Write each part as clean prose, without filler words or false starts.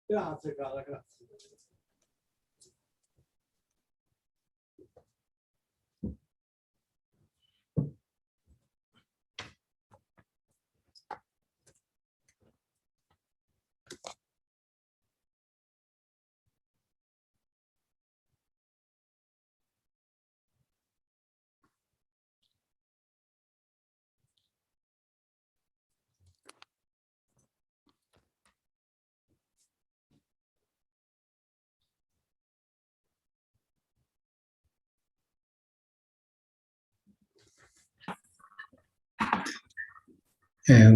Grazie, cara, grazie.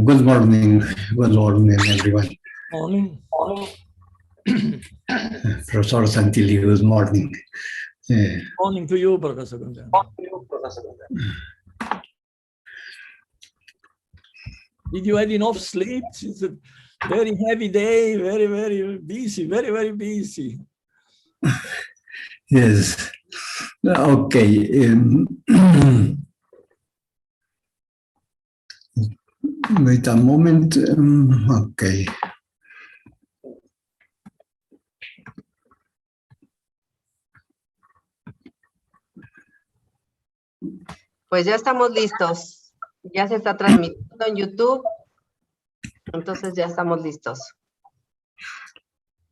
Good morning, everyone. Morning. Professor Santilli, good morning. Morning to you, Professor Gonzalez. Did you have enough sleep? It's a very heavy day, very, very busy, very, very busy. Yes. Okay. Wait a moment. Okay. Pues ya estamos listos. Ya se está transmitiendo en YouTube. Entonces ya estamos listos.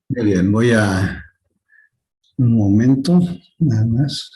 Muy bien, voy a un momento, nada más.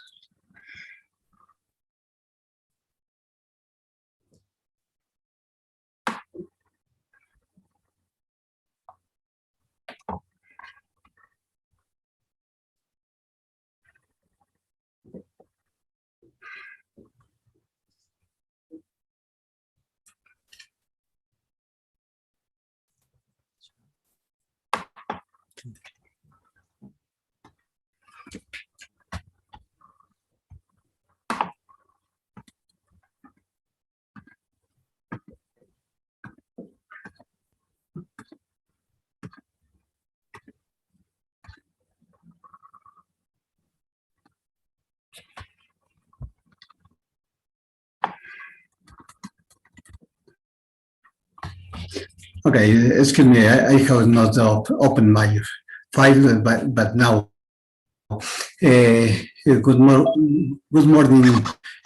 Okay, excuse me, I have not opened my file, but now. Good morning,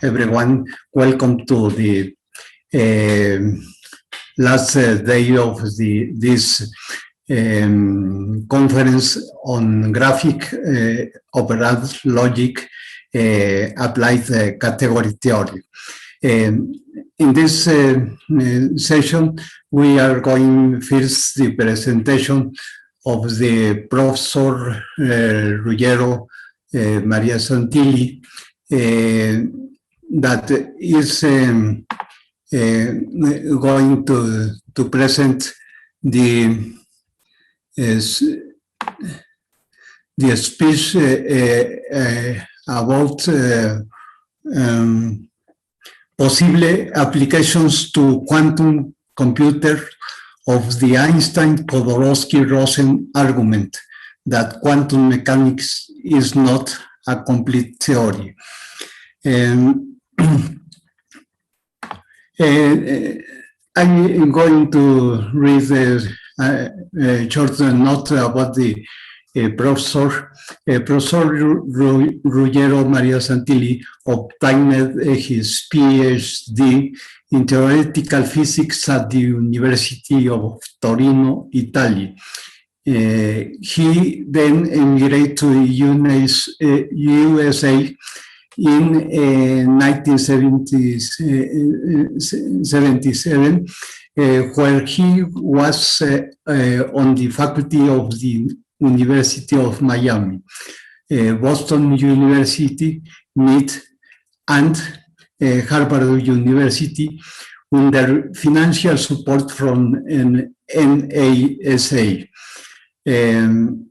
everyone. Welcome to the last day of this conference on graphic operand logic applied category theory. In this session, we are going first the presentation of the Professor Ruggiero Maria Santilli that is going to present the speech about possible applications to quantum computer of the Einstein-Podolsky-Rosen argument that quantum mechanics is not a complete theory. I'm going to read a short note about the professor. Professor Ruggiero Maria Santilli obtained his PhD in theoretical physics at the University of Torino, Italy. He then emigrated to the USA in 1977, where he was on the faculty of the University of Miami, Boston University, MIT, and Harvard University under financial support from NASA. In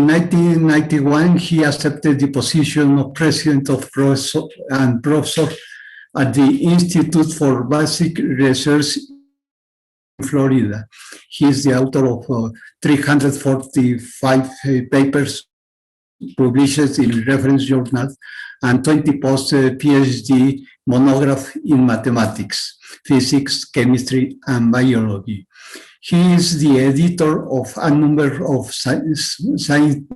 1991, he accepted the position of president of professor at the Institute for Basic Research in Florida. He is the author of 345 papers published in reference journals and 20 post-PhD monographs in mathematics, physics, chemistry, and biology. He is the editor of a number of scientific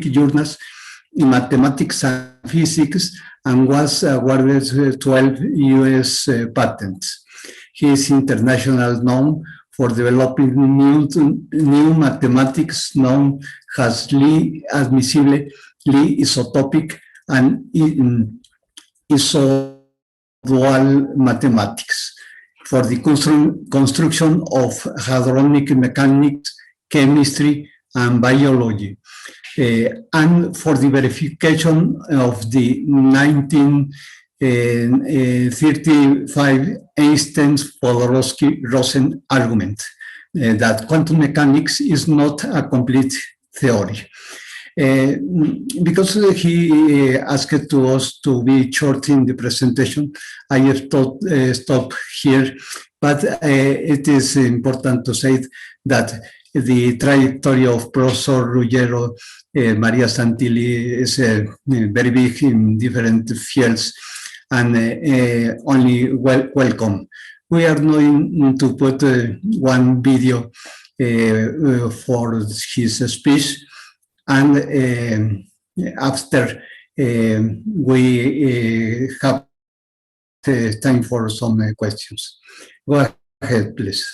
journals in mathematics and physics, and was awarded 12 US patents. He is internationally known for developing new mathematics known as Lie admissible, Lie isotopic, and isodual mathematics for the construction of hadronic mechanics, chemistry, and biology, and for the verification of the 1935 Einstein-Podolsky-Rosen argument that quantum mechanics is not a complete theory. Because he asked to us to be short in the presentation, I have stop here, but it is important to say that the trajectory of Professor Ruggiero Maria Santilli is very big in different fields, and only welcome. We are going to put one video for his speech, and after we have time for some questions. Go ahead, please.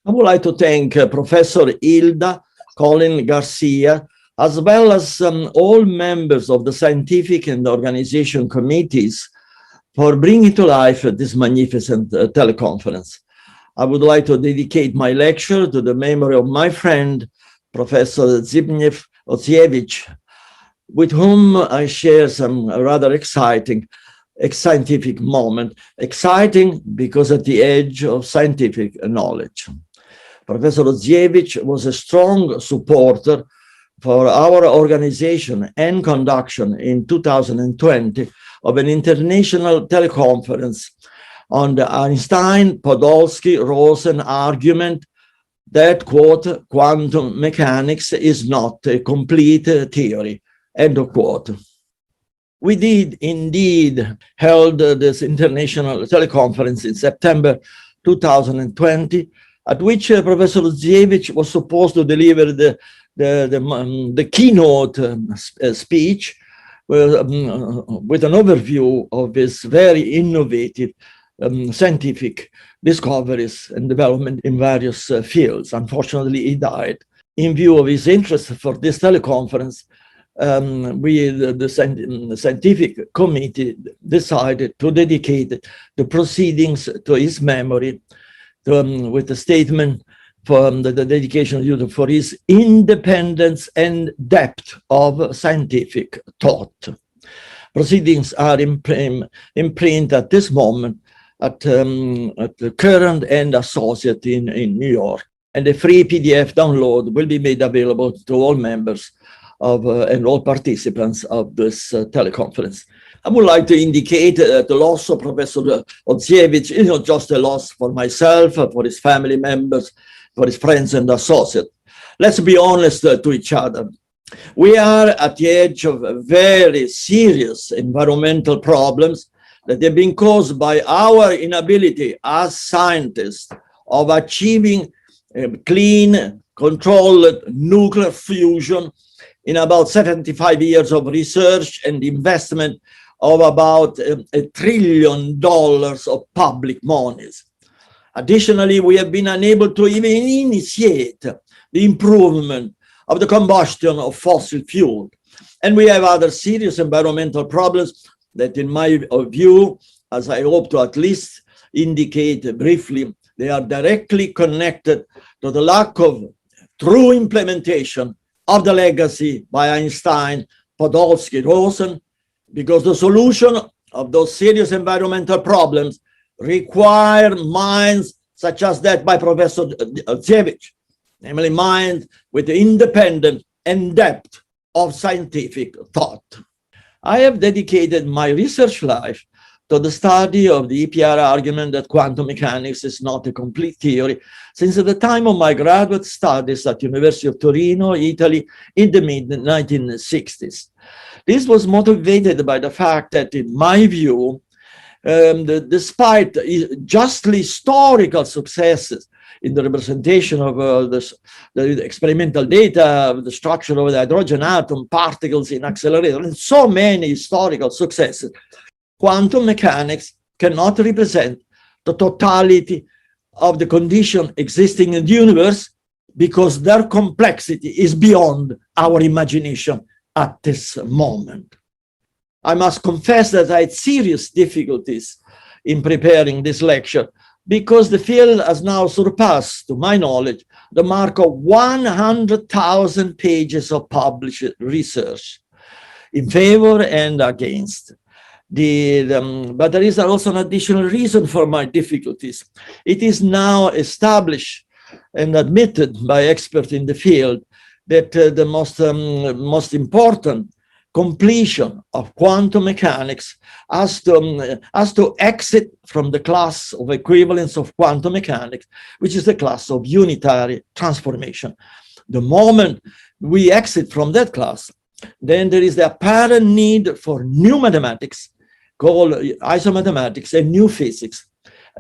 I would like to thank Professor Hilda Colin Garcia, as well as all members of the scientific and organization committees, for bringing to life this magnificent teleconference. I would like to dedicate my lecture to the memory of my friend, Professor Zbigniew Ociewicz, with whom I share some rather exciting scientific moment, exciting because at the edge of scientific knowledge. Professor Ociewicz was a strong supporter for our organization and conduction in 2020 of an international teleconference on the Einstein-Podolsky-Rosen argument that, quote, quantum mechanics is not a complete theory, end of quote. We did indeed held this international teleconference in September 2020, at which Professor Ociewicz was supposed to deliver the keynote speech with an overview of his very innovative scientific discoveries and development in various fields. Unfortunately, he died. In view of his interest for this teleconference, we, the scientific committee, decided to dedicate the proceedings to his memory, with a statement for the dedication for his independence and depth of scientific thought. Proceedings are in print at this moment at the Current and Associate in New York, and a free PDF download will be made available to all members of and all participants of this teleconference. I would like to indicate that the loss of Professor Ociewicz is not just a loss for myself, for his family members, for his friends and associates. Let's be honest to each other. We are at the edge of very serious environmental problems that have been caused by our inability as scientists of achieving clean, controlled nuclear fusion in about 75 years of research and investment of about $1 trillion of public monies. Additionally, we have been unable to even initiate the improvement of the combustion of fossil fuel. And we have other serious environmental problems that, in my view, as I hope to at least indicate briefly, they are directly connected to the lack of true implementation of the legacy by Einstein, Podolsky, Rosen, because the solution of those serious environmental problems require minds such as that by Professor Ociewicz, namely minds with the independence and depth of scientific thought. I have dedicated my research life to the study of the EPR argument that quantum mechanics is not a complete theory, since at the time of my graduate studies at University of Torino, Italy, in the mid-1960s. This was motivated by the fact that, in my view, despite justly historical successes in the representation of the experimental data of the structure of the hydrogen atom, particles in accelerator, and so many historical successes, quantum mechanics cannot represent the totality of the condition existing in the universe, because their complexity is beyond our imagination at this moment. I must confess that I had serious difficulties in preparing this lecture, because the field has now surpassed, to my knowledge, the mark of 100,000 pages of published research in favor and against. But there is also an additional reason for my difficulties. It is now established and admitted by experts in the field that the most important completion of quantum mechanics has to exit from the class of equivalence of quantum mechanics, which is the class of unitary transformation. The moment we exit from that class, then there is the apparent need for new mathematics, called isomathematics, and new physics,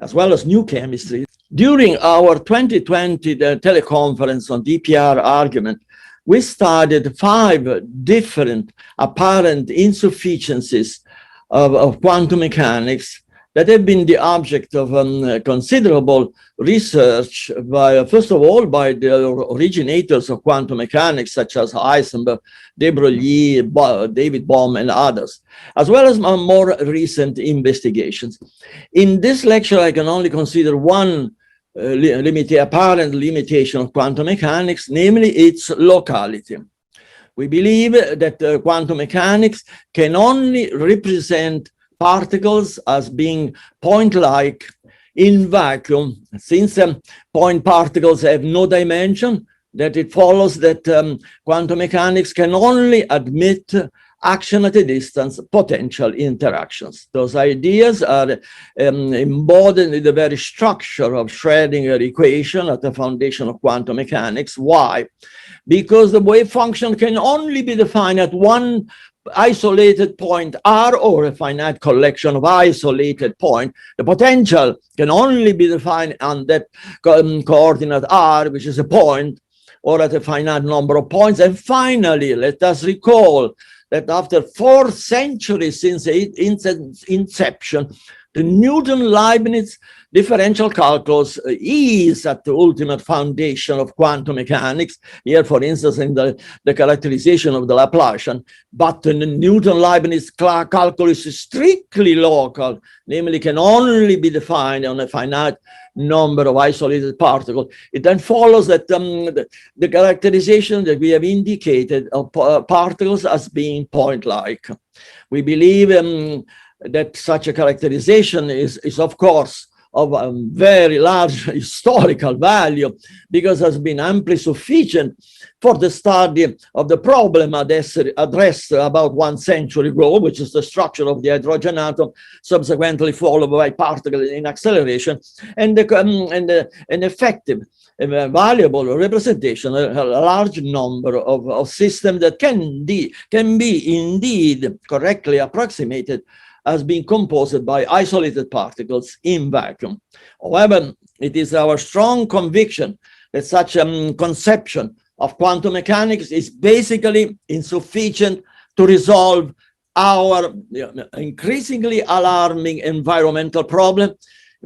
as well as new chemistry. During our 2020 teleconference on DPR argument, we studied 5 different apparent insufficiencies of quantum mechanics that have been the object of considerable research by, first of all, by the originators of quantum mechanics, such as Heisenberg, de Broglie, David Bohm, and others, as well as more recent investigations. In this lecture, I can only consider one apparent limitation of quantum mechanics, namely its locality. We believe that quantum mechanics can only represent particles as being point-like in vacuum. Since point particles have no dimension, that it follows that quantum mechanics can only admit action at a distance, potential interactions. Those ideas are embodied in the very structure of Schrödinger equation at the foundation of quantum mechanics. Why? Because the wave function can only be defined at one isolated point R, or a finite collection of isolated points. The potential can only be defined on that coordinate R, which is a point, or at a finite number of points. And finally, let us recall that after 4 centuries since its inception, the Newton-Leibniz differential calculus is at the ultimate foundation of quantum mechanics. Here, for instance, in the characterization of the Laplacian. But the Newton-Leibniz calculus is strictly local, namely can only be defined on a finite number of isolated particles. It then follows that the characterization that we have indicated of particles as being point-like. We believe that such a characterization is of course of very large historical value, because it has been amply sufficient for the study of the problem addressed about 1 century ago, which is the structure of the hydrogen atom, subsequently followed by particles in acceleration, and an effective, valuable representation, a large number of systems that can be indeed correctly approximated as being composed by isolated particles in vacuum. However, it is our strong conviction that such a conception of quantum mechanics is basically insufficient to resolve our increasingly alarming environmental problem.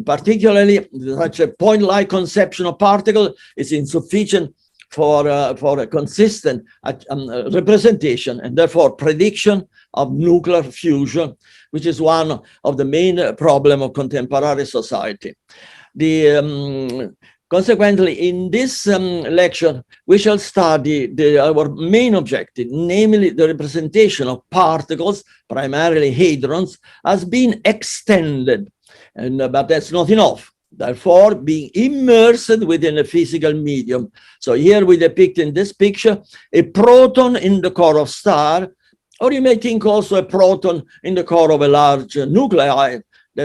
Particularly, such a point-like conception of particle is insufficient for a consistent representation and therefore prediction of nuclear fusion, which is one of the main problems of contemporary society. Consequently, in this lecture, we shall study our main objective, namely the representation of particles, primarily hadrons, as being extended, but that's not enough. Therefore, being immersed within a physical medium. So here we depict in this picture a proton in the core of star, or you may think also a proton in the core of a large nuclei.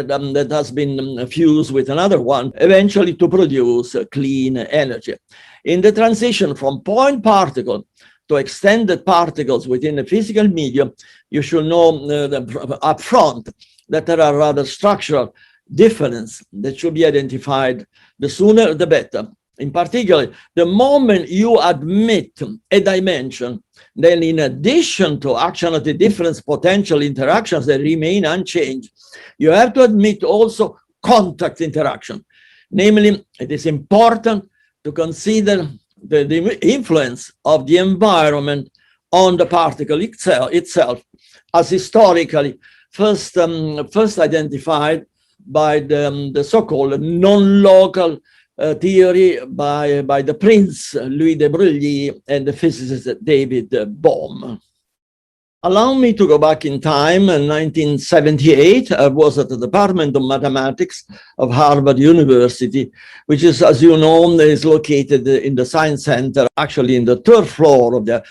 that has been fused with another one, eventually to produce clean energy. In the transition from point particle to extended particles within the physical medium, you should know up front that there are rather structural differences that should be identified. The sooner, the better. In particular, the moment you admit a dimension, then in addition to actionality difference potential interactions that remain unchanged, you have to admit also contact interaction. Namely, it is important to consider the influence of the environment on the particle itself as historically first identified by the so-called non-local theory by the Prince Louis de Broglie and the physicist David Bohm. Allow me to go back in time. In 1978, I was at the Department of Mathematics of Harvard University, which is, as you know, is located in the Science Center, actually in the third floor of the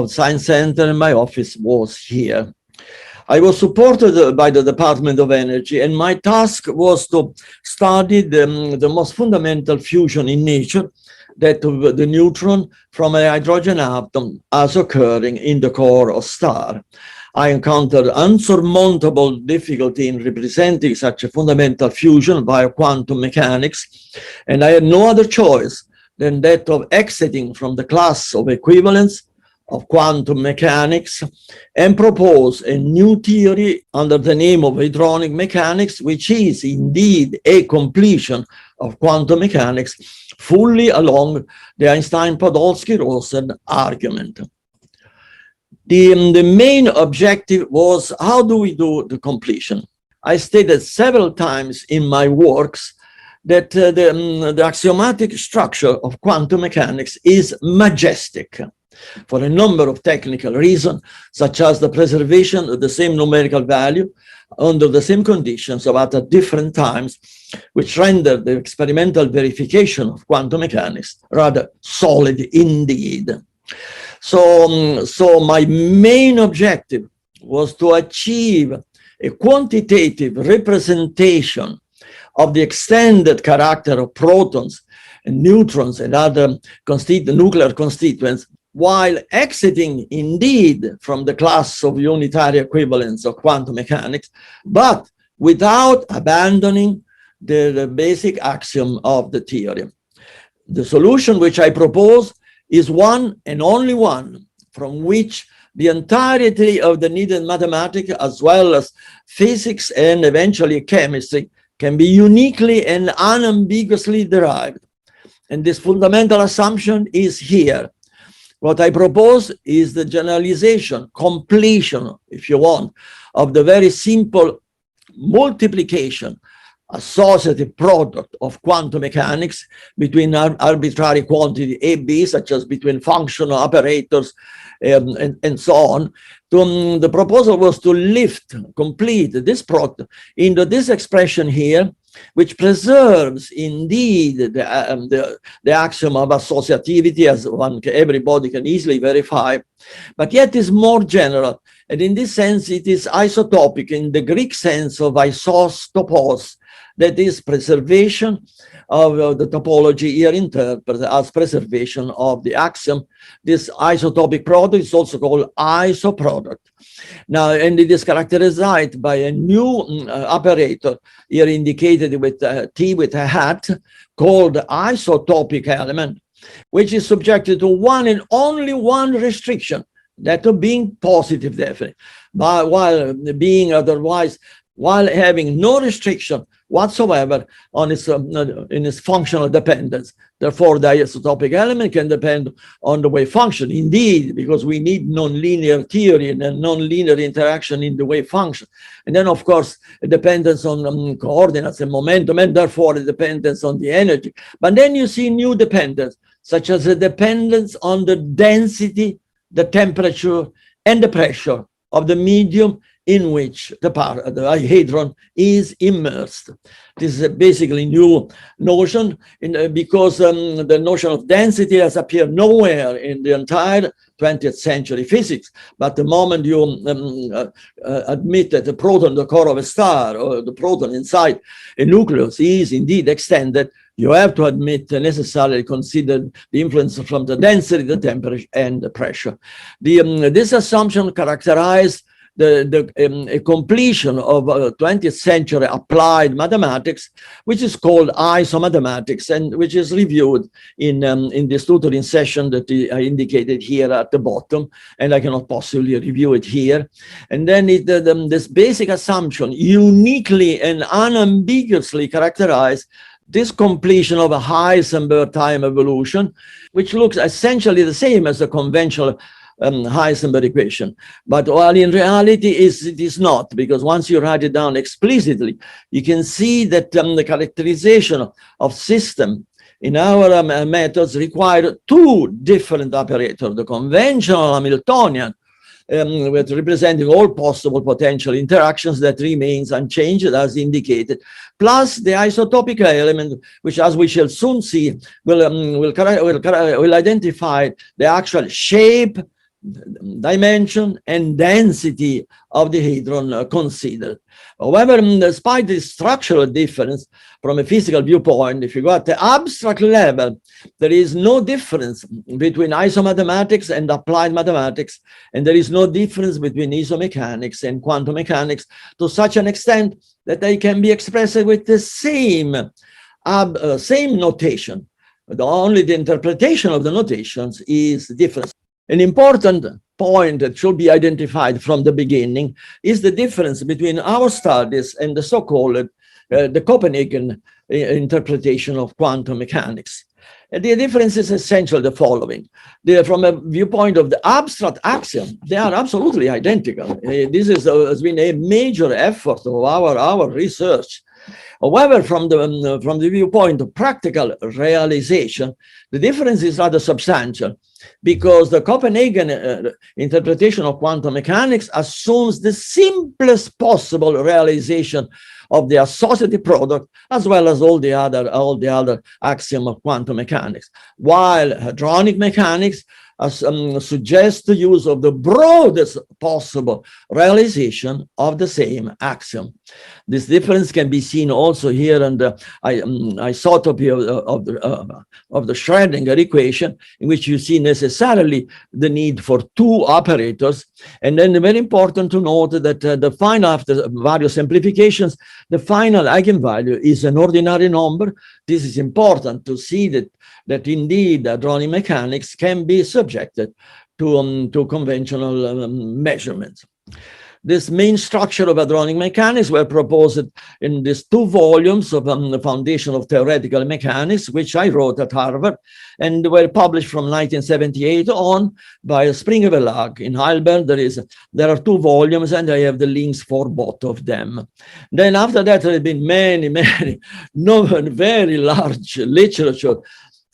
Science Center, and my office was here. I was supported by the Department of Energy, and my task was to study the most fundamental fusion in nature, that of the neutron from a hydrogen atom as occurring in the core of star. I encountered unsurmountable difficulty in representing such a fundamental fusion via quantum mechanics, and I had no other choice than that of exiting from the class of equivalence of quantum mechanics and propose a new theory under the name of hadronic mechanics, which is indeed a completion of quantum mechanics fully along the Einstein-Podolsky-Rosen argument. The main objective was, how do we do the completion? I stated several times in my works that the axiomatic structure of quantum mechanics is majestic for a number of technical reasons, such as the preservation of the same numerical value under the same conditions but at different times, which render the experimental verification of quantum mechanics rather solid indeed. So my main objective was to achieve a quantitative representation of the extended character of protons and neutrons and other nuclear constituents, while exiting indeed from the class of unitary equivalence of quantum mechanics, but without abandoning the basic axiom of the theory. The solution which I propose is one and only one from which the entirety of the needed mathematics as well as physics and eventually chemistry can be uniquely and unambiguously derived. And this fundamental assumption is here. What I propose is the generalization, completion, if you want, of the very simple multiplication, associative product of quantum mechanics between arbitrary quantity A, B, such as between functional operators and so on. The proposal was to complete this product into this expression here, which preserves indeed the axiom of associativity, as everybody can easily verify, but yet is more general. And in this sense, it is isotopic in the Greek sense of isostopos, that is preservation of the topology here interpreted as preservation of the axiom. This isotopic product is also called isoproduct. Now, and it is characterized by a new operator here indicated with T with a hat called isotopic element, which is subjected to one and only one restriction, that of being positive definitely, but while being otherwise, while having no restriction whatsoever on its in its functional dependence. Therefore, the isotopic element can depend on the wave function. Indeed, because we need nonlinear theory and nonlinear interaction in the wave function. And then, of course, a dependence on coordinates and momentum, and therefore a dependence on the energy. But then you see new dependence, such as a dependence on the density, the temperature, and the pressure of the medium in which the hadron is immersed. This is a basically new notion because the notion of density has appeared nowhere in the entire 20th century physics. But the moment you admit that the proton, the core of a star, or the proton inside a nucleus is indeed extended, you have to admit necessarily consider the influence from the density, the temperature, and the pressure. This assumption characterized a completion of 20th century applied mathematics, which is called isomathematics, and which is reviewed in this tutoring session that I indicated here at the bottom, and I cannot possibly review it here. And then this basic assumption uniquely and unambiguously characterized this completion of a Heisenberg time evolution, which looks essentially the same as the conventional Heisenberg equation. But while in reality it is not, because once you write it down explicitly, you can see that the characterization of system in our methods require two different operators, the conventional Hamiltonian, with representing all possible potential interactions that remains unchanged as indicated, plus the isotopic element, which, as we shall soon see, will identify the actual shape, dimension, and density of the hadron considered. However, despite this structural difference from a physical viewpoint, if you go at the abstract level, there is no difference between isomathematics and applied mathematics, and there is no difference between isomechanics and quantum mechanics to such an extent that they can be expressed with the same notation. Only the interpretation of the notations is different. An important point that should be identified from the beginning is the difference between our studies and the so-called the Copenhagen interpretation of quantum mechanics. And the difference is essentially the following. From a viewpoint of the abstract axiom, they are absolutely identical. This has been a major effort of our research. However, from the viewpoint of practical realization, the difference is rather substantial, because the Copenhagen interpretation of quantum mechanics assumes the simplest possible realization of the associative product, as well as all the other axioms of quantum mechanics, while hadronic mechanics suggests the use of the broadest possible realization of the same axiom. This difference can be seen also here in the isotopy of the Schrödinger equation, in which you see necessarily the need for two operators. And then very important to note that the final, after various simplifications, the final eigenvalue is an ordinary number. This is important to see that indeed hadronic mechanics can be subjected to conventional measurements. This main structure of hadronic mechanics were proposed in these two volumes of the Foundation of Theoretical Mechanics, which I wrote at Harvard, and were published from 1978 on by Springer-Verlag in Heidelberg. There are two volumes, and I have the links for both of them. Then after that, there have been many, very large literature,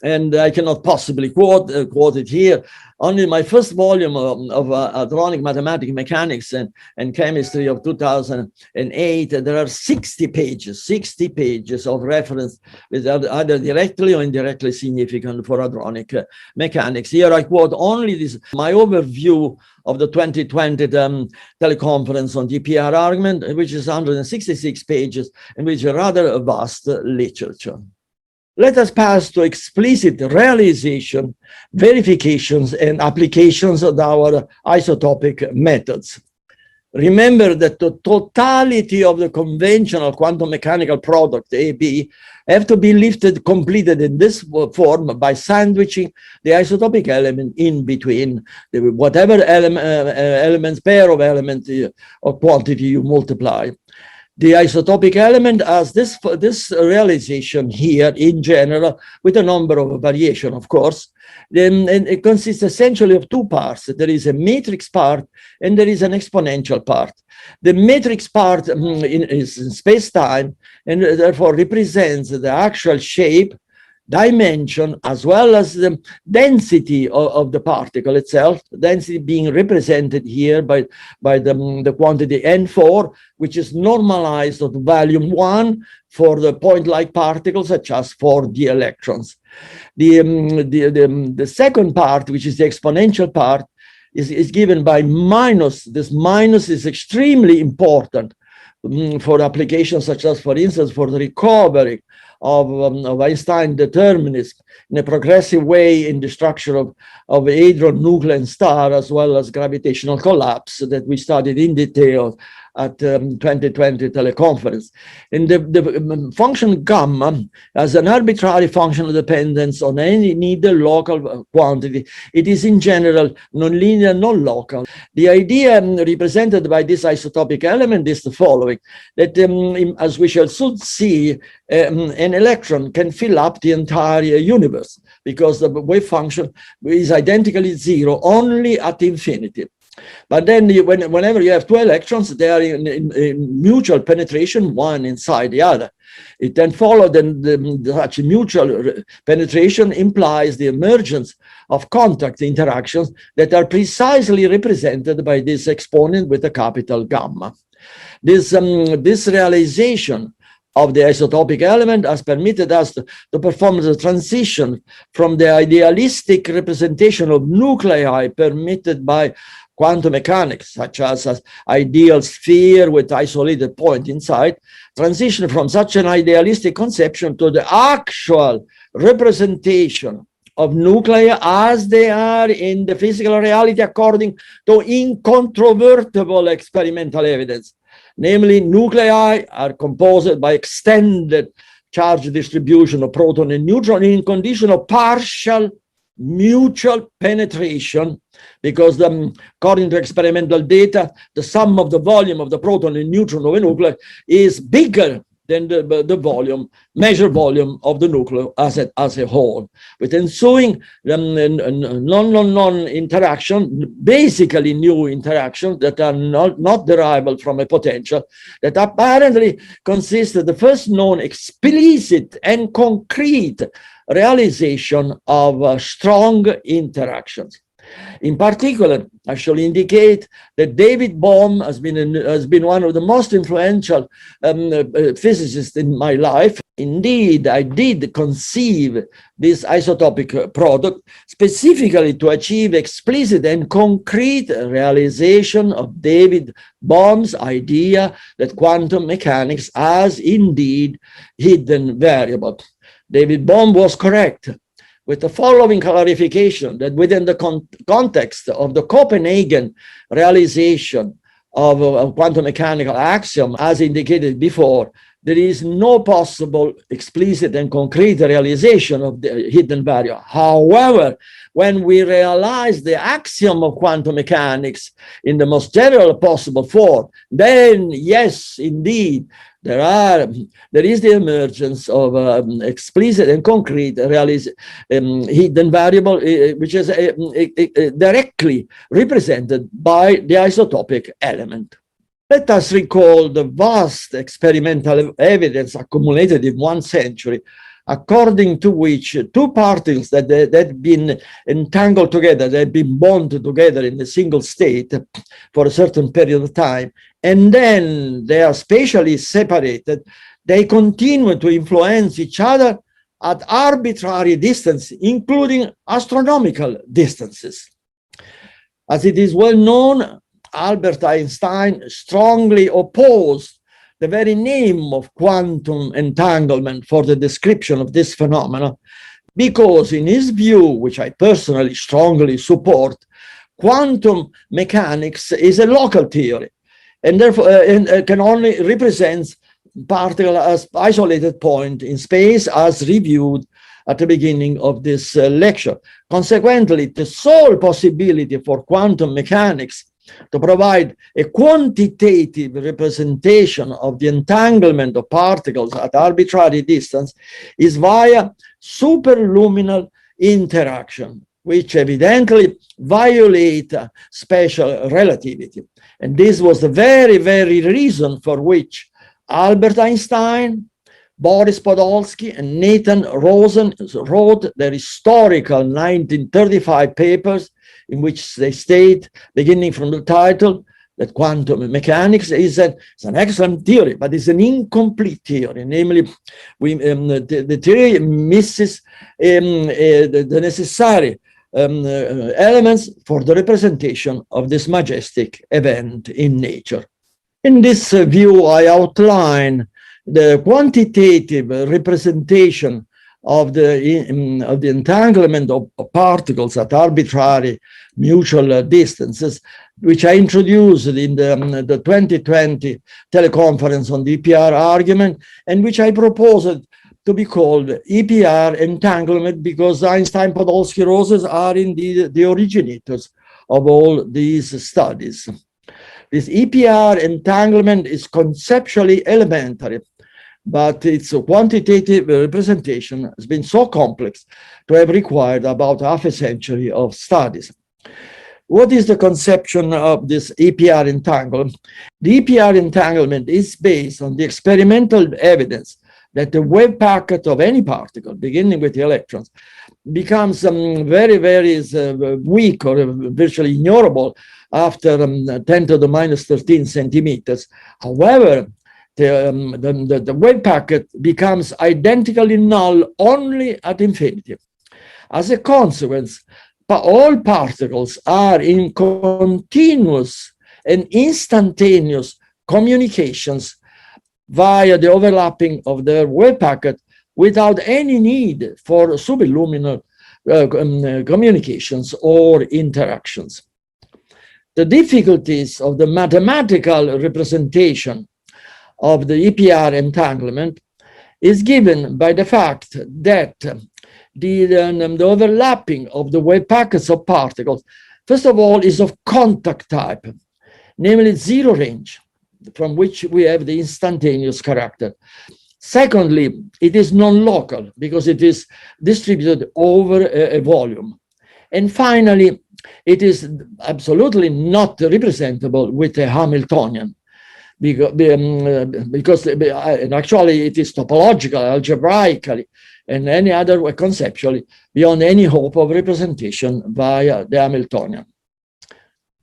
and I cannot possibly quote it here. Only my first volume of hadronic mathematical mechanics and chemistry of 2008, there are 60 pages of reference with either directly or indirectly significant for hadronic mechanics. Here I quote only my overview of the 2020 teleconference on GPR argument, which is 166 pages, and which is a rather vast literature. Let us pass to explicit realization, verifications, and applications of our isotopic methods. Remember that the totality of the conventional quantum mechanical product, AB, have to be completed in this form by sandwiching the isotopic element in between whatever pair of elements or quantity you multiply. The isotopic element has this realization here in general, with a number of variations, of course. And it consists essentially of two parts. There is a matrix part and there is an exponential part. The matrix part is in space-time and therefore represents the actual shape, dimension as well as the density of the particle itself, density being represented here by the quantity N4, which is normalized to volume 1 for the point-like particles such as for the electrons. The second part, which is the exponential part, is given by minus. This minus is extremely important for applications such as, for instance, for the recovery of Einstein determinism in a progressive way in the structure of hadron nucleon star, as well as gravitational collapse that we studied in detail at 2020 teleconference. And the function gamma as an arbitrary functional dependence on any neither local quantity. It is in general nonlinear, non-local. The idea represented by this isotopic element is the following, that as we shall soon see, an electron can fill up the entire universe because the wave function is identically zero only at infinity. But then whenever you have two electrons, they are in mutual penetration, one inside the other. It then follows that such mutual penetration implies the emergence of contact interactions that are precisely represented by this exponent with a capital gamma. This realization of the isotopic element has permitted us to perform the transition from the idealistic representation of nuclei permitted by quantum mechanics, such as ideal sphere with isolated point inside, transition from such an idealistic conception to the actual representation of nuclei as they are in the physical reality according to incontrovertible experimental evidence. Namely, nuclei are composed by extended charge distribution of proton and neutron in condition of partial mutual penetration, because according to experimental data, the sum of the volume of the proton and neutron of a nuclei is bigger than the volume, measured volume of the nucleus as a whole, with ensuing non-interaction, basically new interactions that are not derivable from a potential, that apparently consist of the first known explicit and concrete realization of strong interactions. In particular, I shall indicate that David Bohm has been one of the most influential physicists in my life. Indeed, I did conceive this isotopic product specifically to achieve explicit and concrete realization of David Bohm's idea that quantum mechanics has indeed hidden variable. David Bohm was correct, with the following clarification, that within the context of the Copenhagen realization of a quantum mechanical axiom, as indicated before, there is no possible explicit and concrete realization of the hidden variable. However, when we realize the axiom of quantum mechanics in the most general possible form, then yes, indeed, there is the emergence of explicit and concrete hidden variable, which is directly represented by the isotopic element. Let us recall the vast experimental evidence accumulated in 1 century, according to which two particles that had been entangled together, that had been bonded together in a single state for a certain period of time, and then they are spatially separated, they continue to influence each other at arbitrary distances, including astronomical distances. As it is well known, Albert Einstein strongly opposed the very name of quantum entanglement for the description of this phenomenon, because in his view, which I personally strongly support, quantum mechanics is a local theory, and therefore can only represent particle as isolated point in space, as reviewed at the beginning of this lecture. Consequently, the sole possibility for quantum mechanics to provide a quantitative representation of the entanglement of particles at arbitrary distance is via superluminal interaction, which evidently violate special relativity. And this was the very, very reason for which Albert Einstein Boris Podolsky and Nathan Rosen wrote their historical 1935 papers in which they state, beginning from the title, that quantum mechanics is an excellent theory, but it's an incomplete theory. Namely, the theory misses the necessary elements for the representation of this majestic event in nature. In this view, I outline the quantitative representation of the entanglement of particles at arbitrary mutual distances, which I introduced in the 2020 teleconference on the EPR argument, and which I proposed to be called EPR entanglement, because Einstein-Podolsky roses are indeed the originators of all these studies. This EPR entanglement is conceptually elementary, but its quantitative representation has been so complex to have required about half a century of studies. What is the conception of this EPR entanglement? The EPR entanglement is based on the experimental evidence that the wave packet of any particle, beginning with the electrons, becomes very, very weak or virtually ignorable after 10 to the minus 13 centimeters. However, the wave packet becomes identically null only at infinity. As a consequence, all particles are in continuous and instantaneous communications via the overlapping of their wave packet without any need for subliminal communications or interactions. The difficulties of the mathematical representation of the EPR entanglement is given by the fact that the overlapping of the wave packets of particles, first of all, is of contact type, namely zero range, from which we have the instantaneous character. Secondly, it is non-local because it is distributed over a volume. And finally, it is absolutely not representable with a Hamiltonian, because actually it is topological, algebraically, and any other way conceptually beyond any hope of representation via the Hamiltonian.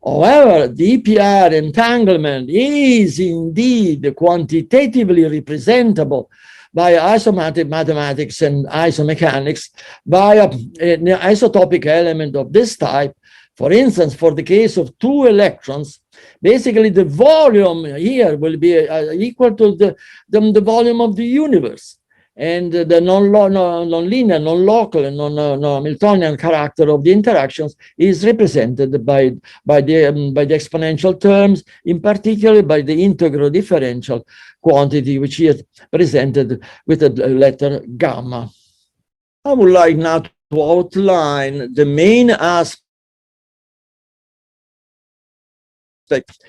However, the EPR entanglement is indeed quantitatively representable by isomatic mathematics and isomechanics by an isotopic element of this type. For instance, for the case of two electrons, basically the volume here will be equal to the volume of the universe. And the non-linear, non-local, and non-Hamiltonian character of the interactions is represented by the exponential terms, in particular by the integral differential quantity, which is presented with the letter gamma. I would like now to outline the main aspect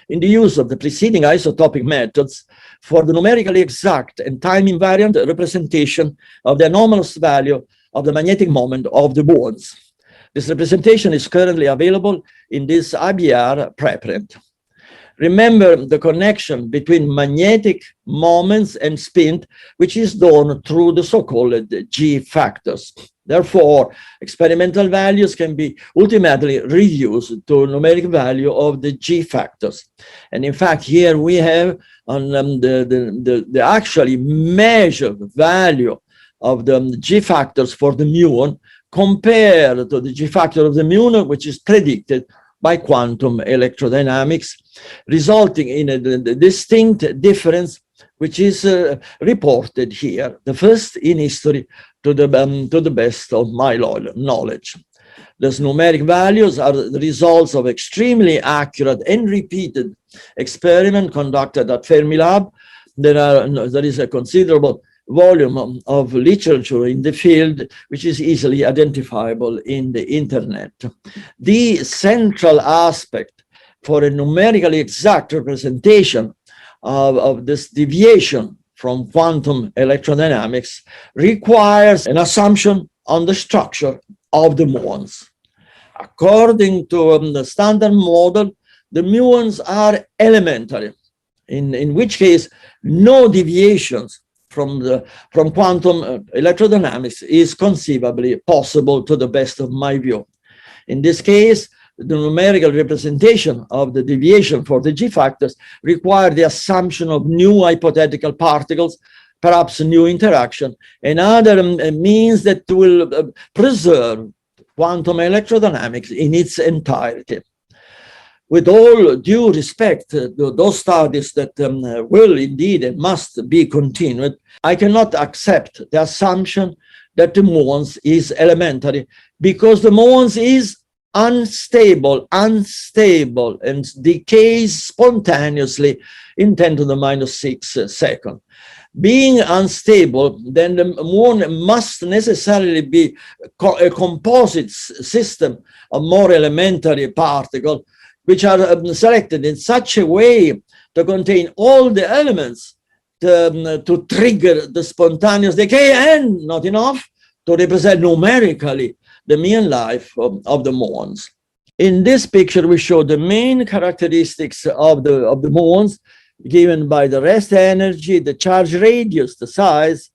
in the use of the preceding isotopic methods for the numerically exact and time invariant representation of the anomalous value of the magnetic moment of the muons. This representation is currently available in this IBR preprint. Remember the connection between magnetic moments and spin, which is done through the so-called G factors. Therefore, experimental values can be ultimately reduced to numeric value of the G factors. And in fact, here we have on the actually measured value of the G factors for the muon compared to the G factor of the muon, which is predicted by quantum electrodynamics, resulting in a distinct difference, which is reported here, the first in history to the best of my knowledge. Those numeric values are the results of extremely accurate and repeated experiment conducted at Fermilab. There is a considerable volume of literature in the field, which is easily identifiable in the internet. The central aspect for a numerically exact representation of this deviation from quantum electrodynamics requires an assumption on the structure of the muons. According to the standard model, the muons are elementary, in which case no deviations from quantum electrodynamics is conceivably possible to the best of my view. In this case, the numerical representation of the deviation for the G factors require the assumption of new hypothetical particles, perhaps new interaction, and other means that will preserve quantum electrodynamics in its entirety. With all due respect to those studies that will indeed and must be continued, I cannot accept the assumption that the muons is elementary, because the muons is unstable, and decays spontaneously in 10 to the minus 6 seconds. Being unstable, then the muon must necessarily be a composite system of more elementary particles, which are selected in such a way to contain all the elements to trigger the spontaneous decay, and not enough to represent numerically the mean life of the muons. In this picture, we show the main characteristics of the muons given by the rest energy, the charge radius, the size,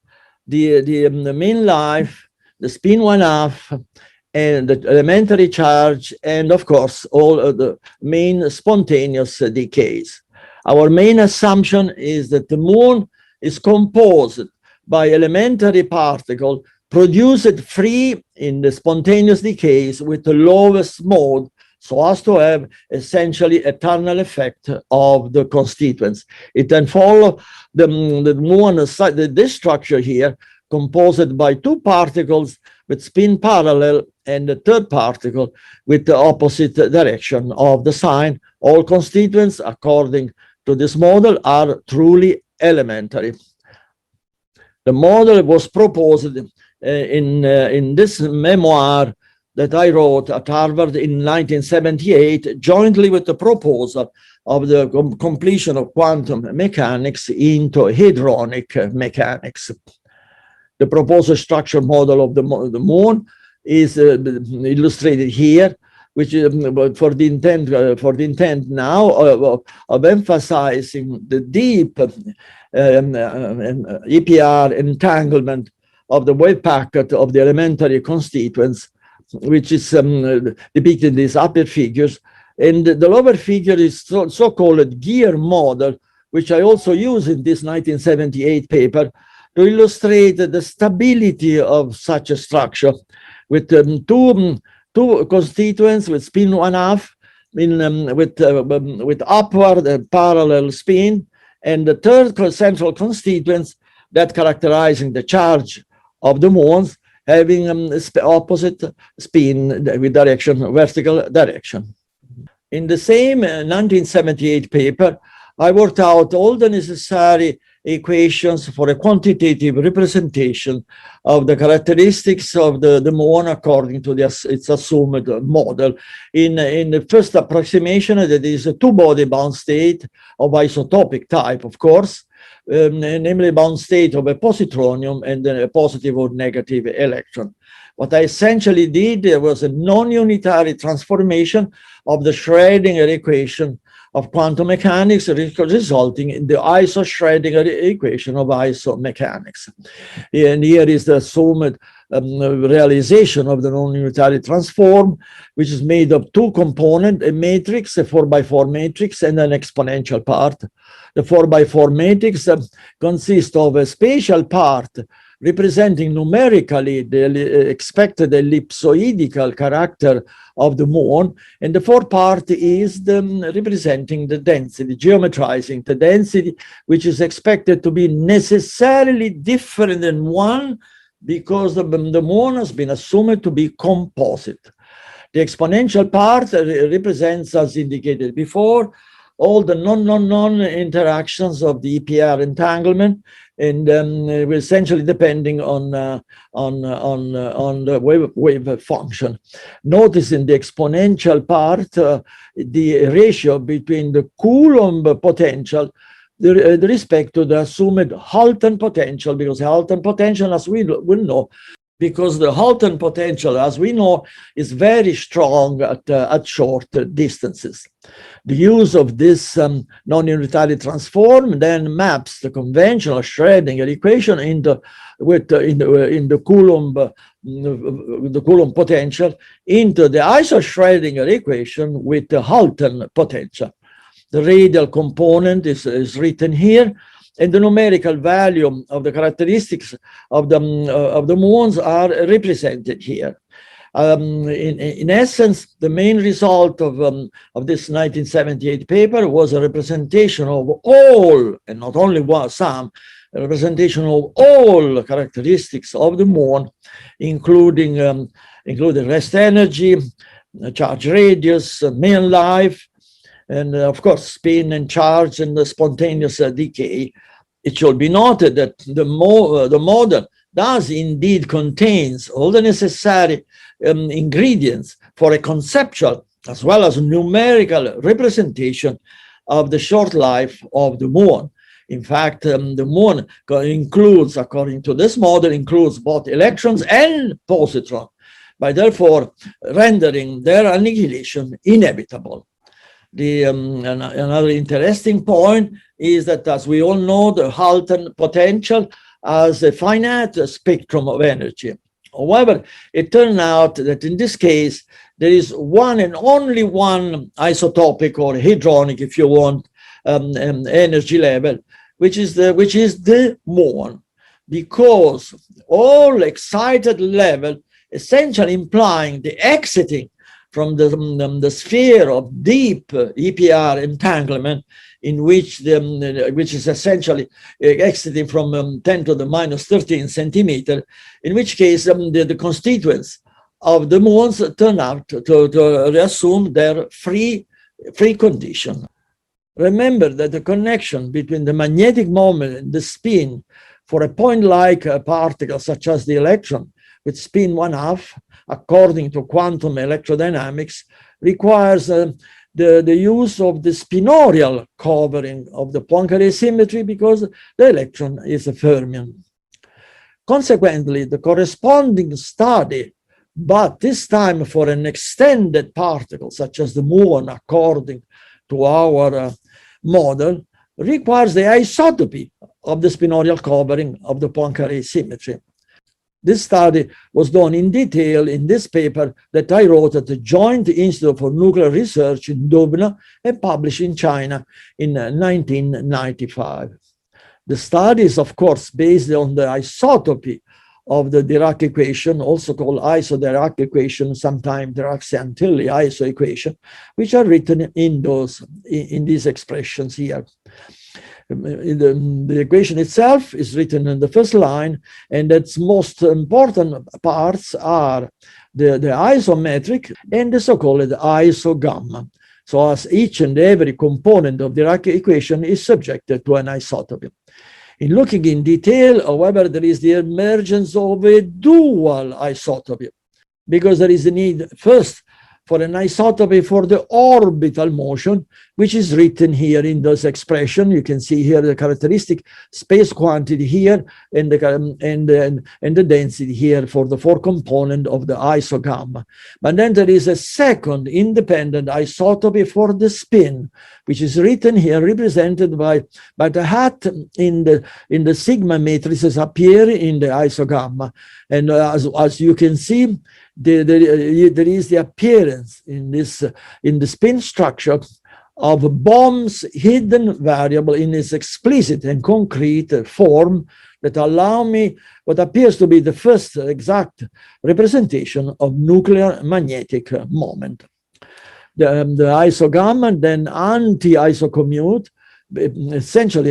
the mean life, the spin 1/2, and the elementary charge, and of course, all of the main spontaneous decays. Our main assumption is that the muon is composed by elementary particles produced free in the spontaneous decays with the lowest mode, so as to have essentially eternal effect of the constituents. It then follows the muon, this structure here, composed by two particles with spin parallel, and the third particle with the opposite direction of the sign. All constituents, according to this model, are truly elementary. The model was proposed in this memoir that I wrote at Harvard in 1978, jointly with the proposal of the completion of quantum mechanics into hadronic mechanics. The proposed structure model of the muon is illustrated here, which is for the intent now of emphasizing the deep EPR entanglement of the wave packet of the elementary constituents, which is depicted in these upper figures. And the lower figure is so-called gear model, which I also use in this 1978 paper to illustrate the stability of such a structure, with two constituents with spin 1/2 with upward parallel spin, and the third central constituents that characterizing the charge of the muons having opposite spin with direction, vertical direction. In the same 1978 paper, I worked out all the necessary equations for a quantitative representation of the characteristics of the muon according to its assumed model. In the first approximation, that is a two-body bound state of isotopic type, of course, namely bound state of a positronium and a positive or negative electron. What I essentially did was a non-unitary transformation of the Schrödinger equation of quantum mechanics, resulting in the iso-Schrödinger equation of isomechanics. And here is the assumed realization of the non-unitary transform, which is made of two components, a matrix, a 4x4 matrix, and an exponential part. The 4x4 matrix consists of a spatial part representing numerically the expected ellipsoidal character of the muon, and the fourth part is representing the density, geometrizing the density, which is expected to be necessarily different than one because the muon has been assumed to be composite. The exponential part represents, as indicated before, all the non interactions of the EPR entanglement, and essentially depending on the wave function. Notice in the exponential part the ratio between the Coulomb potential with respect to the assumed Halton potential, because Halton potential, as we will know, because the Halton potential, as we know, is very strong at short distances. The use of this non-unitarily transform then maps the conventional Schrödinger equation in the Coulomb potential into the iso-Schrödinger equation with the Halton potential. The radial component is written here, and the numerical value of the characteristics of the muons are represented here. In essence, the main result of this 1978 paper was a representation of all, and not only some, a representation of all characteristics of the muon, including rest energy, charge radius, mean life, and of course spin and charge and the spontaneous decay. It should be noted that the model does indeed contains all the necessary ingredients for a conceptual as well as numerical representation of the short life of the muon. In fact, the muon includes, according to this model, includes both electrons and positrons, by therefore rendering their annihilation inevitable. Another interesting point is that, as we all know, the Halton potential has a finite spectrum of energy. However, it turned out that in this case, there is one and only one isotopic or hadronic, if you want, energy level, which is the muon, because all excited level essentially implying the exiting from the sphere of deep EPR entanglement, in which which is essentially exiting from 10 to the minus 13 centimeter, in which case the constituents of the muons turn out to reassume their free condition. Remember that the connection between the magnetic moment and the spin for a point-like particle such as the electron with spin 1/2, according to quantum electrodynamics, requires the use of the spinorial covering of the Poincare symmetry, because the electron is a fermion. Consequently, the corresponding study, but this time for an extended particle such as the muon, according to our model, requires the isotopy of the spinorial covering of the Poincare symmetry. This study was done in detail in this paper that I wrote at the Joint Institute for Nuclear Research in Dubna and published in China in 1995. The study is, of course, based on the isotopy of the Dirac equation, also called iso-Dirac equation, sometimes Dirac-Santilli iso equation, which are written in these expressions here. The equation itself is written in the first line, and its most important parts are the isometric and the so-called iso-gamma. So as each and every component of the Dirac equation is subjected to an isotopy. In looking in detail, however, there is the emergence of a dual isotopy, because there is a need first for an isotopy for the orbital motion, which is written here in this expression. You can see here the characteristic space quantity here and the density here for the 4 component of the iso-gamma. But then there is a second independent isotopy for the spin, which is written here, represented by the hat in the sigma matrices appear in the iso-gamma. And as you can see, there is the appearance in the spin structure of Bohm's hidden variable in its explicit and concrete form that allow me what appears to be the first exact representation of nuclear magnetic moment. The iso-gamma then anti-isocommute, essentially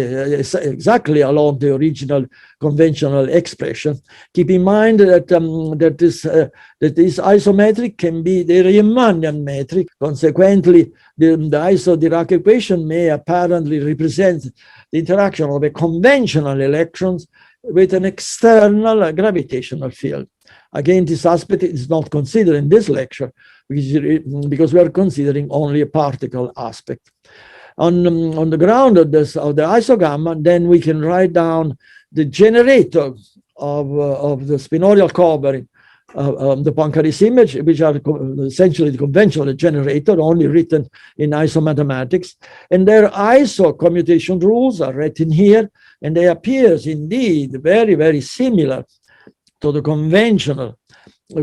exactly along the original conventional expression. Keep in mind that this isometric can be the Riemannian metric. Consequently, the iso-Dirac equation may apparently represent the interaction of a conventional electrons with an external gravitational field. Again, this aspect is not considered in this lecture because we are considering only a particle aspect. On the ground of the iso-gamma, then we can write down the generator of the spinorial covering the Poincaré image, which are essentially the conventional generator, only written in isomathematics. And their iso commutation rules are written here, and they appear indeed very, very similar to the conventional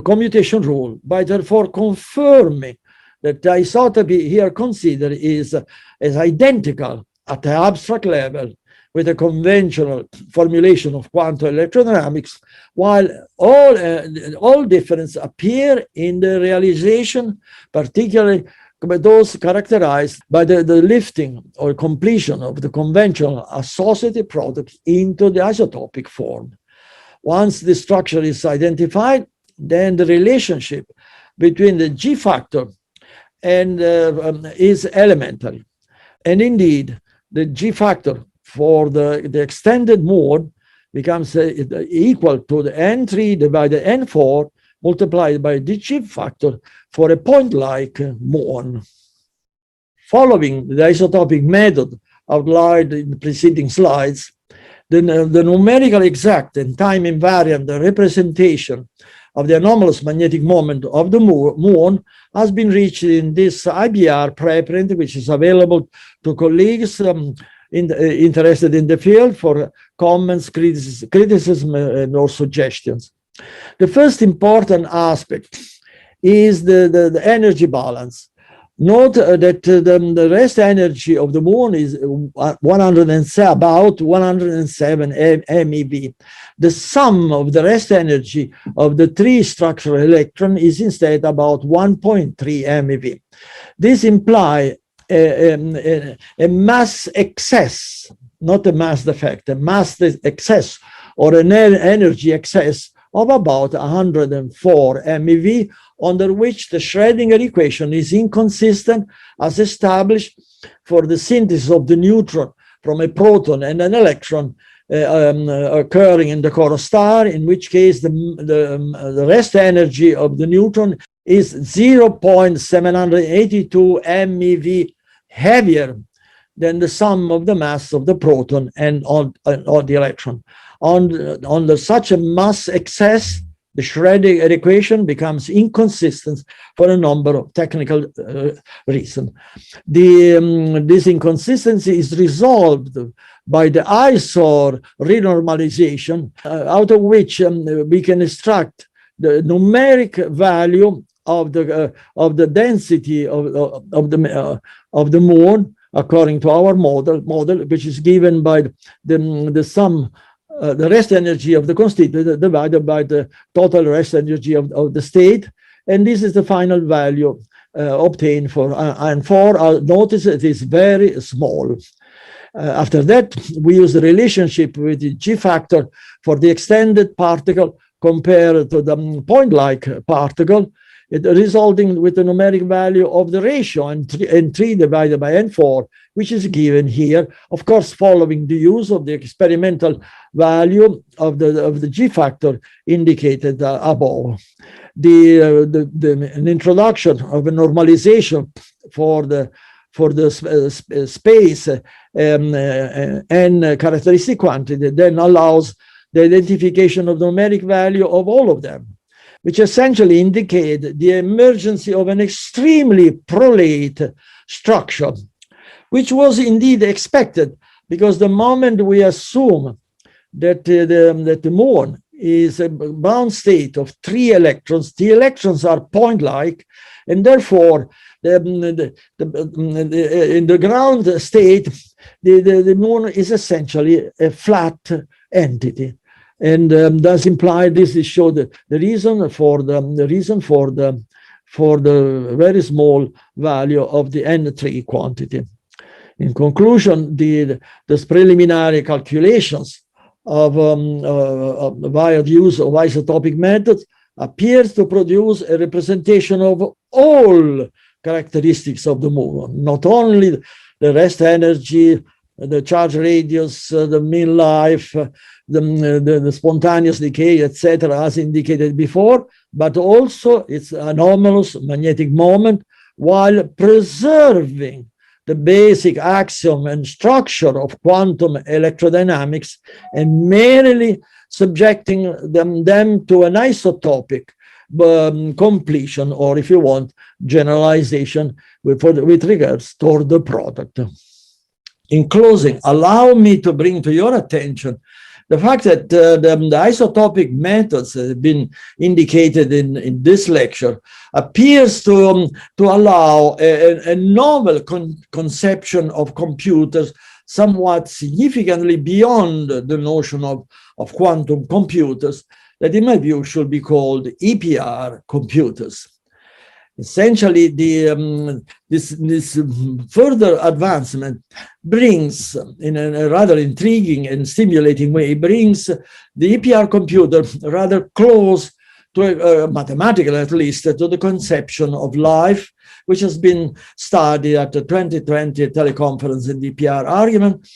commutation rule, by therefore confirming that the isotopy here considered is identical at the abstract level with a conventional formulation of quantum electrodynamics, while all differences appear in the realization, particularly those characterized by the lifting or completion of the conventional associative product into the isotopic form. Once the structure is identified, then the relationship between the G factor and is elementary. And indeed, the G factor for the extended mode becomes equal to the N3 divided N4 multiplied by the G factor for a point-like muon. Following the isotopic method outlined in the preceding slides, the numerical exact and time invariant representation of the anomalous magnetic moment of the muon has been reached in this IBR preprint, which is available to colleagues interested in the field for comments, criticism, or suggestions. The first important aspect is the energy balance. Note that the rest energy of the muon is about 107 MeV. The sum of the rest energy of the three structural electrons is instead about 1.3 MeV. This implies a mass excess, not a mass defect, a mass excess or an energy excess of about 104 MeV, under which the Schrödinger equation is inconsistent as established for the synthesis of the neutron from a proton and an electron occurring in the core star, in which case the rest energy of the neutron is 0.782 MeV heavier than the sum of the mass of the proton and the electron. Under such a mass excess, the Schrödinger equation becomes inconsistent for a number of technical reasons. This inconsistency is resolved by the ISOR renormalization, out of which we can extract the numeric value of the density of the muon according to our model, which is given by the sum. The rest energy of the constituent divided by the total rest energy of the state. And this is the final value obtained for N4. Notice it is very small. After that, we use the relationship with the G factor for the extended particle compared to the point-like particle, resulting with the numeric value of the ratio N3 divided by N4, which is given here, of course, following the use of the experimental value of the G factor indicated above. An introduction of a normalization for the space and characteristic quantity then allows the identification of the numeric value of all of them, which essentially indicate the emergence of an extremely prolate structure, which was indeed expected, because the moment we assume that the muon is a bound state of 3 electrons, the electrons are point-like, and therefore in the ground state, the muon is essentially a flat entity. And thus imply this is show the reason for the very small value of the N3 quantity. In conclusion, the preliminary calculations via the use of isotopic methods appears to produce a representation of all characteristics of the muon, not only the rest energy, the charge radius, the mean life, the spontaneous decay, etc., as indicated before, but also its anomalous magnetic moment, while preserving the basic axiom and structure of quantum electrodynamics and merely subjecting them to an isotopic completion, or if you want, generalization with regards toward the product. In closing, allow me to bring to your attention the fact that the isotopic methods that have been indicated in this lecture appears to allow a novel conception of computers somewhat significantly beyond the notion of quantum computers that, in my view, should be called EPR computers. Essentially, this further advancement brings, in a rather intriguing and stimulating way, brings the EPR computer rather close to, mathematical at least, to the conception of life, which has been studied at the 2020 teleconference in the EPR argument,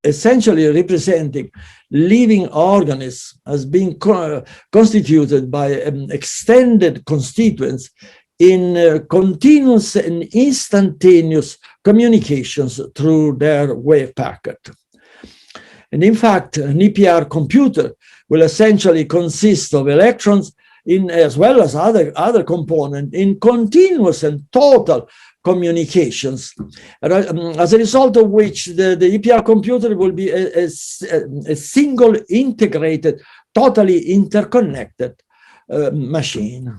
essentially representing living organisms as being constituted by extended constituents in continuous and instantaneous communications through their wave packet. And in fact, an EPR computer will essentially consist of electrons as well as other components in continuous and total communications, as a result of which the EPR computer will be a single integrated, totally interconnected machine.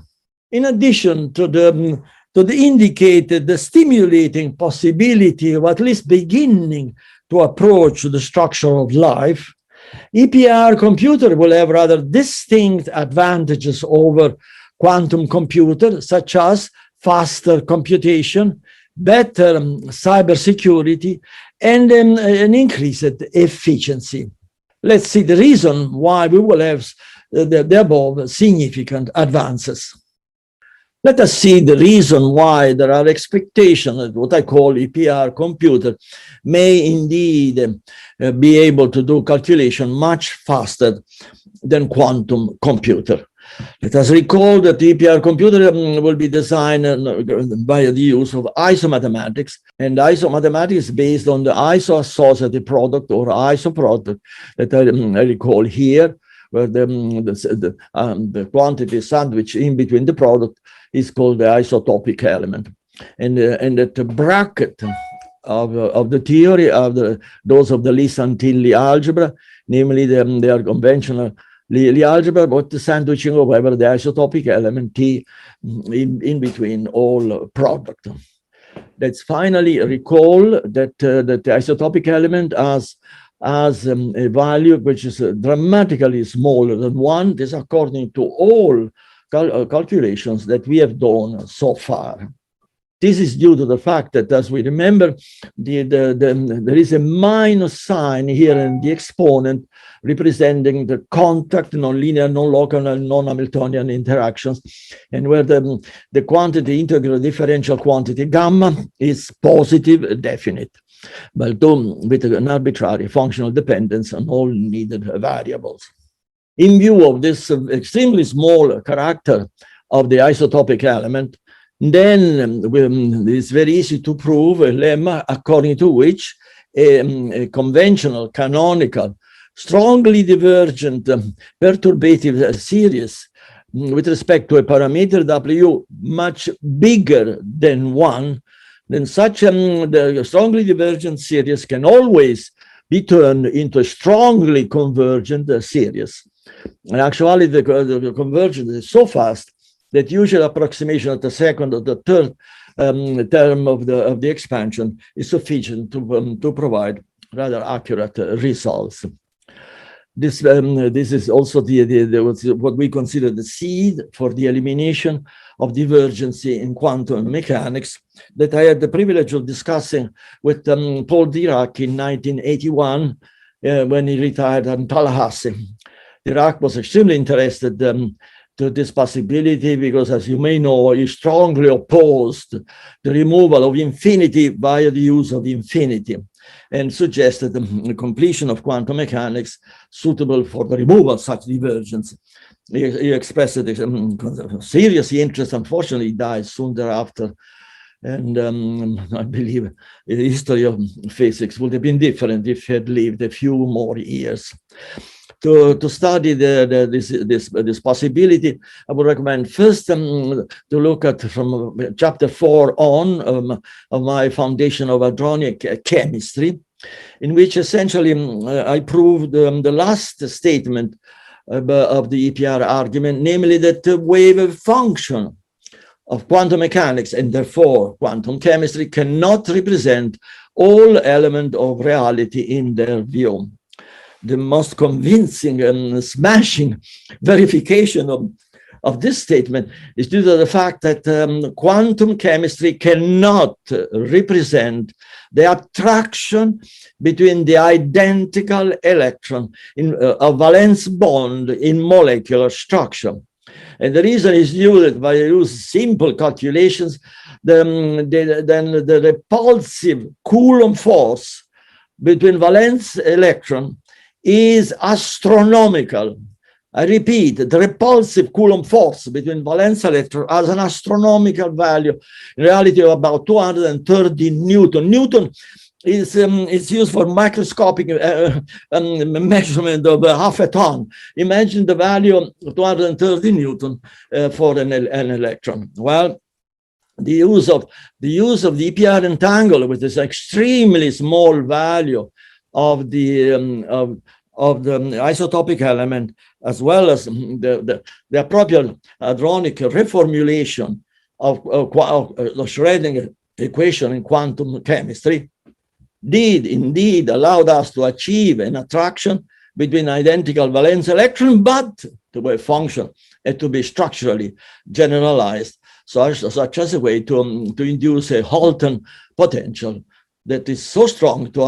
In addition to the indicated, the stimulating possibility of at least beginning to approach the structure of life, EPR computer will have rather distinct advantages over quantum computers, such as faster computation, better cybersecurity, and an increased efficiency. Let's see the reason why we will have the above significant advances. Let us see the reason why there are expectations that what I call EPR computer may indeed be able to do calculation much faster than quantum computer. Let us recall that the EPR computer will be designed by the use of isomathematics, and isomathematics is based on the iso-associative product or iso product that I recall here, where the quantity sandwiched in between the product is called the isotopic element. And at the bracket of the theory of those of the Lee-Santilli algebra, namely they are conventional Lie algebra, but the sandwiching of whatever the isotopic element T in between all product. Let's finally recall that the isotopic element has a value which is dramatically smaller than 1. This according to all calculations that we have done so far. This is due to the fact that, as we remember, there is a minus sign here in the exponent representing the contact, nonlinear, non-local, and non-Hamiltonian interactions, and where the quantity, integral differential quantity gamma is positive, definite, but with an arbitrary functional dependence on all needed variables. In view of this extremely small character of the isotopic element, then it's very easy to prove a lemma according to which a conventional, canonical, strongly divergent perturbative series with respect to a parameter W much bigger than 1, then such the strongly divergent series can always be turned into a strongly convergent series. And actually, the convergence is so fast that usual approximation at the second or the third term of the expansion is sufficient to provide rather accurate results. This is also what we consider the seed for the elimination of divergency in quantum mechanics that I had the privilege of discussing with Paul Dirac in 1981 when he retired in Tallahassee. Dirac was extremely interested to this possibility because, as you may know, he strongly opposed the removal of infinity via the use of infinity, and suggested the completion of quantum mechanics suitable for the removal of such divergence. He expressed a serious interest. Unfortunately, he died soon thereafter And I believe the history of physics would have been different if he had lived a few more years. To study this possibility, I would recommend first to look at from chapter 4 on of my Foundation of Hadronic Chemistry, in which essentially I proved the last statement of the EPR argument, namely that the wave function of quantum mechanics and therefore quantum chemistry cannot represent all elements of reality in their view. The most convincing and smashing verification of this statement is due to the fact that quantum chemistry cannot represent the attraction between the identical electron in a valence bond in molecular structure. And the reason is due that by use simple calculations, the repulsive Coulomb force between valence electron is astronomical. I repeat, the repulsive Coulomb force between valence electron has an astronomical value, in reality of about 230 Newton. Newton is used for microscopic measurement of half a ton. Imagine the value of 230 Newton for an electron. Well, the use of the EPR entangle with this extremely small value of the isotopic element, as well as the appropriate hadronic reformulation of the Schrödinger equation in quantum chemistry, did indeed allowed us to achieve an attraction between identical valence electrons, but the wave function had to be structurally generalized, such as a way to induce a Halton potential that is so strong to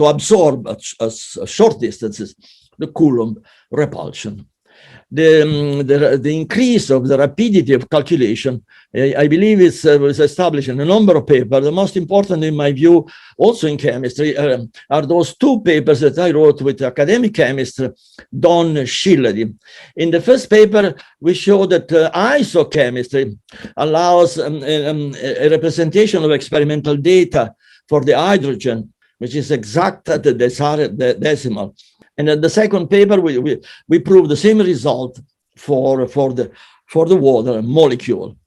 absorb at short distances the Coulomb repulsion. The increase of the rapidity of calculation, I believe, was established in a number of papers. The most important, in my view, also in chemistry, are those two papers that I wrote with academic chemist Don Schillerdy. In the first paper, we show that isochemistry allows a representation of experimental data for the hydrogen, which is exact at the decimal. And in the second paper, we prove the same result for the water molecule.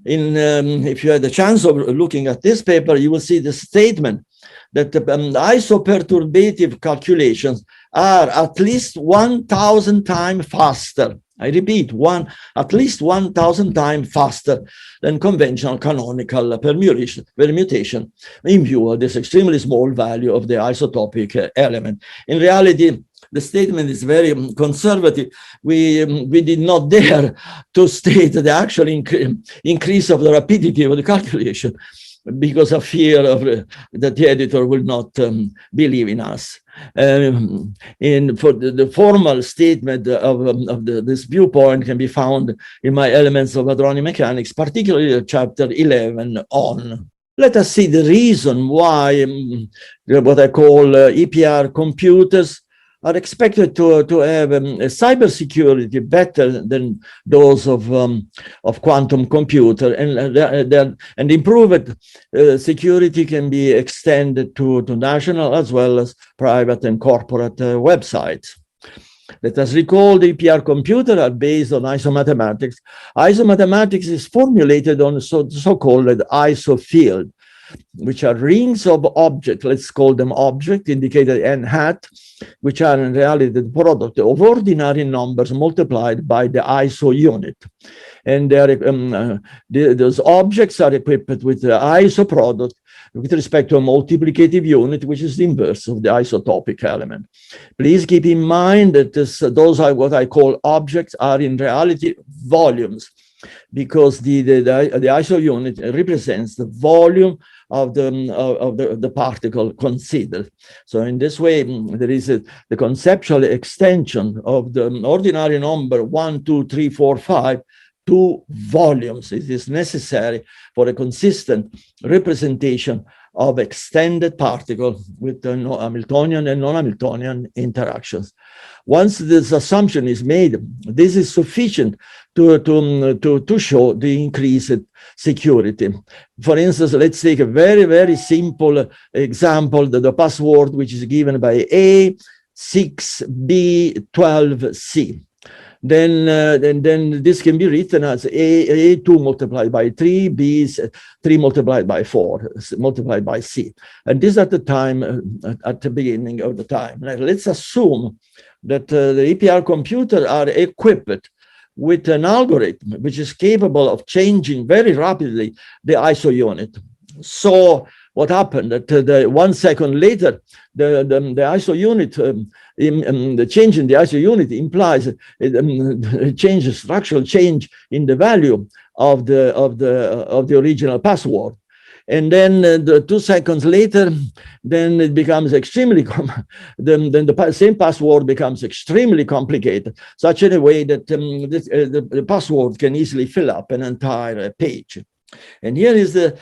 If you had the chance of looking at this paper, you will see the statement that the isoperturbative calculations are at least 1,000 times faster. I repeat, at least 1,000 times faster than conventional canonical permutation in view of this extremely small value of the isotopic element. In reality, the statement is very conservative. We did not dare to state the actual increase of the rapidity of the calculation because of fear of that the editor will not believe in us. For the formal statement of this viewpoint can be found in my Elements of Hadronic Mechanics, particularly chapter 11 on. Let us see the reason why what I call EPR computers are expected to have a cybersecurity better than those of quantum computer, and improved security can be extended to national as well as private and corporate websites. Let us recall the EPR computer are based on isomathematics. Isomathematics is formulated on so-called iso field, which are rings of objects, let's call them object, indicated n hat, which are in reality the product of ordinary numbers multiplied by the iso unit. And those objects are equipped with the iso product with respect to a multiplicative unit, which is the inverse of the isotopic element. Please keep in mind that those are what I call objects are in reality volumes, because the iso unit represents the volume of the particle considered. So in this way, there is the conceptual extension of the ordinary number 1, 2, 3, 4, 5 to volumes. It is necessary for a consistent representation of extended particle with the Hamiltonian and non-Hamiltonian interactions. Once this assumption is made, this is sufficient to show the increased security. For instance, let's take a very, very simple example, the password which is given by A6B12C. Then this can be written as A2 multiplied by 3, B 3 multiplied by 4, multiplied by C. And this at the time, at the beginning of the time. Now, let's assume that the EPR computers are equipped with an algorithm which is capable of changing very rapidly the ISO unit. So what happened that 1 second later, the ISO unit, the change in the ISO unit implies a structural change in the value of the original password. And then the 2 seconds later, then it becomes extremely, then the same password becomes extremely complicated, such in a way that the password can easily fill up an entire page. And here is the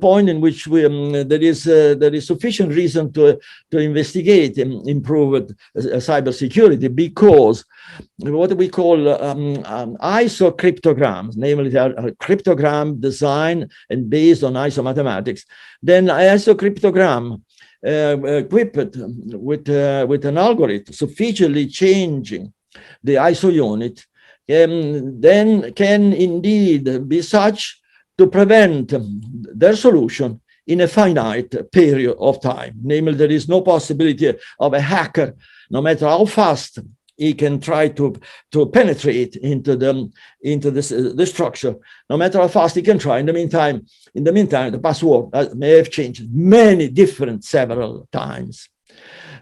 point in which there is sufficient reason to investigate improved cybersecurity, because what we call ISO cryptograms, namely they are cryptogram design and based on ISO mathematics, then ISO cryptogram equipped with an algorithm sufficiently changing the ISO unit then can indeed be such to prevent their solution in a finite period of time. Namely, there is no possibility of a hacker, no matter how fast he can try to penetrate into the structure, no matter how fast he can try. In the meantime, the password may have changed several times.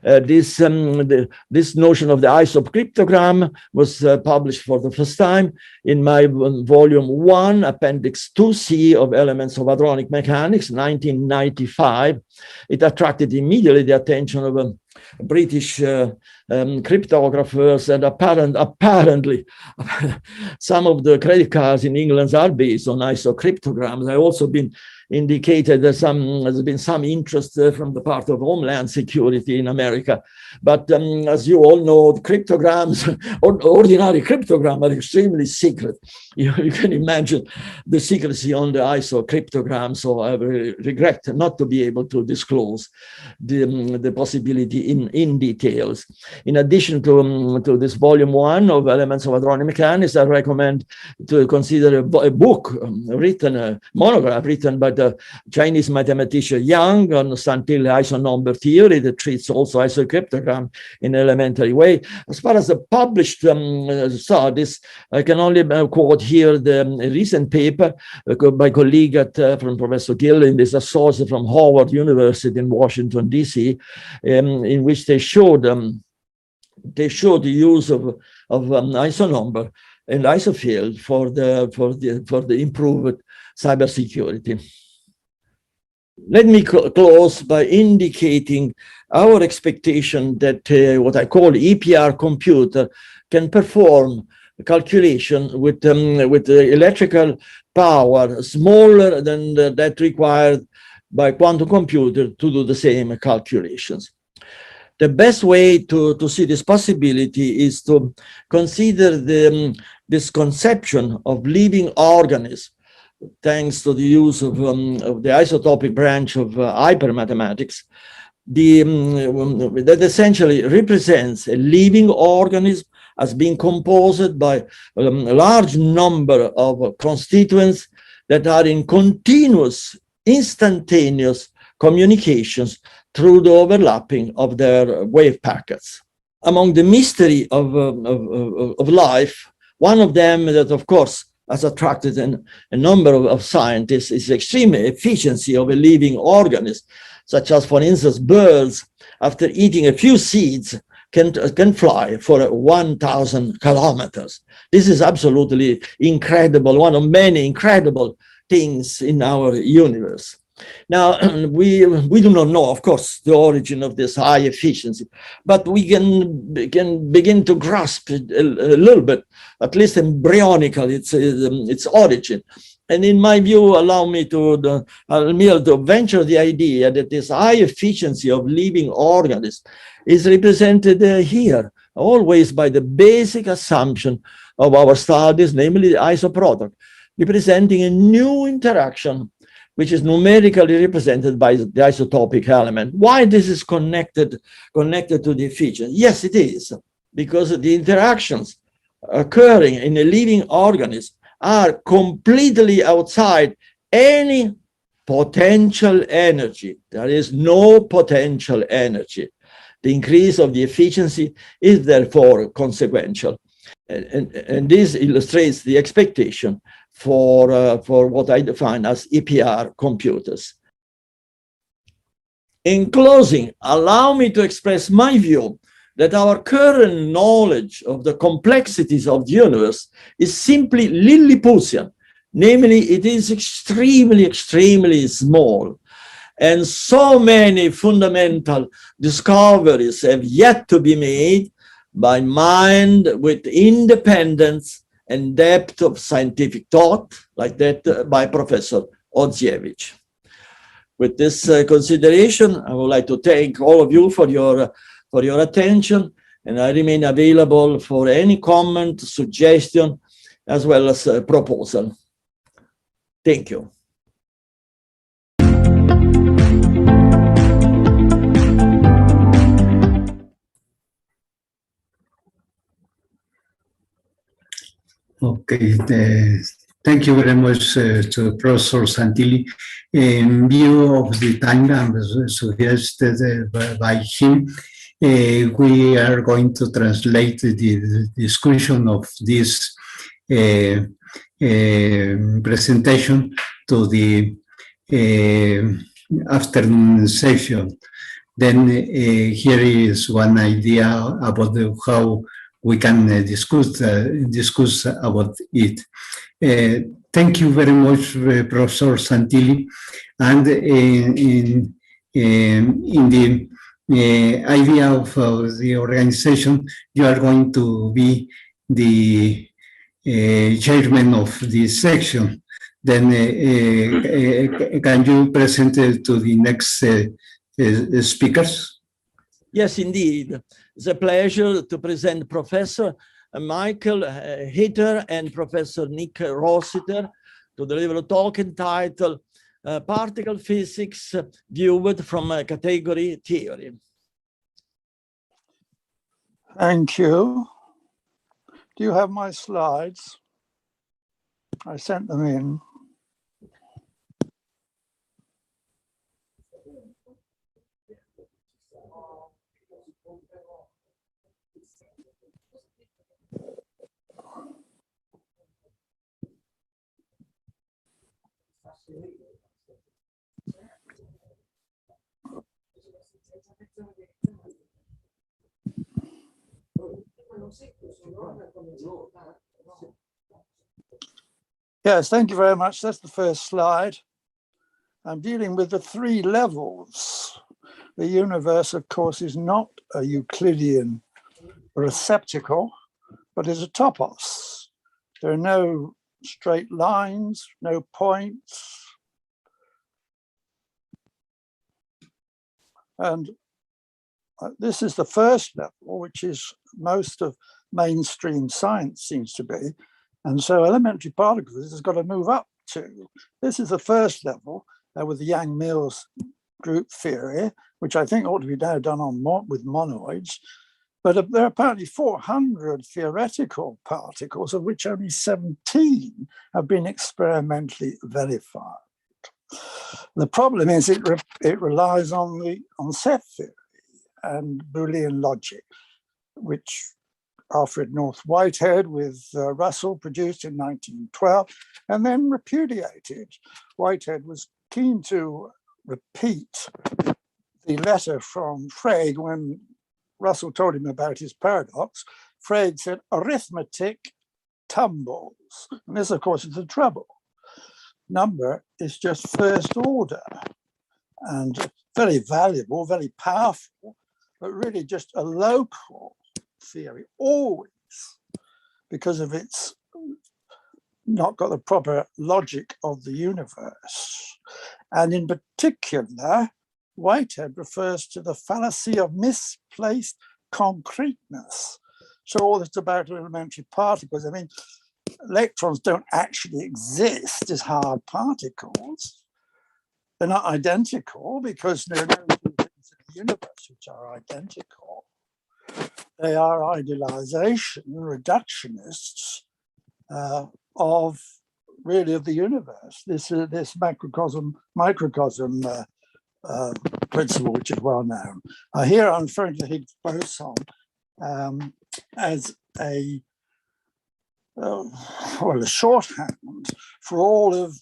This notion of the ISO cryptogram was published for the first time in my volume 1, appendix 2C of Elements of Hadronic Mechanics, 1995. It attracted immediately the attention of British cryptographers, and apparently some of the credit cards in England are based on ISO cryptograms. I've also been indicated that there's been some interest from the part of Homeland Security in America. But as you all know, the cryptograms, ordinary cryptograms, are extremely secret. You can imagine the secrecy on the ISO cryptogram, so I regret not to be able to disclose the possibility in details. In addition to this volume 1 of Elements of Hadronic Mechanics, I recommend to consider a book written, a monograph written by the Chinese mathematician Yang on Santille ISO number theory that treats also ISO cryptogram in an elementary way. As far as the published studies, I can only quote here the recent paper by colleague from Professor Gill and his associate from Howard University in Washington, D.C., in which they showed the use of ISO number and ISO field for the improved cybersecurity. Let me close by indicating our expectation that what I call EPR computer can perform calculation with electrical power smaller than that required by quantum computer to do the same calculations. The best way to see this possibility is to consider this conception of living organisms, thanks to the use of the isotopic branch of hypermathematics, that essentially represents a living organism as being composed by a large number of constituents that are in continuous, instantaneous communications through the overlapping of their wave packets. Among the mystery of life, one of them that, of course, has attracted a number of scientists is the extreme efficiency of a living organism, such as, for instance, birds, after eating a few seeds, can fly for 1,000 kilometers. This is absolutely incredible, one of many incredible things in our universe. Now, we do not know, of course, the origin of this high efficiency, but we can begin to grasp it a little bit, at least embryonically, its origin. And in my view, allow me to venture the idea that this high efficiency of living organisms is represented here always by the basic assumption of our studies, namely the isoproduct, representing a new interaction which is numerically represented by the isotopic element. Why this is connected to the efficiency? Yes, it is, because the interactions occurring in a living organism are completely outside any potential energy. There is no potential energy. The increase of the efficiency is therefore consequential. And this illustrates the expectation for what I define as EPR computers. In closing, allow me to express my view that our current knowledge of the complexities of the universe is simply Lilliputian. Namely, it is extremely, extremely small. And so many fundamental discoveries have yet to be made by mind with independence and depth of scientific thought, like that by Professor Odziewicz. With this consideration, I would like to thank all of you for your attention, and I remain available for any comment, suggestion, as well as proposal. Thank you. Okay, thank you very much to Professor Santilli. In view of the time suggested by him, we are going to translate the discussion of this presentation to the afternoon session. Then here is one idea about how we can discuss about it. Thank you very much, Professor Santilli. And in the idea of the organization, you are going to be the chairman of this section. Then can you present to the next speakers? Yes, indeed. It's a pleasure to present Professor Michael Hitter and Professor Nick Rossiter to deliver a talk entitled Particle Physics Viewed from a Category Theory. Thank you. Do you have my slides? I sent them in. Yes, thank you very much. That's the first slide. I'm dealing with the three levels. The universe, of course, is not a Euclidean receptacle, but is a topos. There are no straight lines, no points. And this is the first level, which is most of mainstream science seems to be. And so elementary particle physics has got to move up to. This is the first level with the Yang-Mills group theory, which I think ought to be now done on with monoids. But there are apparently 400 theoretical particles, of which only 17 have been experimentally verified. The problem is it relies on set theory and Boolean logic, which Alfred North Whitehead with Russell produced in 1912 and then repudiated. Whitehead was keen to repeat the letter from Frege when Russell told him about his paradox. Frege said, arithmetic tumbles. And this, of course, is the trouble. Number is just first order and very valuable, very powerful, but really just a local theory, always, because of its not got the proper logic of the universe. And in particular, Whitehead refers to the fallacy of misplaced concreteness. So all this about elementary particles, I mean, electrons don't actually exist as hard particles. They're not identical because there are no two things in the universe which are identical. They are idealization, reductionists of the universe. This microcosm principle, which is well known. Here I'm referring to the Higgs boson as a shorthand for all of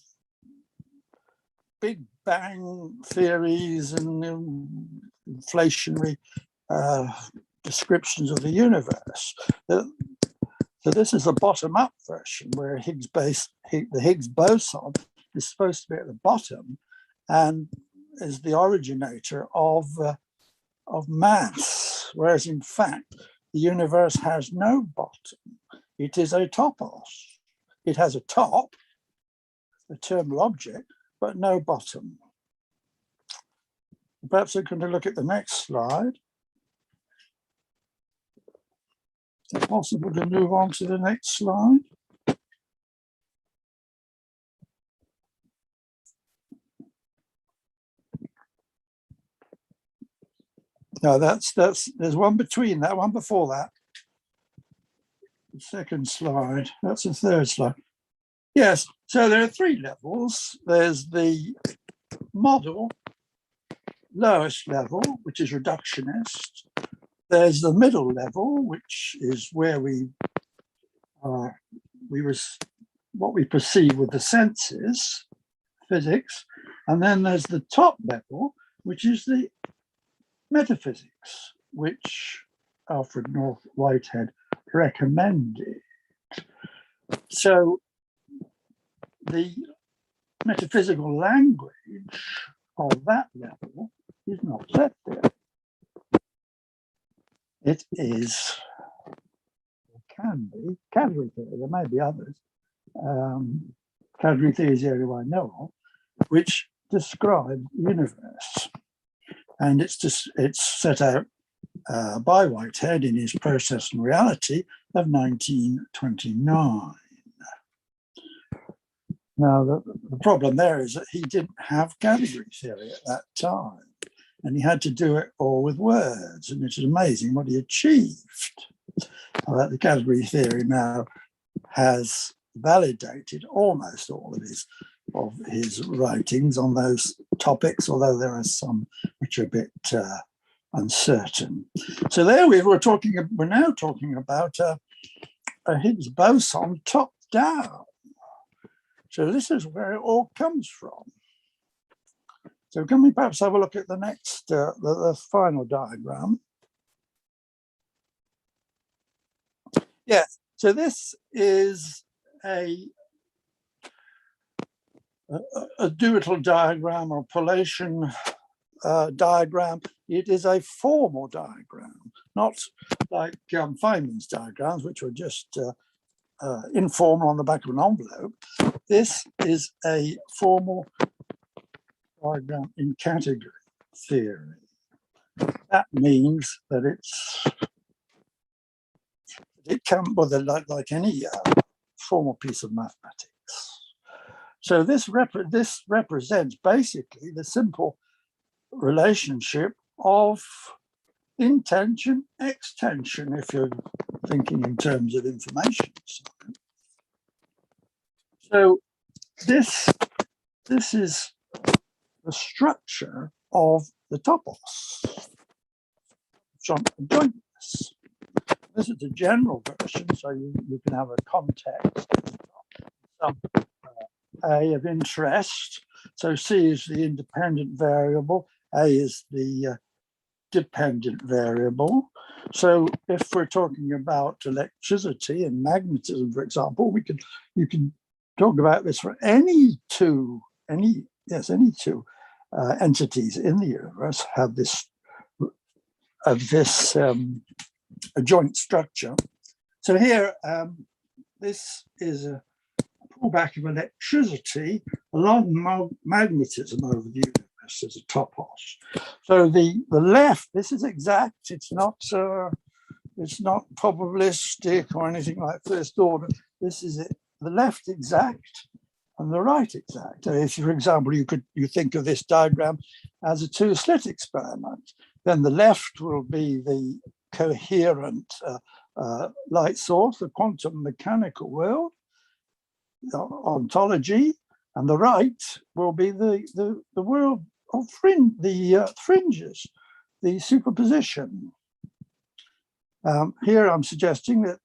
Big Bang theories and inflationary descriptions of the universe. So this is a bottom-up version where the Higgs boson is supposed to be at the bottom and is the originator of mass, whereas in fact the universe has no bottom. It is a topos. It has a top, a terminal object, but no bottom. Perhaps we can look at the next slide. Is it possible to move on to the next slide? No, there's one between that, one before that. The second slide, that's the third slide. Yes, so there are three levels. There's the model, lowest level, which is reductionist. There's the middle level, which is where what we perceive with the senses, physics. And then there's the top level, which is the metaphysics, which Alfred North Whitehead recommended. So the metaphysical language of that level is not set there. It is, or can be, category theory. There may be others. Category theory is the only one I know of, which describe the universe. And it's set out by Whitehead in his Process and Reality of 1929. Now, the problem there is that he didn't have category theory at that time, and he had to do it all with words, and it is amazing what he achieved. The category theory now has validated almost all of his writings on those topics, although there are some which are a bit uncertain. So there we're now talking about a Higgs boson top down. So this is where it all comes from. So can we perhaps have a look at the next, the final diagram? Yeah, so this is a duetal diagram or Paulatian diagram. It is a formal diagram, not like Feynman's diagrams, which were just informal on the back of an envelope. This is a formal diagram in category theory. That means that it can, well, like any formal piece of mathematics. So this represents basically the simple relationship of intension, extension, if you're thinking in terms of information science. So this is the structure of the topos, jointness. This is a general version, so you can have a context. Some A of interest. So C is the independent variable, A is the dependent variable. So if we're talking about electricity and magnetism, for example, you can talk about this for any two entities in the universe have this a joint structure. So here, this is a pullback of electricity along magnetism over the universe as a topos. So the left, this is exact. It's not probabilistic or anything like first order. This is it. The left exact and the right exact. If, for example, you think of this diagram as a two-slit experiment, then the left will be the coherent light source, the quantum mechanical world, ontology, and the right will be the world of fringes, the superposition. Here I'm suggesting that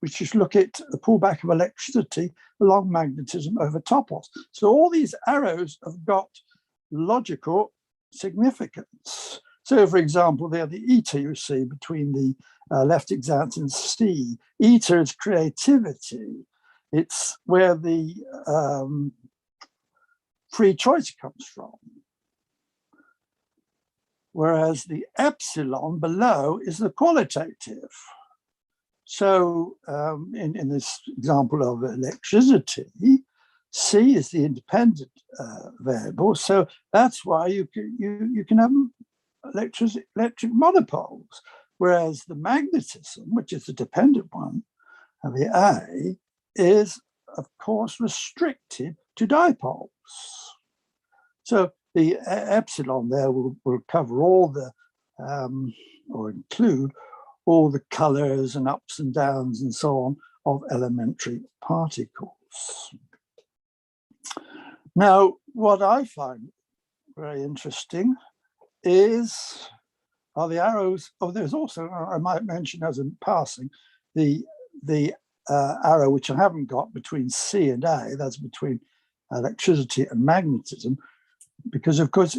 we should look at the pullback of electricity along magnetism over topos. So all these arrows have got logical significance. So, for example, they're the eta you see between the left exact and C. Eta is creativity. It's where the free choice comes from. Whereas the epsilon below is the qualitative. So in this example of electricity, C is the independent variable. So that's why you can have electric monopoles, whereas the magnetism, which is the dependent one, and the A is, of course, restricted to dipoles. So the epsilon there will cover all the, or include all the colors and ups and downs and so on of elementary particles. Now, what I find very interesting are the arrows. Oh, there's also, I might mention as in passing, the arrow which I haven't got between C and A, that's between electricity and magnetism, because of course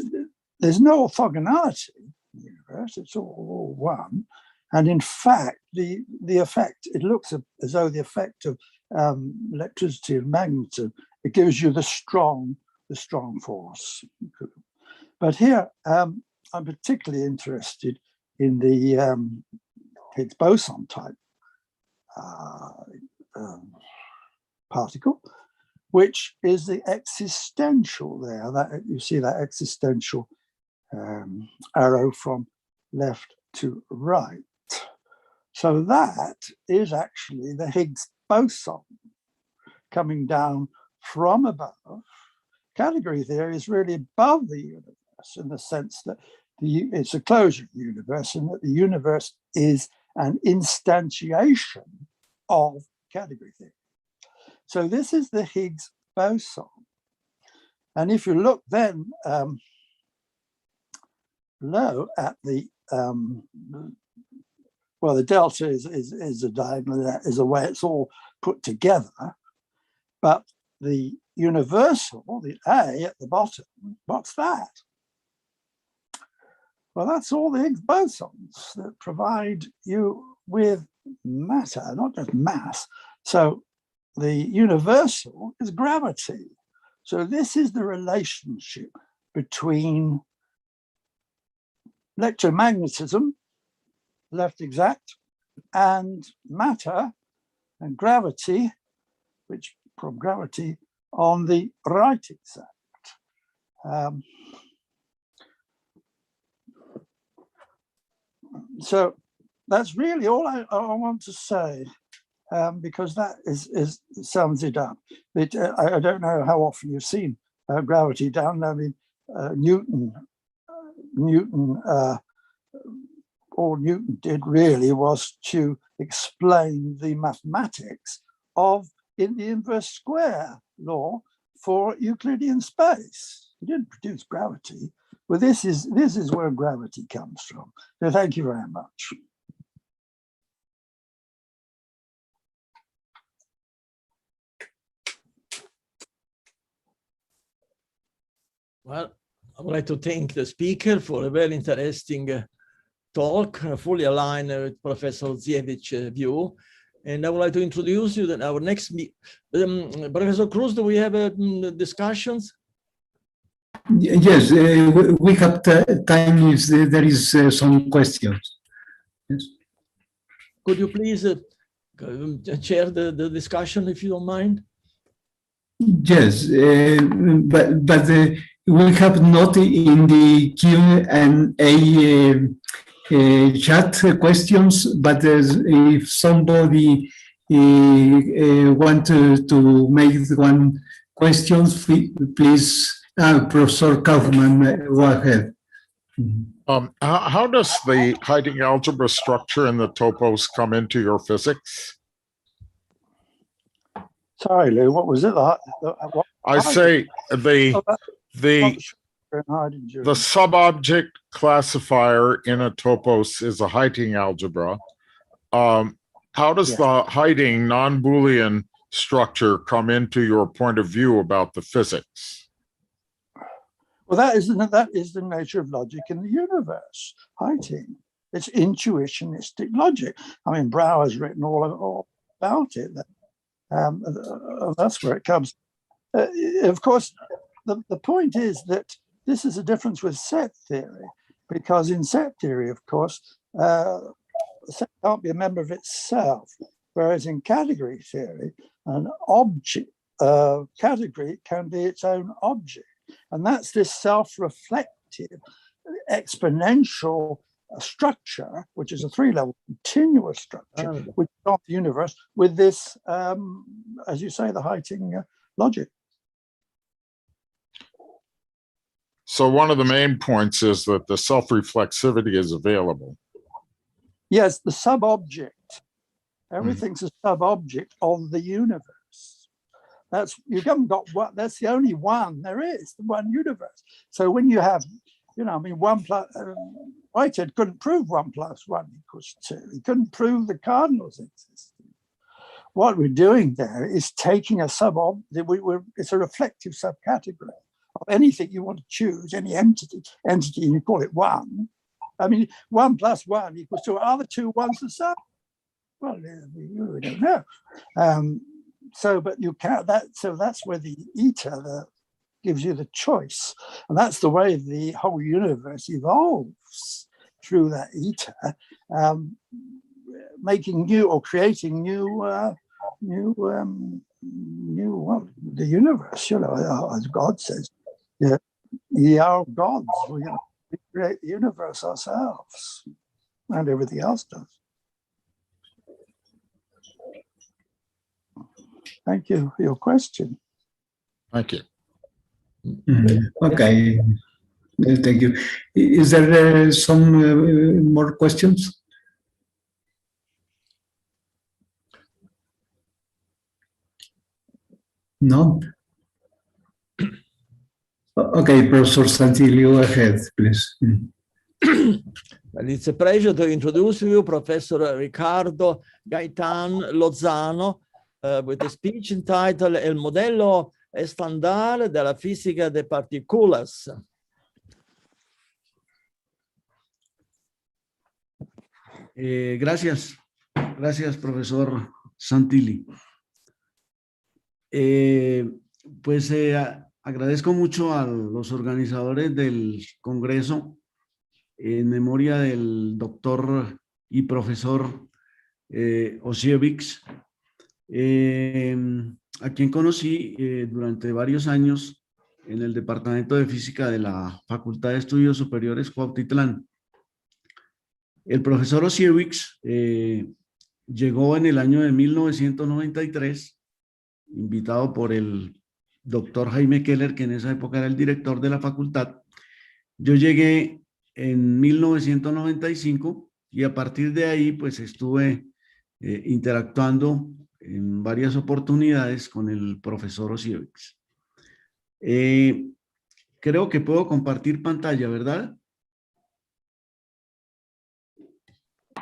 there's no orthogonality in the universe, it's all one. And in fact, the effect, it looks as though the effect of electricity and magnetism, it gives you the strong force. But here, I'm particularly interested in the Higgs boson type particle, which is the existential there. That you see that existential arrow from left to right. So that is actually the Higgs boson coming down from above. Category theory is really above the universe in the sense that it's a closure of the universe, and that the universe is an instantiation of category theory. So this is the Higgs boson. And if you look then below at the, well, the delta is a diagonal, that is the way it's all put together. But the universal, the A at the bottom, what's that? Well, that's all the Higgs bosons that provide you with matter, not just mass. So the universal is gravity. So this is the relationship between electromagnetism, left exact, and matter and gravity, which from gravity on the right exact. So that's really all I want to say, because that sums it up. I don't know how often you've seen gravity down. I mean, Newton, all Newton did really was to explain the mathematics in the inverse square law for Euclidean space. He didn't produce gravity, but this is where gravity comes from. So thank you very much. Well, I would like to thank the speaker for a very interesting talk, fully aligned with Professor Ziewicz's view. And I would like to introduce you that our next Professor Cruz, do we have discussions? Yes, we have time if there is some questions. Yes. Could you please chair the discussion, if you don't mind? Yes, but we have not in the Q&A chat questions, but if somebody want to make one question, please, Professor Kaufman, go ahead. How does the hiding algebra structure in the topos come into your physics? Sorry, Lou, what was it like? I say the sub-object classifier in a topos is a hiding algebra. How does the hiding non-Boolean structure come into your point of view about the physics? Well, that is the nature of logic in the universe. Hiding. It's intuitionistic logic. I mean, Brouwer's written all about it. That's where it comes. Of course, the point is that this is a difference with set theory, because in set theory, of course, set can't be a member of itself, whereas in category theory, an object category can be its own object. And that's this self-reflective, exponential structure, which is a three-level continuous structure, which is not the universe, with this, as you say, the hiding logic. So one of the main points is that the self-reflexivity is available. Yes, the sub-object. Everything's a sub-object of the universe. You haven't got one. That's the only one there is, the one universe. So when you have, I mean, Whitehead couldn't prove 1 + 1 = 2. He couldn't prove the cardinals existed. What we're doing there is taking a it's a reflective subcategory of anything you want to choose, any entity, and you call it one. I mean, 1 + 1 = 2. Are the two ones the same? Well, we don't know. But you can't. That's where the eta gives you the choice, and that's the way the whole universe evolves through that eta, making new or creating the universe. As God says, ye are gods. We create the universe ourselves, and everything else does. Thank you for your question. Thank you. Okay, thank you. Is there some more questions? No? Okay, Professor Santilli, go ahead, please. Well, it's a pleasure to introduce you, Professor Riccardo Gaetan Lozano, with a speech entitled El modello estándar de la física de partículas. Gracias, profesor Santilli. Agradezco mucho a los organizadores del Congreso en memoria del doctor y profesor Osiewicz, a quien conocí durante varios años en el Departamento de Física de la Facultad de Estudios Superiores Cuautitlán. El profesor Osiewicz llegó en el año de 1993, invitado por el doctor Jaime Keller, que en esa época era el director de la facultad. Yo llegué en 1995 y a partir de ahí pues estuve interactuando en varias oportunidades con el profesor Osiewicz. Creo que puedo compartir pantalla, ¿verdad?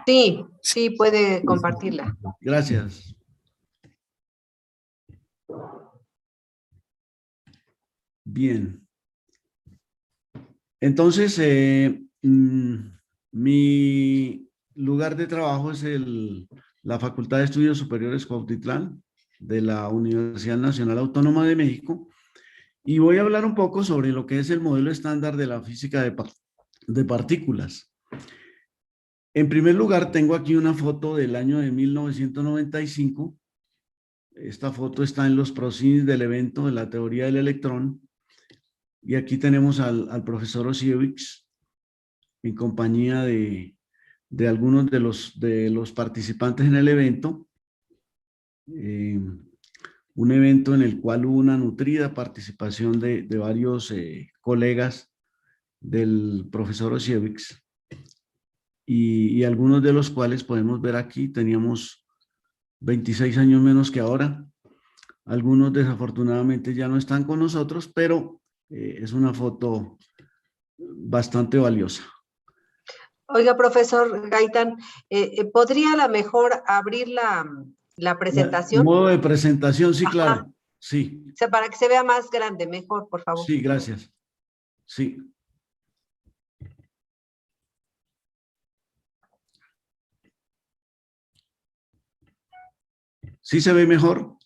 Sí, puede compartirla. Gracias. Bien. Entonces, mi lugar de trabajo es la Facultad de Estudios Superiores Cuautitlán de la Universidad Nacional Autónoma de México, y voy a hablar un poco sobre lo que es el modelo estándar de la física de partículas. En primer lugar, tengo aquí una foto del año de 1995, Esta foto está en los proceedings del evento de la teoría del electrón. Y aquí tenemos al profesor Osiewicz en compañía de algunos de los participantes en el evento. Un evento en el cual hubo una nutrida participación de varios colegas del profesor Osiewicz. Y algunos de los cuales podemos ver aquí, teníamos 26 años menos que ahora. Algunos desafortunadamente ya no están con nosotros, pero es una foto bastante valiosa. Oiga, profesor Gaitán, ¿podría a lo mejor abrir la presentación? Modo de presentación, sí, Ajá. claro. Sí. O sea, para que se vea más grande, mejor, por favor. Sí, gracias. Sí. ¿Sí se ve mejor?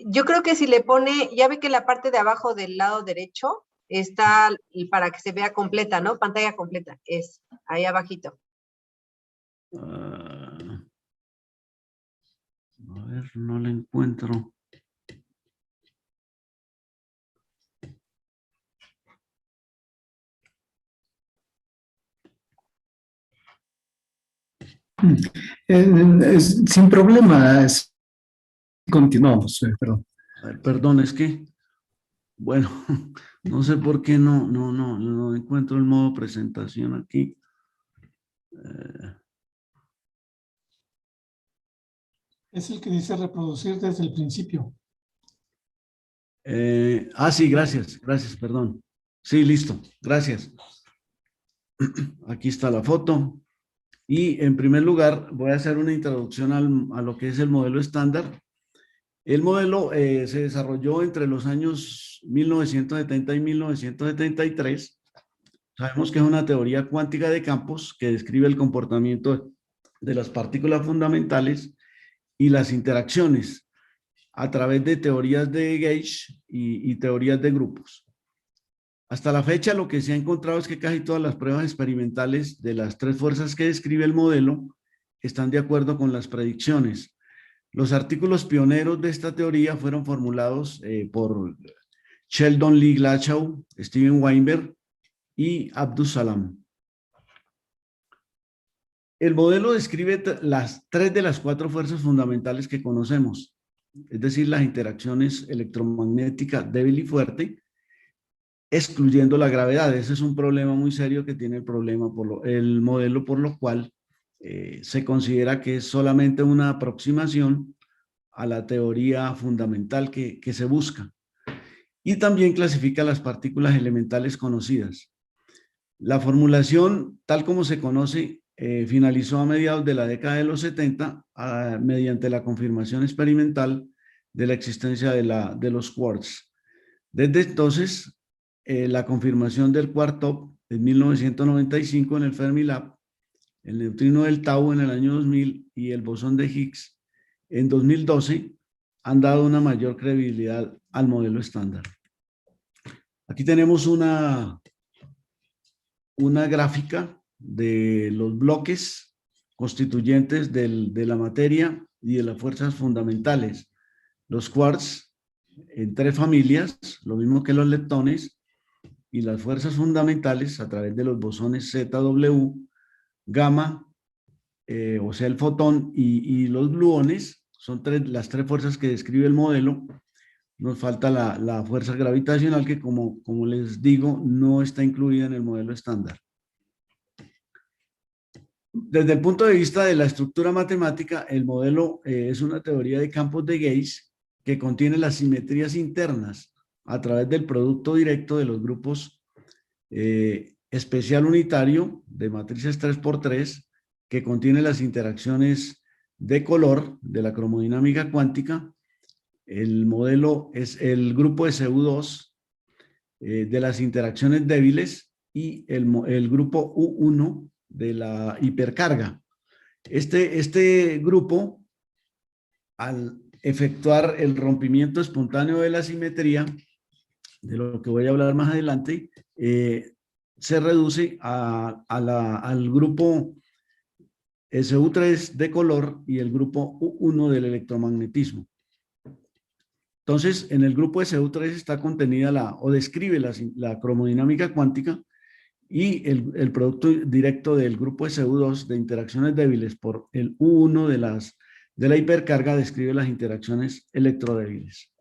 Yo creo que si le pone, ya ve que la parte de abajo del lado derecho está para que se vea completa, ¿no? Pantalla completa, es ahí abajito. A ver, no la encuentro. Sin problema, continuamos, perdón. A ver, perdón, es que, bueno, no sé por qué no encuentro el modo presentación aquí. Es el que dice reproducir desde el principio. Sí, gracias, perdón. Sí, listo, gracias. Aquí está la foto. Y en primer lugar voy a hacer una introducción a lo que es el modelo estándar. El modelo se desarrolló entre los años 1970 y 1973. Sabemos que es una teoría cuántica de campos que describe el comportamiento de las partículas fundamentales y las interacciones a través de teorías de gauge y teorías de grupos. Hasta la fecha lo que se ha encontrado es que casi todas las pruebas experimentales de las tres fuerzas que describe el modelo están de acuerdo con las predicciones. Los artículos pioneros de esta teoría fueron formulados por Sheldon Lee Glashow, Steven Weinberg y Abdus Salam. El modelo describe las tres de las cuatro fuerzas fundamentales que conocemos, es decir, las interacciones electromagnéticas débil y fuerte, excluyendo la gravedad. Ese es un problema muy serio que tiene el modelo, por lo cual se considera que es solamente una aproximación a la teoría fundamental que se busca. Y también clasifica las partículas elementales conocidas. La formulación, tal como se conoce, finalizó a mediados de la década de los 70 mediante la confirmación experimental de la existencia de los quarks. Desde entonces, la confirmación del quark top en 1995 en el Fermilab, el neutrino del tau en el año 2000 y el bosón de Higgs en 2012 han dado una mayor credibilidad al modelo estándar. Aquí tenemos una gráfica de los bloques constituyentes de la materia y de las fuerzas fundamentales. Los quarks en tres familias, lo mismo que los leptones, y las fuerzas fundamentales a través de los bosones ZW, gamma, o sea el fotón, y los gluones, son las tres fuerzas que describe el modelo. Nos falta la fuerza gravitacional que, como les digo, no está incluida en el modelo estándar. Desde el punto de vista de la estructura matemática, el modelo es una teoría de campos de gauge que contiene las simetrías internas a través del producto directo de los grupos especial unitario de matrices 3×3, que contiene las interacciones de color de la cromodinámica cuántica. El modelo es el grupo de CU2 de las interacciones débiles y el grupo U1 de la hipercarga. Este grupo, al efectuar el rompimiento espontáneo de la simetría, de lo que voy a hablar más adelante, se reduce al grupo SU3 de color y el grupo U1 del electromagnetismo. Entonces, en el grupo SU3 está contenida o describe la cromodinámica cuántica y el producto directo del grupo SU2 de interacciones débiles por el U1 de la hipercarga describe las interacciones electrodébiles.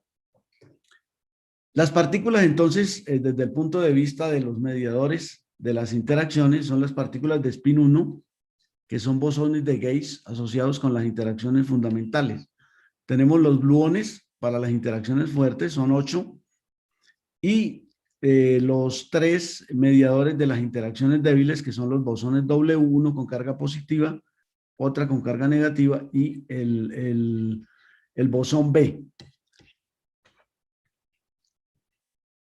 Las partículas, entonces, desde el punto de vista de los mediadores de las interacciones, son las partículas de spin 1, que son bosones de Gauge asociados con las interacciones fundamentales. Tenemos los gluones para las interacciones fuertes, son 8, y los 3 mediadores de las interacciones débiles, que son los bosones W1 con carga positiva, otra con carga negativa, y el bosón B.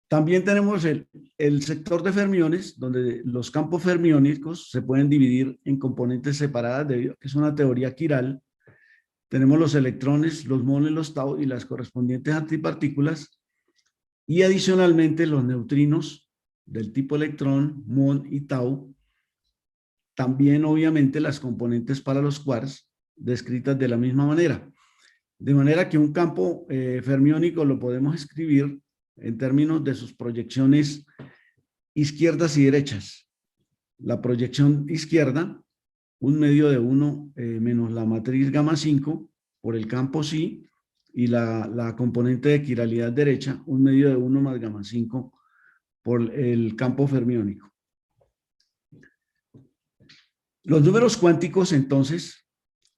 También tenemos el sector de fermiones, donde los campos fermiónicos se pueden dividir en componentes separadas, debido a que es una teoría quiral. Tenemos los electrones, los muones, los tau y las correspondientes antipartículas. Y adicionalmente los neutrinos del tipo electrón, muón y tau. También obviamente las componentes para los quarks, descritas de la misma manera. De manera que un campo fermiónico lo podemos escribir en términos de sus proyecciones izquierdas y derechas. La proyección izquierda, 1/1 menos la matriz gamma 5 por el campo psi, y la componente de quiralidad derecha, 1/1 más gamma 5 por el campo fermiónico. Los números cuánticos, entonces,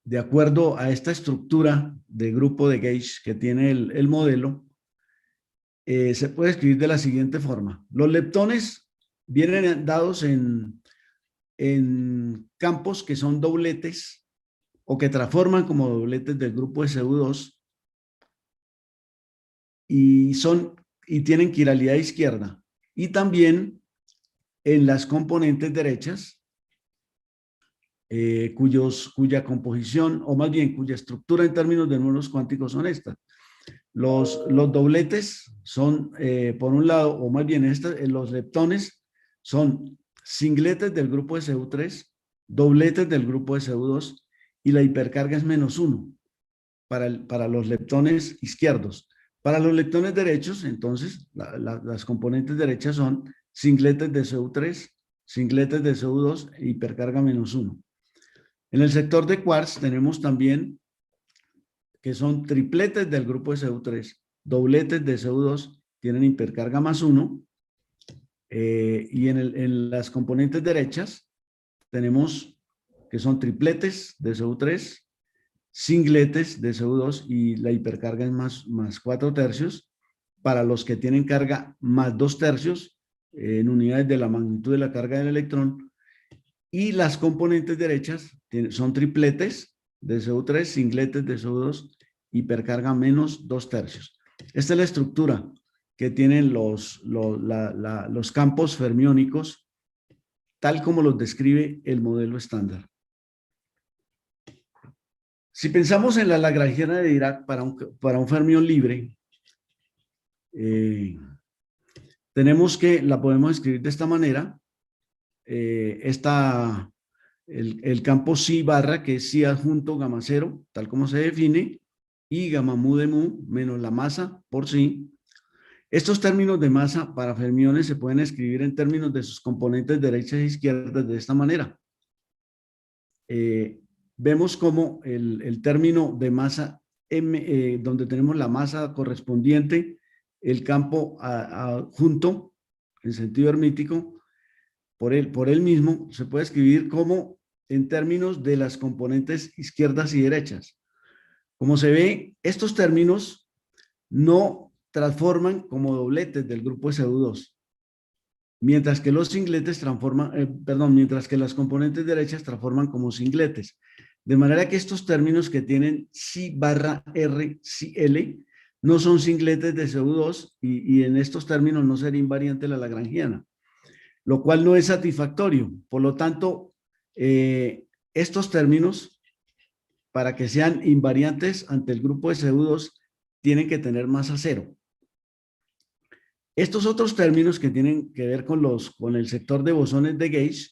de acuerdo a esta estructura de grupo de Gauge que tiene el modelo, se puede escribir de la siguiente forma. Los leptones vienen dados en campos que son dobletes o que transforman como dobletes del grupo SU2 y tienen quiralidad izquierda. Y también en las componentes derechas, cuya composición, o más bien cuya estructura en términos de números cuánticos son estas. Los dobletes son, por un lado, o más bien los leptones son singletes del grupo SU3, dobletes del grupo SU2, y la hipercarga es -1 para los leptones izquierdos. Para los leptones derechos, entonces, las componentes derechas son singletes de SU3, singletes de SU2 e hipercarga -1. En el sector de quarks tenemos también que son tripletes del grupo SU3, dobletes de SU2, tienen hipercarga +1, y en las componentes derechas tenemos que son tripletes de SU3, singletes de SU2, y la hipercarga es más 4/3, para los que tienen carga +2/3 en unidades de la magnitud de la carga del electrón. Y las componentes derechas son tripletes de SU3, singletes de SU2, hipercarga -2/3. Esta es la estructura que tienen los campos fermiónicos, tal como los describe el modelo estándar. Si pensamos en la lagrangiana de Dirac para un fermión libre, tenemos que la podemos escribir de esta manera. El campo psi barra, que es psi adjunto gamma 0, tal como se define, y gamma mu de mu menos la masa por psi. Estos términos de masa para fermiones se pueden escribir en términos de sus componentes derechas e izquierdas de esta manera. Vemos como el término de masa m, donde tenemos la masa correspondiente, el campo adjunto en sentido hermítico, por él mismo, se puede escribir como en términos de las componentes izquierdas y derechas. Como se ve, estos términos no transforman como dobletes del grupo SU2, mientras que los singletes mientras que las componentes derechas transforman como singletes. De manera que estos términos que tienen psi barra R, psi L, no son singletes de SU2, y en estos términos no sería invariante la lagrangiana, lo cual no es satisfactorio. Por lo tanto, estos términos, para que sean invariantes ante el grupo SU2, tienen que tener masa 0. Estos otros términos que tienen que ver con el sector de bosones de Gauge,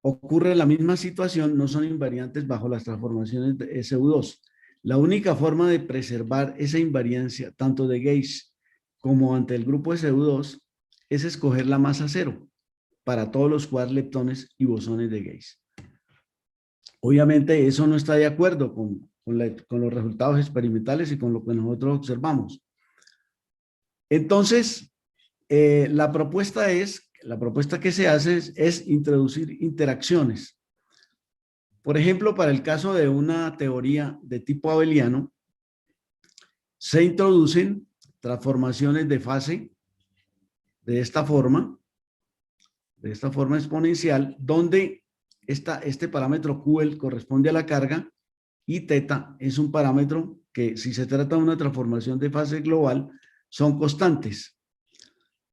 ocurre la misma situación, no son invariantes bajo las transformaciones de SU2. La única forma de preservar esa invariancia, tanto de Gauge como ante el grupo SU2, es escoger la masa cero para todos los quarks, leptones y bosones de Gauge. Obviamente eso no está de acuerdo con los resultados experimentales y con lo que nosotros observamos. Entonces, la propuesta que se hace es introducir interacciones. Por ejemplo, para el caso de una teoría de tipo abeliano, se introducen transformaciones de fase de esta forma exponencial, donde este parámetro QL corresponde a la carga y teta es un parámetro que, si se trata de una transformación de fase global, son constantes.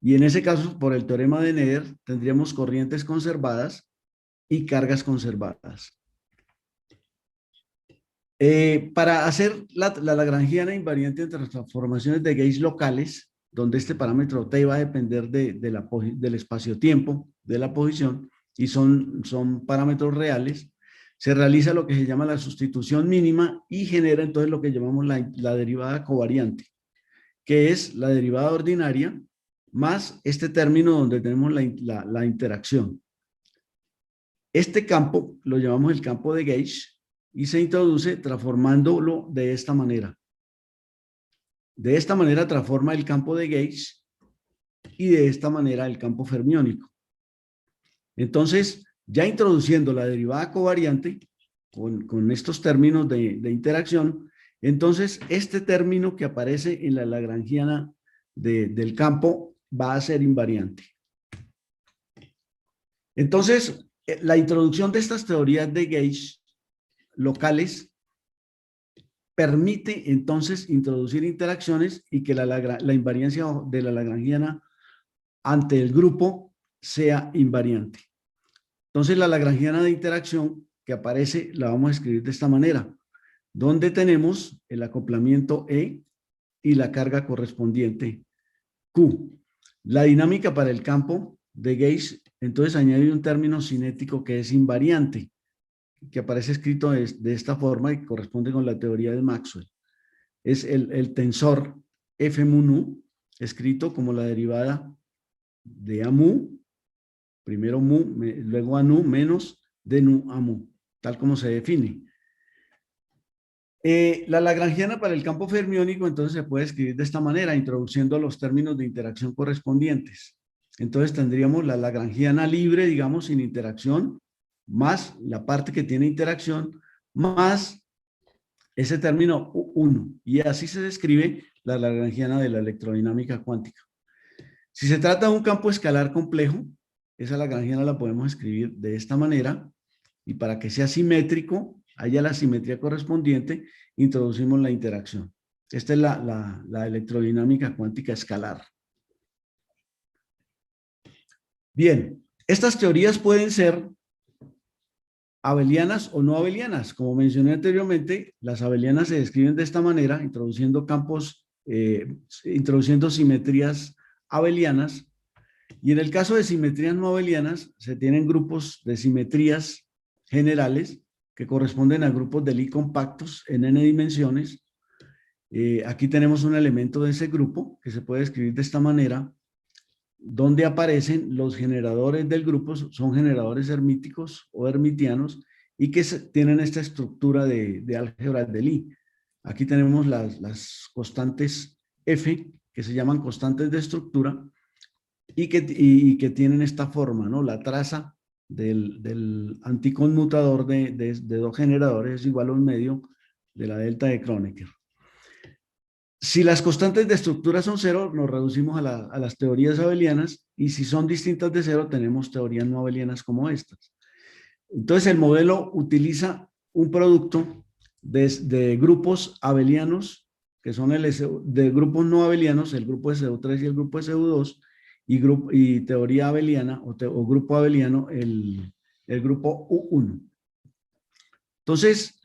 Y en ese caso, por el teorema de Nether, tendríamos corrientes conservadas y cargas conservadas. Para hacer la lagrangiana invariante entre las transformaciones de Gauge locales, donde este parámetro T va a depender del espacio-tiempo, de la posición, y son parámetros reales, se realiza lo que se llama la sustitución mínima y genera entonces lo que llamamos la derivada covariante, que es la derivada ordinaria más este término donde tenemos la interacción. Este campo lo llamamos el campo de Gauge y se introduce transformándolo de esta manera. De esta manera transforma el campo de Gauge y de esta manera el campo fermiónico. Entonces, ya introduciendo la derivada covariante con estos términos de interacción, entonces este término que aparece en la lagrangiana del campo va a ser invariante. Entonces, la introducción de estas teorías de Gauge locales permite entonces introducir interacciones y que la invariancia de la lagrangiana ante el grupo sea invariante. Entonces la lagrangiana de interacción que aparece la vamos a escribir de esta manera, donde tenemos el acoplamiento E y la carga correspondiente Q. La dinámica para el campo de Gauge entonces añade un término cinético que es invariante, que aparece escrito de esta forma y corresponde con la teoría de Maxwell. Es el tensor F mu nu, escrito como la derivada de A mu, primero mu, luego A nu, menos de nu a mu, tal como se define. La lagrangiana para el campo fermiónico entonces se puede escribir de esta manera, introduciendo los términos de interacción correspondientes. Entonces tendríamos la lagrangiana libre, digamos, sin interacción, más la parte que tiene interacción, más ese término 1. Y así se describe la lagrangiana de la electrodinámica cuántica. Si se trata de un campo escalar complejo, esa lagrangiana la podemos escribir de esta manera, y para que sea simétrico, haya la simetría correspondiente, introducimos la interacción. Esta es la electrodinámica cuántica escalar. Bien, estas teorías pueden ser abelianas o no abelianas. Como mencioné anteriormente, las abelianas se describen de esta manera, introduciendo campos, introduciendo simetrías abelianas. Y en el caso de simetrías no abelianas, se tienen grupos de simetrías generales que corresponden a grupos de Lie compactos en n dimensiones. Aquí tenemos un elemento de ese grupo que se puede escribir de esta manera, donde aparecen los generadores del grupo, son generadores hermíticos o hermitianos y que tienen esta estructura de álgebra de Lie. Aquí tenemos las constantes F, que se llaman constantes de estructura, y que tienen esta forma, ¿no? La traza del anticonmutador de dos generadores es igual a un medio de la delta de Kronecker. Si las constantes de estructura son cero, nos reducimos a las teorías abelianas, y si son distintas de cero, tenemos teorías no abelianas como estas. Entonces, el modelo utiliza un producto de grupos abelianos, que son de grupos no abelianos, el grupo SU3 y el grupo SU2, y teoría abeliana o grupo abeliano, el grupo U1. Entonces,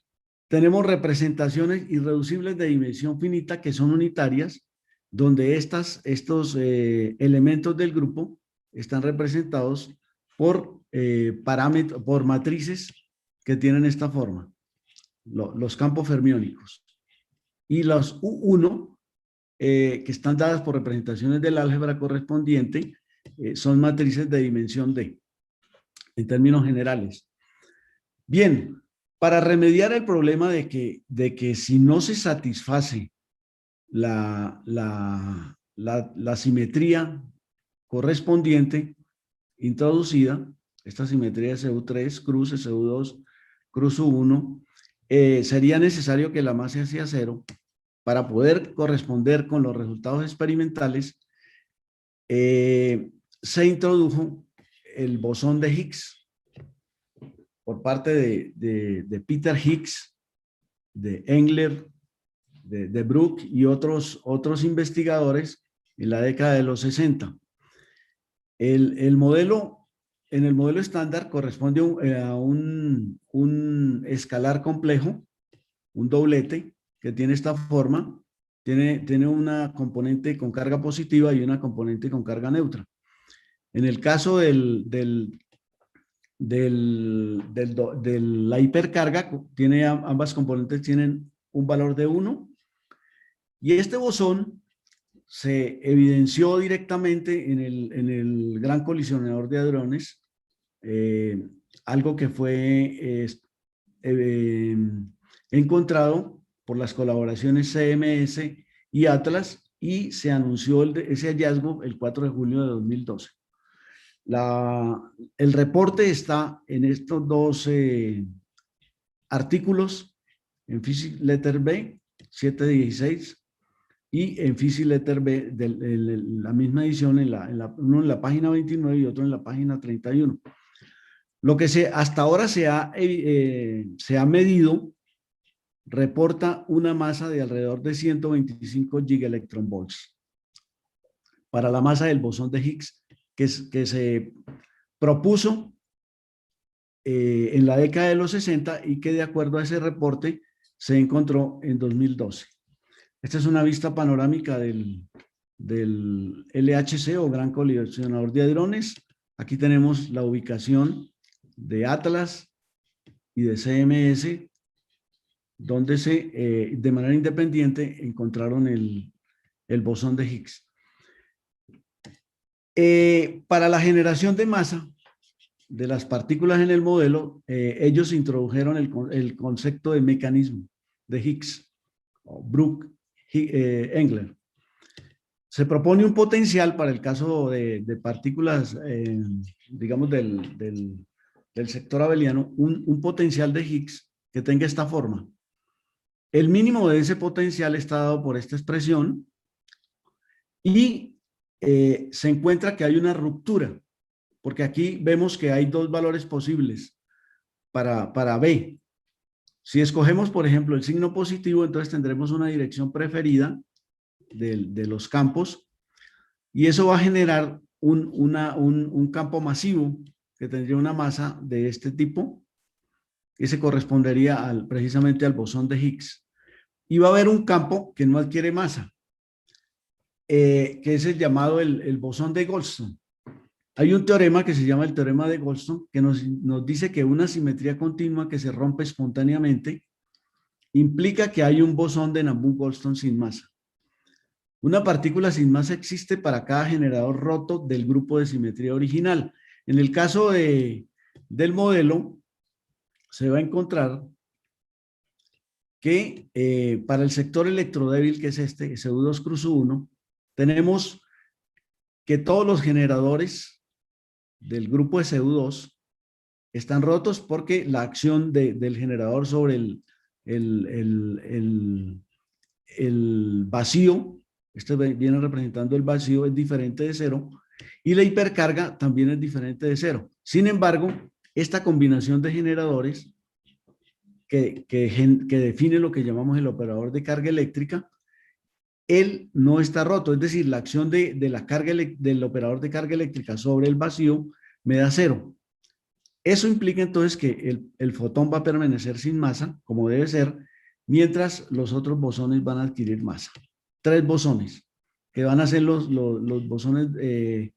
tenemos representaciones irreducibles de dimensión finita que son unitarias, donde estos elementos del grupo están representados por parámetros, por matrices que tienen esta forma, los campos fermiónicos. Y los U1, que están dadas por representaciones del álgebra correspondiente, son matrices de dimensión D, en términos generales. Bien, para remediar el problema de que si no se satisface la simetría correspondiente introducida, esta simetría SU3, cruz SU2, cruz U1, sería necesario que la masa sea cero para poder corresponder con los resultados experimentales. Se introdujo el bosón de Higgs por parte de Peter Higgs, de Engler, de Brook y otros investigadores en la década de los 60. En el modelo estándar corresponde a un escalar complejo, un doblete, que tiene esta forma, tiene una componente con carga positiva y una componente con carga neutra. En el caso de la hipercarga, ambas componentes tienen un valor de 1, y este bosón se evidenció directamente en el gran colisionador de hadrones, algo que fue encontrado por las colaboraciones CMS y Atlas, y se anunció ese hallazgo el 4 de julio de 2012. El reporte está en estos dos artículos, en Physics Letter B 716 y en Physics Letter B de la misma edición, uno en la página 29 y otro en la página 31. Lo que hasta ahora se ha medido reporta una masa de alrededor de 125 gigaelectronvolts para la masa del bosón de Higgs que se propuso en la década de los 60 y que de acuerdo a ese reporte se encontró en 2012. Esta es una vista panorámica del LHC o Gran Colisionador de Hadrones. Aquí tenemos la ubicación de Atlas y de CMS, donde de manera independiente encontraron el bosón de Higgs. Para la generación de masa de las partículas en el modelo, ellos introdujeron el concepto de mecanismo de Higgs, o Brook Engler. Se propone un potencial para el caso de partículas, digamos, del sector abeliano, un potencial de Higgs que tenga esta forma. El mínimo de ese potencial está dado por esta expresión y se encuentra que hay una ruptura, porque aquí vemos que hay dos valores posibles para B. Si escogemos, por ejemplo, el signo positivo, entonces tendremos una dirección preferida de los campos, y eso va a generar un campo masivo que tendría una masa de este tipo, que se correspondería precisamente al bosón de Higgs. Y va a haber un campo que no adquiere masa, que es el llamado el bosón de Goldstone. Hay un teorema que se llama el teorema de Goldstone, que nos dice que una simetría continua que se rompe espontáneamente implica que hay un bosón de Navier-Goldstone sin masa. Una partícula sin masa existe para cada generador roto del grupo de simetría original. En el caso del modelo, se va a encontrar que para el sector electrodébil, que es este, SU2 cruz 1, tenemos que todos los generadores del grupo de SU2 están rotos porque la acción del generador sobre el vacío, este viene representando el vacío, es diferente de cero, y la hipercarga también es diferente de cero. Sin embargo, esta combinación de generadores que define lo que llamamos el operador de carga eléctrica, él no está roto, es decir, la acción de la carga del operador de carga eléctrica sobre el vacío me da cero. Eso implica entonces que el fotón va a permanecer sin masa, como debe ser, mientras los otros bosones van a adquirir masa. 3 bosones, que van a ser los bosones de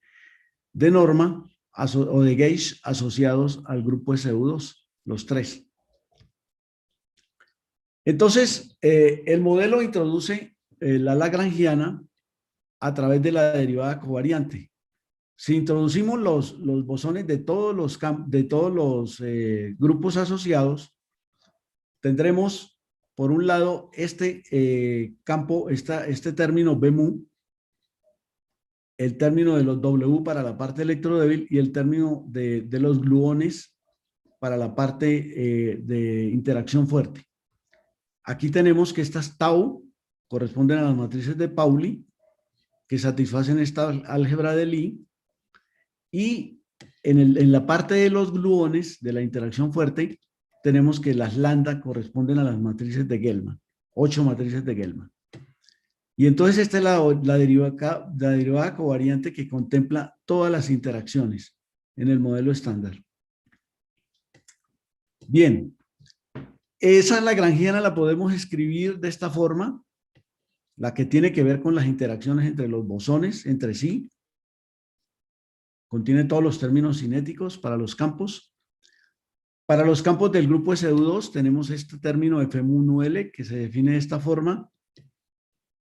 norma, o de gauge asociados al grupo SU2, los tres. Entonces, el modelo introduce la lagrangiana a través de la derivada covariante. Si introducimos los bosones de todos los grupos asociados, tendremos, por un lado, este campo, este término B mu, el término de los W para la parte electrodébil y el término de los gluones para la parte de interacción fuerte. Aquí tenemos que estas tau corresponden a las matrices de Pauli, que satisfacen esta álgebra de Lie, y en la parte de los gluones de la interacción fuerte, tenemos que las lambda corresponden a las matrices de Gell-Mann, 8 matrices de Gell-Mann. Y entonces esta es la derivada covariante que contempla todas las interacciones en el modelo estándar. Bien, esa lagrangiana la podemos escribir de esta forma, la que tiene que ver con las interacciones entre los bosones entre sí. Contiene todos los términos cinéticos para los campos. Para los campos del grupo SU2 tenemos este término F1L que se define de esta forma.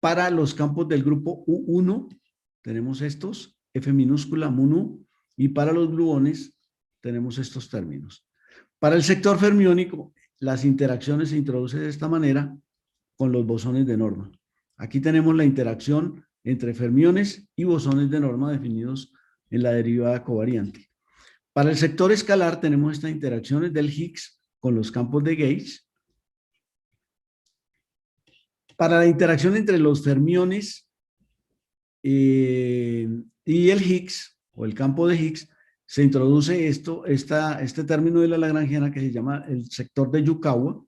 Para los campos del grupo U1 tenemos estos, F minúscula, mu, y para los gluones tenemos estos términos. Para el sector fermiónico, las interacciones se introducen de esta manera con los bosones de norma. Aquí tenemos la interacción entre fermiones y bosones de norma definidos en la derivada covariante. Para el sector escalar tenemos estas interacciones del Higgs con los campos de gauge. Para la interacción entre los fermiones y el Higgs, o el campo de Higgs, se introduce este término de la lagrangiana que se llama el sector de Yukawa.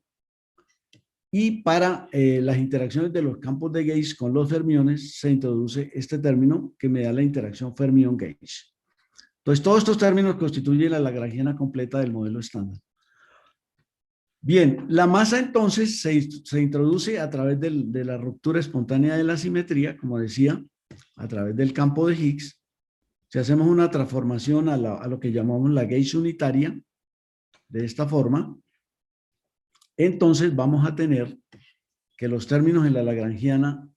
Y para las interacciones de los campos de gauge con los fermiones se introduce este término que me da la interacción fermión-gauge. Entonces, todos estos términos constituyen la lagrangiana completa del modelo estándar. Bien, la masa entonces se introduce a través de la ruptura espontánea de la simetría, como decía, a través del campo de Higgs. Si hacemos una transformación a lo que llamamos la gauge unitaria, de esta forma, entonces vamos a tener que los términos en la lagrangiana,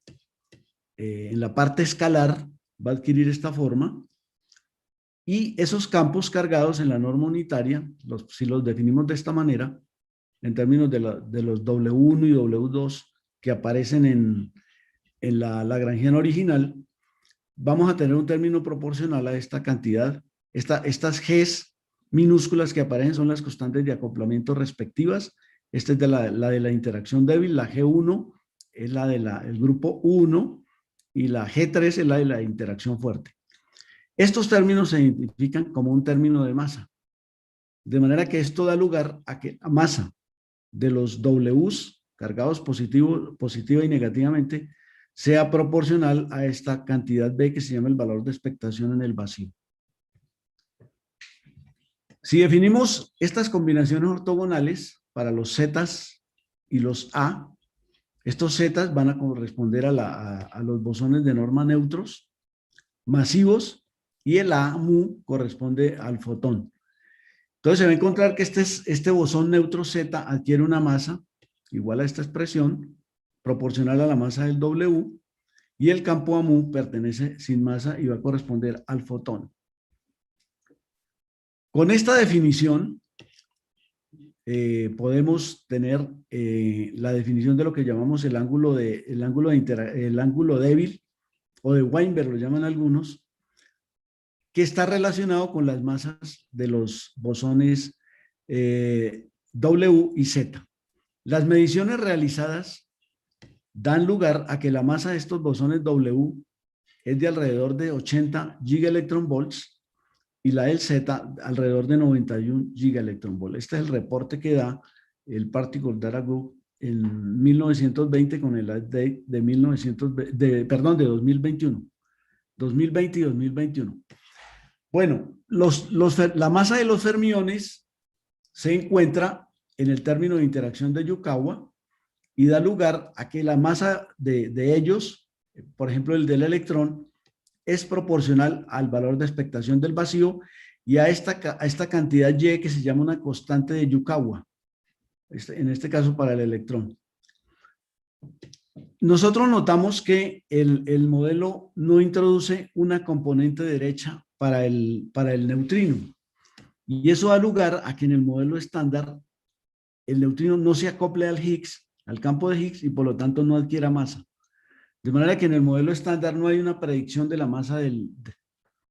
en la parte escalar, va a adquirir esta forma, y esos campos cargados en la norma unitaria, si los definimos de esta manera, en términos de los W1 y W2 que aparecen en la lagrangiana original, vamos a tener un término proporcional a esta cantidad. Estas Gs minúsculas que aparecen son las constantes de acoplamiento respectivas. Esta es la de la interacción débil, la G1 es la del grupo 1 y la G3 es la de la interacción fuerte. Estos términos se identifican como un término de masa, de manera que esto da lugar a que la masa de los Ws cargados positiva y negativamente sea proporcional a esta cantidad B que se llama el valor de expectación en el vacío. Si definimos estas combinaciones ortogonales para los zetas y los A, estos zetas van a corresponder a los bosones de norma neutros, masivos, y el A mu corresponde al fotón. Entonces se va a encontrar que este bosón neutro Z adquiere una masa igual a esta expresión, proporcional a la masa del W, y el campo A mu pertenece sin masa y va a corresponder al fotón. Con esta definición podemos tener la definición de lo que llamamos el ángulo débil, o de Weinberg lo llaman algunos, que está relacionado con las masas de los bosones W y Z. Las mediciones realizadas dan lugar a que la masa de estos bosones W es de alrededor de 80 gigaelectronvolts y la del Z alrededor de 91 gigaelectronvolts. Este es el reporte que da el Particle Data Group en 1920 con el update de 2021. 2020 y 2021. Bueno, la masa de los fermiones se encuentra en el término de interacción de Yukawa y da lugar a que la masa de ellos, por ejemplo el del electrón, es proporcional al valor de expectación del vacío y a esta cantidad Y que se llama una constante de Yukawa, en este caso para el electrón. Nosotros notamos que el modelo no introduce una componente derecha para el neutrino, y eso da lugar a que en el modelo estándar el neutrino no se acople al Higgs, al campo de Higgs, y por lo tanto no adquiera masa. De manera que en el modelo estándar no hay una predicción de la masa del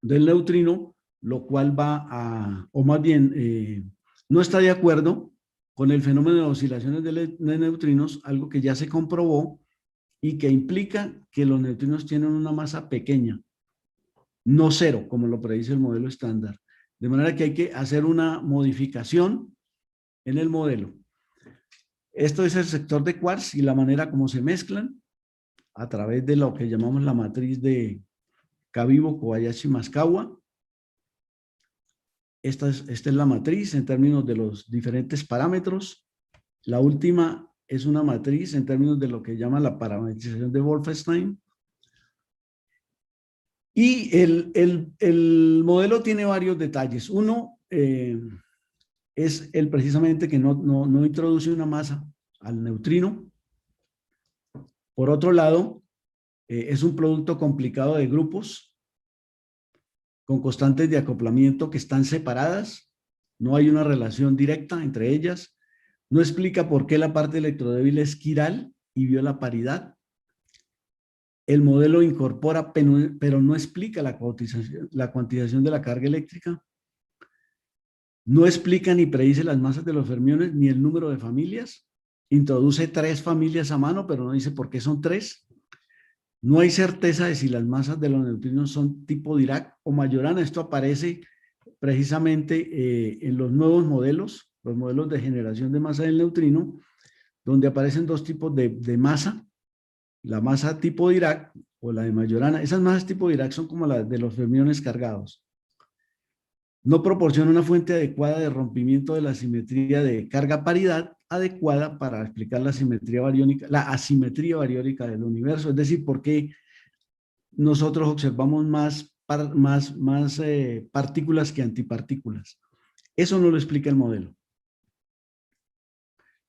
neutrino, lo cual va a, o más bien, no está de acuerdo con el fenómeno de oscilaciones de neutrinos, algo que ya se comprobó y que implica que los neutrinos tienen una masa pequeña, no cero, como lo predice el modelo estándar. De manera que hay que hacer una modificación en el modelo. Esto es el sector de Quarks y la manera como se mezclan a través de lo que llamamos la matriz de Kabibo-Kobayashi-Maskawa. Esta es la matriz en términos de los diferentes parámetros. La última es una matriz en términos de lo que llama la parametrización de Wolfenstein. Y el modelo tiene varios detalles. Uno es precisamente que no introduce una masa al neutrino. Por otro lado, es un producto complicado de grupos con constantes de acoplamiento que están separadas. No hay una relación directa entre ellas. No explica por qué la parte electrodébil es quiral y viola paridad. El modelo incorpora, pero no explica la cuantización de la carga eléctrica. No explica ni predice las masas de los fermiones ni el número de familias. Introduce 3 familias a mano, pero no dice por qué son 3. No hay certeza de si las masas de los neutrinos son tipo Dirac o Majorana. Esto aparece precisamente en los nuevos modelos, los modelos de generación de masa del neutrino, donde aparecen 2 tipos de masa. La masa tipo Dirac o la de Majorana. Esas masas tipo Dirac son como las de los fermiones cargados. No proporciona una fuente adecuada de rompimiento de la simetría de carga paridad adecuada para explicar la asimetría bariónica del universo. Es decir, por qué nosotros observamos más partículas que antipartículas. Eso no lo explica el modelo.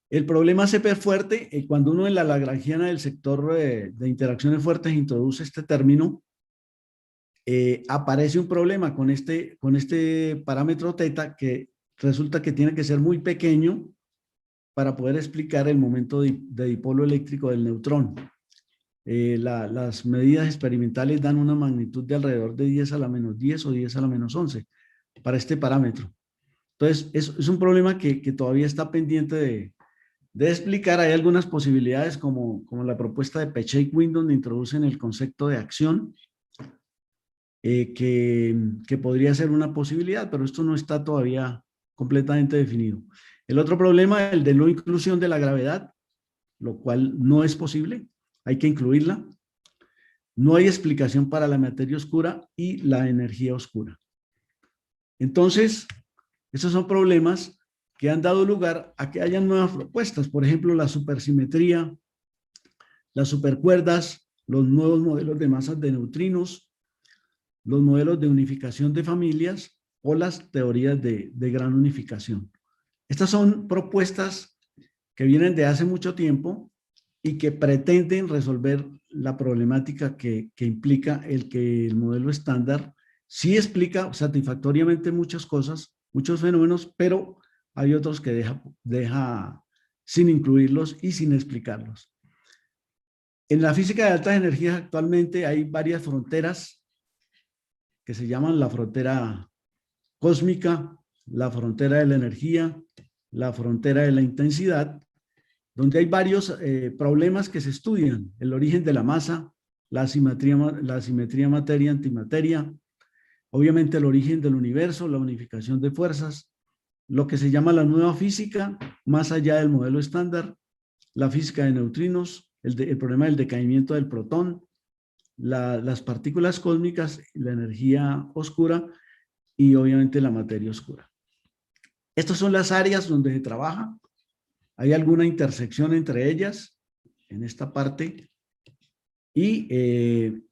El problema se ve fuerte cuando uno en la lagrangiana del sector de interacciones fuertes introduce este término. Aparece un problema con este parámetro teta que resulta que tiene que ser muy pequeño para poder explicar el momento de dipolo eléctrico del neutrón. Las medidas experimentales dan una magnitud de alrededor de 10 a la menos 10 o 10 a la menos 11 para este parámetro. Entonces, es un problema que todavía está pendiente de explicar. Hay algunas posibilidades como la propuesta de Pechake-Winn, donde introducen el concepto de acción, que podría ser una posibilidad, pero esto no está todavía completamente definido. El otro problema, el de no inclusión de la gravedad, lo cual no es posible, hay que incluirla. No hay explicación para la materia oscura y la energía oscura. Entonces, esos son problemas que han dado lugar a que hayan nuevas propuestas, por ejemplo, la supersimetría, las supercuerdas, los nuevos modelos de masas de neutrinos, los modelos de unificación de familias o las teorías de gran unificación. Estas son propuestas que vienen de hace mucho tiempo y que pretenden resolver la problemática que implica el que el modelo estándar sí explica satisfactoriamente muchas cosas, muchos fenómenos, pero hay otros que deja sin incluirlos y sin explicarlos. En la física de altas energías actualmente hay varias fronteras que se llaman la frontera cósmica, la frontera de la energía, la frontera de la intensidad, donde hay varios problemas que se estudian: el origen de la masa, la simetría materia-antimateria, obviamente el origen del universo, la unificación de fuerzas, lo que se llama la nueva física, más allá del modelo estándar, la física de neutrinos, el problema del decaimiento del protón, las partículas cósmicas, la energía oscura y obviamente la materia oscura. Estas son las áreas donde se trabaja. Hay alguna intersección entre ellas en esta parte y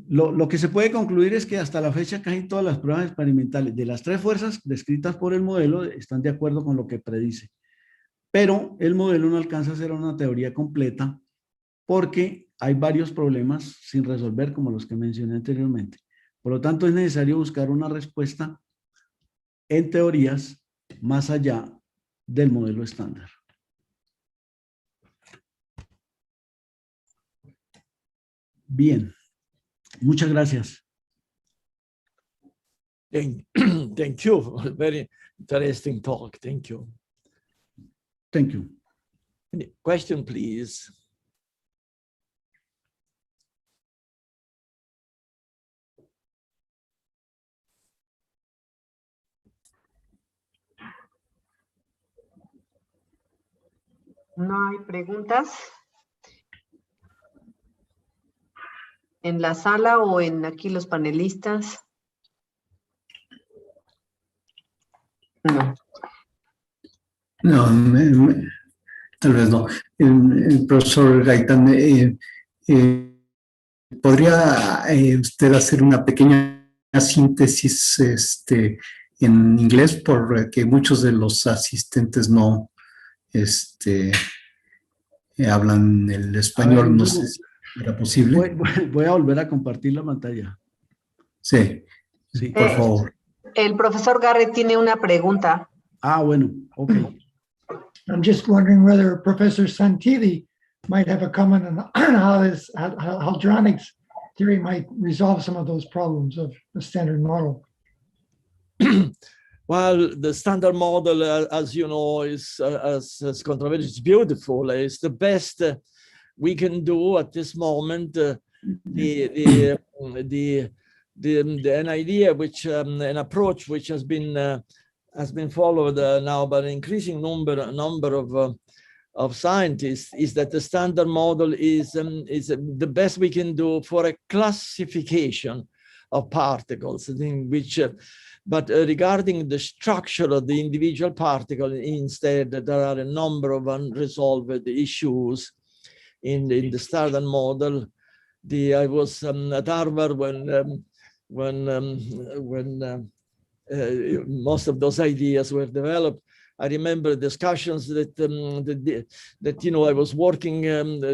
Lo que se puede concluir es que hasta la fecha casi todas las pruebas experimentales de las 3 fuerzas descritas por el modelo están de acuerdo con lo que predice. Pero el modelo no alcanza a ser una teoría completa porque hay varios problemas sin resolver como los que mencioné anteriormente. Por lo tanto, es necesario buscar una respuesta en teorías más allá del modelo estándar. Bien, muchas gracias. Thank you. Very interesting talk. Thank you. Thank you. Any question, please? No hay preguntas en la sala o en aquí los panelistas. No. No, tal vez no. El profesor Gaitán, ¿podría usted hacer una pequeña síntesis en inglés? Porque muchos de los asistentes no hablan el español. No sé si era posible. Voy a volver a compartir la pantalla. Sí, Sí. por favor. El profesor Garrett tiene una pregunta. Ah, bueno, ok. I'm just wondering whether Professor Santilli might have a comment on how this how Hadronics theory might resolve some of those problems of the standard model. Well, the standard model, as you know, is as controversial. It's beautiful. It's the best we can do at this moment. An idea which an approach which has been followed now by an increasing number of scientists is that the standard model is the best we can do for a classification of particles, in which but regarding the structure of the individual particle, instead there are a number of unresolved issues in the standard model. I was at Harvard when most of those ideas were developed. I remember discussions that I was working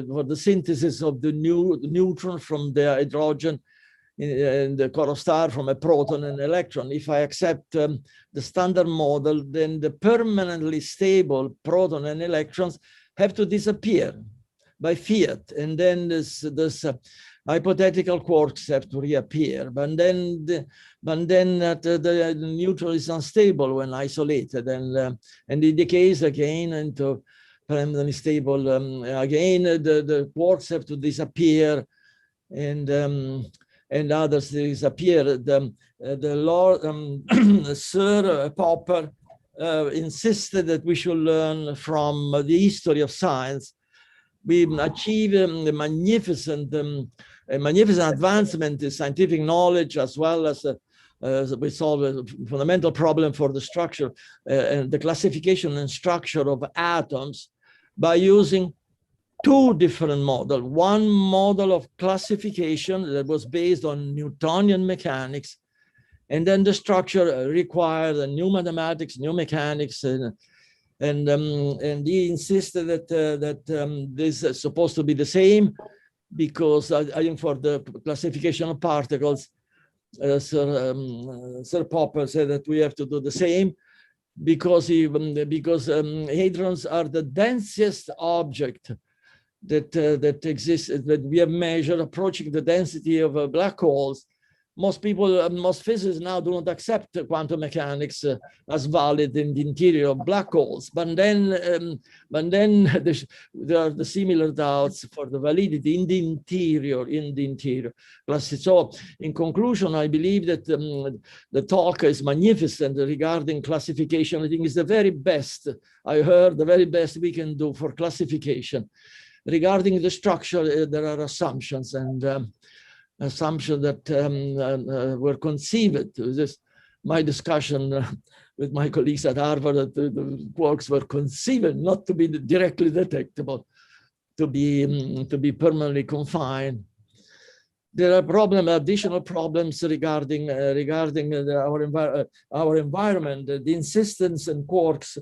for the synthesis of the neutron from the hydrogen in the core of star from a proton and electron. If I accept the standard model, then the permanently stable proton and electrons have to disappear by fiat, and then this hypothetical quarks have to reappear. But then the neutron is unstable when isolated, and it decays again into permanently stable. Again, the quarks have to disappear, and others disappear. The Lord Sir Popper insisted that we should learn from the history of science. We achieve a magnificent advancement in scientific knowledge, as well as we solve a fundamental problem for the structure and the classification and structure of atoms by using two different models. One model of classification that was based on Newtonian mechanics, and then the structure required new mathematics, new mechanics, and he insisted that this is supposed to be the same, because I think for the classification of particles, Sir Popper said that we have to do the same, because hadrons are the densest object that exists, that we have measured, approaching the density of black holes. Most people, most physicists now do not accept quantum mechanics as valid in the interior of black holes. But then there are the similar doubts for the validity in the interior. So, in conclusion, I believe that the talk is magnificent regarding classification. I think it's the very best I heard, the very best we can do for classification. Regarding the structure, there are assumptions and assumptions that were conceived. My discussion with my colleagues at Harvard, that the quarks were conceived not to be directly detectable, to be permanently confined. there are additional problems regarding our environment. The insistence in quarks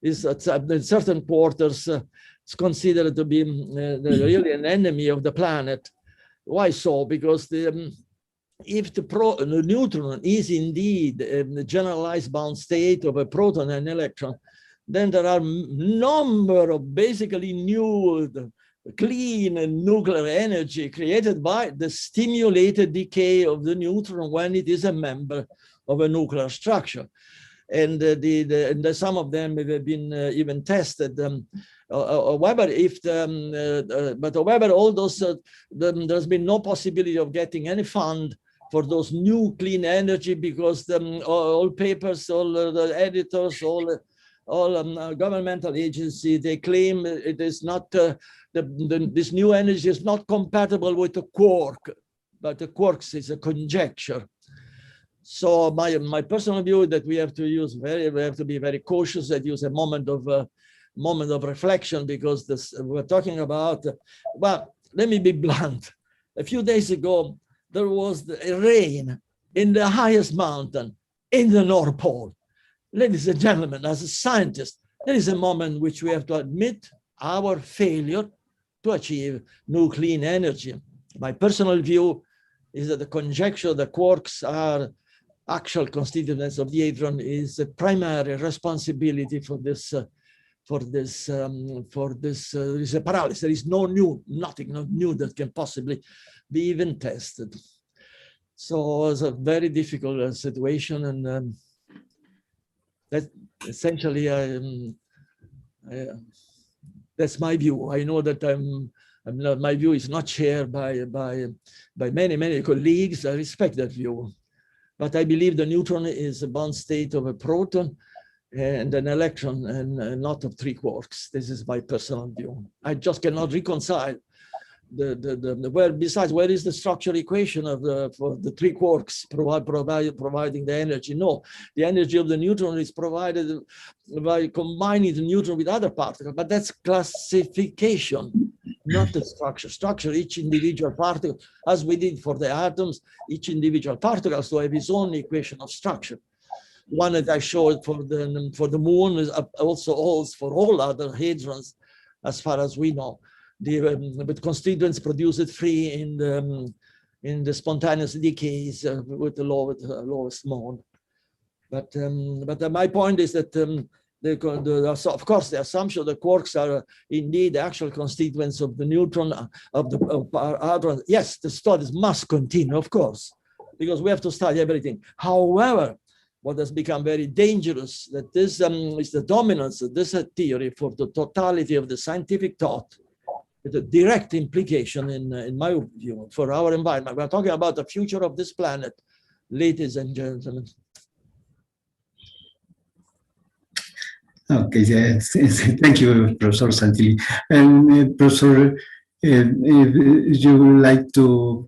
is that certain quarters is considered to be really an enemy of the planet. Why so? Because if the neutron is indeed a generalized bound state of a proton and electron, then there are a number of basically new clean and nuclear energy created by the stimulated decay of the neutron when it is a member of a nuclear structure. And some of them have been even tested. However, all those, there's been no possibility of getting any fund for those new clean energy because all papers, all the editors, all governmental agencies, they claim it is not, this new energy is not compatible with the quark, but the quarks is a conjecture. So my personal view is that we have to be very cautious and use a moment of reflection, because we're talking about, well, let me be blunt. A few days ago, there was a rain in the highest mountain in the North Pole. Ladies and gentlemen, as a scientist, there is a moment in which we have to admit our failure to achieve new clean energy. My personal view is that the conjecture that quarks are actual constituents of the hadron is a primary responsibility for this. There is a paralysis. There is nothing new that can possibly be even tested. So it's a very difficult situation, and that essentially that's my view. I know that my view is not shared by many colleagues. I respect that view, but I believe the neutron is a bound state of a proton and an electron, and not of three quarks. This is my personal view. I just cannot reconcile where is the structural equation for the three quarks providing the energy? No, the energy of the neutron is provided by combining the neutron with other particles, but that's classification, not the structure. Structure, each individual particle, as we did for the atoms, each individual particle has to have its own equation of structure. One that I showed for the moon is also holds for all other hadrons, as far as we know. But constituents produced free in the spontaneous decays with the lowest mode. But my point is that of course the assumption that quarks are indeed the actual constituents of the neutron of the hadron. Yes, the studies must continue, of course, because we have to study everything. However, what has become very dangerous, that this is the dominance of this theory for the totality of the scientific thought, with a direct implication, in my view, for our environment. We're talking about the future of this planet, ladies and gentlemen. Okay, yes. Thank you, Professor Santilli. And Professor, if you would like to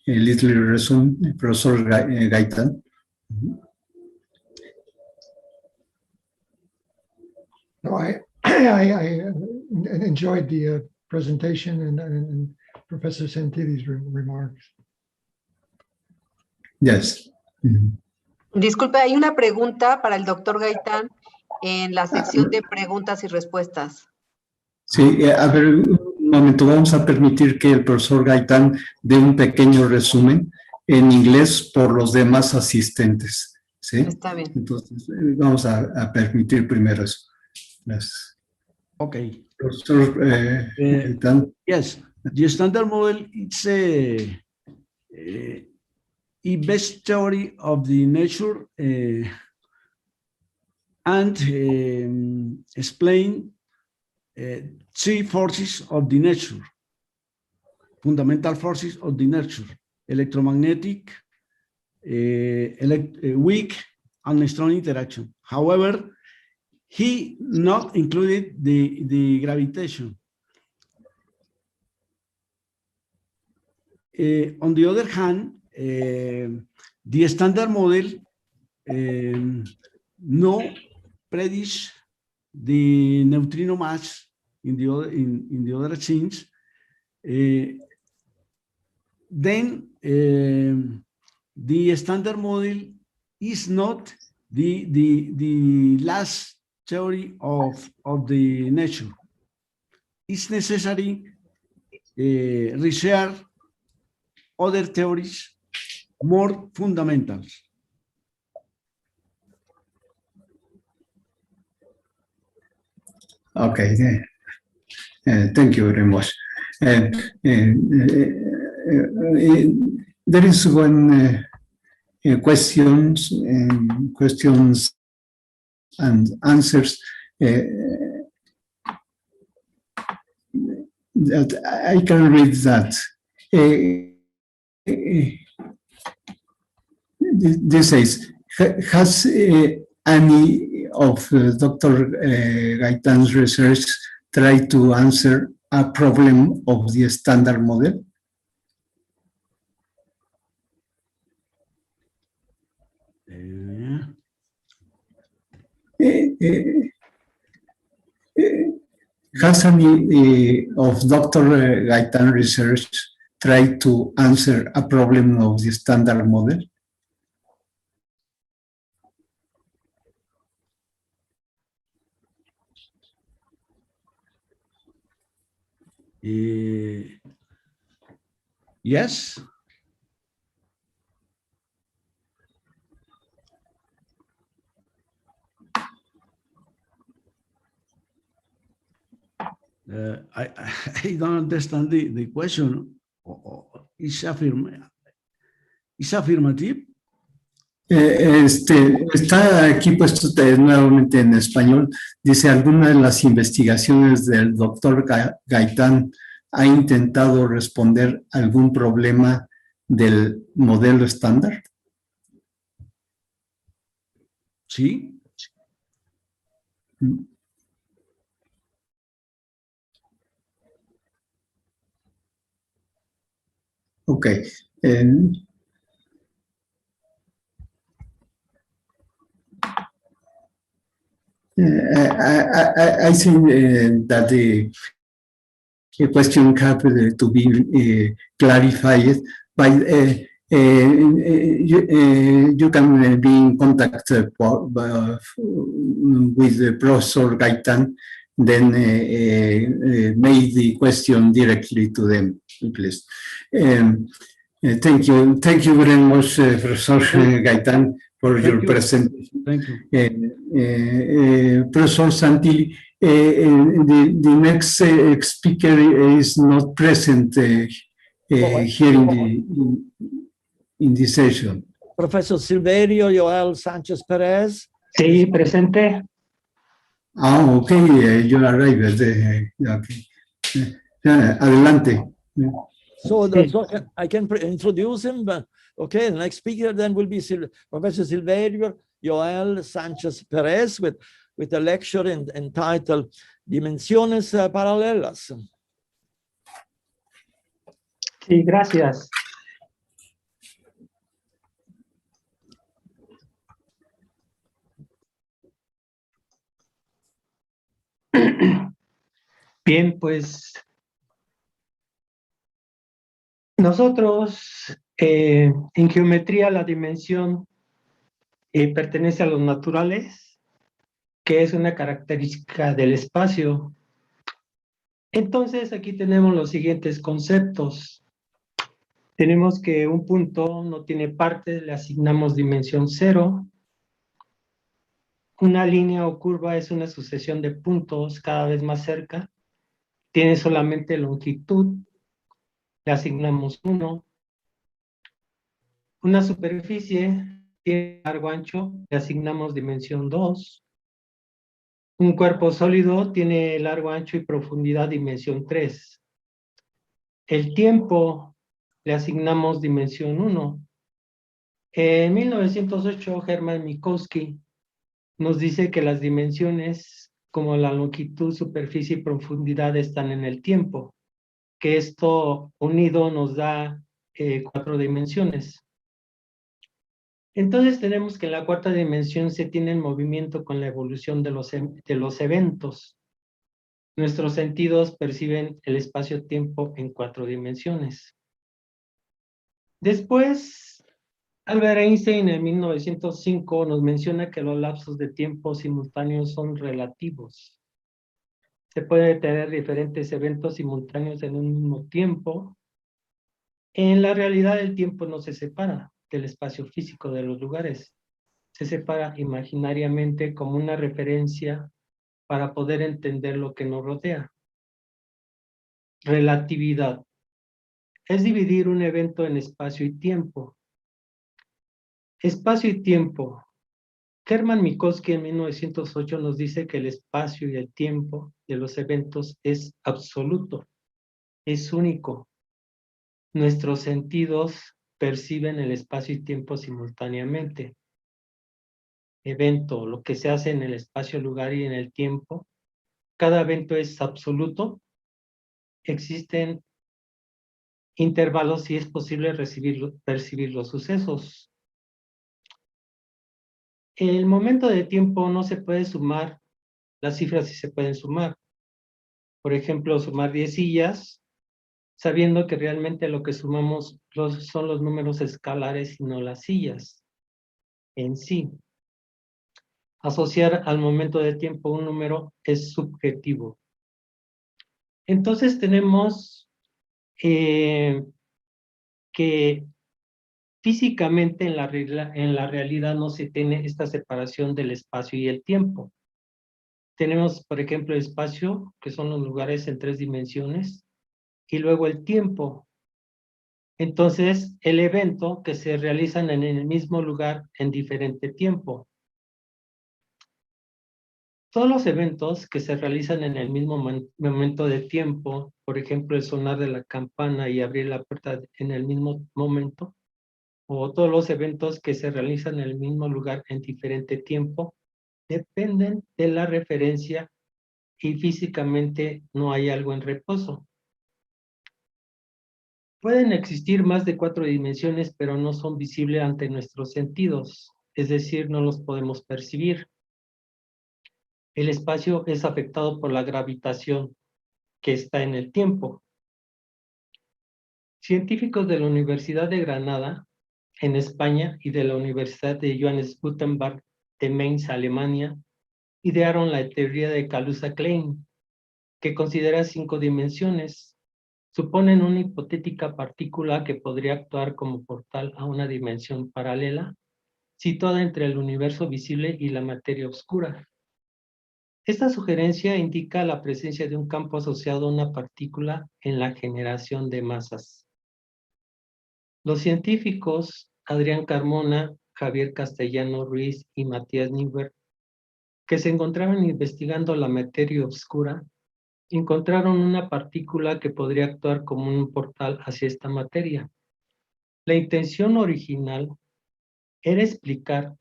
a little resume, Professor Gaitan. No, I enjoyed the presentation and Professor Santilli's remarks. Yes. Disculpe, hay una pregunta para el doctor Gaitán en la sección de preguntas y respuestas. Sí, a ver, un momento, vamos a permitir que el profesor Gaitán dé un pequeño resumen en inglés por los demás asistentes. ¿Sí? Está bien. Entonces, vamos a permitir primero eso. Gracias. Okay. Professor Gaitán. Yes, the standard model, it's a best theory of the nature and explain three forces of the nature, fundamental forces of the nature: electromagnetic, weak, and strong interaction. However, he not included the gravitation. On the other hand, the standard model no predicts the neutrino mass in the other things. then the standard model is not the last theory of the nature. It's necessary research other theories more fundamentals. Okay, thank you very much. There is one questions and answers that I can read that. This says, has any of Dr. Gaitan's research tried to answer a problem of the standard model? Has any of Dr. Gaitan's research tried to answer a problem of the standard model? Yes. I don't understand the question. Is affirmative? Está aquí puesto nuevamente en español. Dice, ¿alguna de las investigaciones del doctor Gaitán ha intentado responder algún problema del modelo estándar? Sí. Okay. I think that the question have to be clarified by you can be in contact with Professor Gaitan, then make the question directly to them, please. Thank you very much, Professor Gaitan, for your presentation. Thank you. Professor Santilli, the next speaker is not present here in the session. Professor Silverio Joel Sanchez Perez. Sí, presente. Okay, you arrived. Okay. Adelante. So I can introduce him, but okay, the next speaker then will be Professor Silverio Joel Sanchez Perez with a lecture entitled Dimensiones Paralelas. Sí, gracias. Bien, pues nosotros en geometría la dimensión pertenece a los naturales, que es una característica del espacio. Entonces aquí tenemos los siguientes conceptos. Tenemos que un punto no tiene partes, le asignamos dimensión 0. Una línea o curva es una sucesión de puntos cada vez más cerca. Tiene solamente longitud, le asignamos 1. Una superficie tiene largo ancho, le asignamos dimensión 2. Un cuerpo sólido tiene largo ancho y profundidad dimensión 3. El tiempo le asignamos dimensión 1. En 1908, Hermann Minkowski nos dice que las dimensiones como la longitud, superficie y profundidad están en el tiempo, que esto unido nos da 4 dimensiones. Entonces tenemos que en la cuarta dimensión se tiene en movimiento con la evolución de los eventos. Nuestros sentidos perciben el espacio-tiempo en 4 dimensiones. Después, Albert Einstein en 1905 nos menciona que los lapsos de tiempo simultáneos son relativos. Se puede tener diferentes eventos simultáneos en un mismo tiempo. En la realidad, el tiempo no se separa del espacio físico de los lugares. Se separa imaginariamente como una referencia para poder entender lo que nos rodea. Relatividad. Es dividir un evento en espacio y tiempo. Espacio y tiempo. Hermann Minkowski en 1908 nos dice que el espacio y el tiempo de los eventos es absoluto, es único. Nuestros sentidos perciben el espacio y tiempo simultáneamente. Evento, lo que se hace en el espacio, lugar y en el tiempo. Cada evento es absoluto. Existen intervalos y es posible percibir los sucesos. El momento de tiempo no se puede sumar, las cifras sí se pueden sumar. Por ejemplo, sumar 10 sillas, sabiendo que realmente lo que sumamos son los números escalares y no las sillas en sí. Asociar al momento de tiempo un número es subjetivo. Entonces tenemos que físicamente en la realidad no se tiene esta separación del espacio y el tiempo. Tenemos, por ejemplo, el espacio, que son los lugares en 3 dimensiones, y luego el tiempo. Entonces, el evento que se realizan en el mismo lugar en diferente tiempo. Todos los eventos que se realizan en el mismo momento de tiempo, por ejemplo, el sonar de la campana y abrir la puerta en el mismo momento, o todos los eventos que se realizan en el mismo lugar en diferente tiempo, dependen de la referencia y físicamente no hay algo en reposo. Pueden existir más de 4 dimensiones, pero no son visibles ante nuestros sentidos, es decir, no los podemos percibir. El espacio es afectado por la gravitación que está en el tiempo. Científicos de la Universidad de Granada, en España, y de la Universidad de Johannes Gutenberg de Mainz, Alemania, idearon la teoría de Kaluza-Klein, que considera 5 dimensiones. Suponen una hipotética partícula que podría actuar como portal a una dimensión paralela, situada entre el universo visible y la materia oscura. Esta sugerencia indica la presencia de un campo asociado a una partícula en la generación de masas. Los científicos Adrián Carmona, Javier Castellano Ruiz y Matías Neuber, que se encontraban investigando la materia oscura, encontraron una partícula que podría actuar como un portal hacia esta materia. La intención original era explicar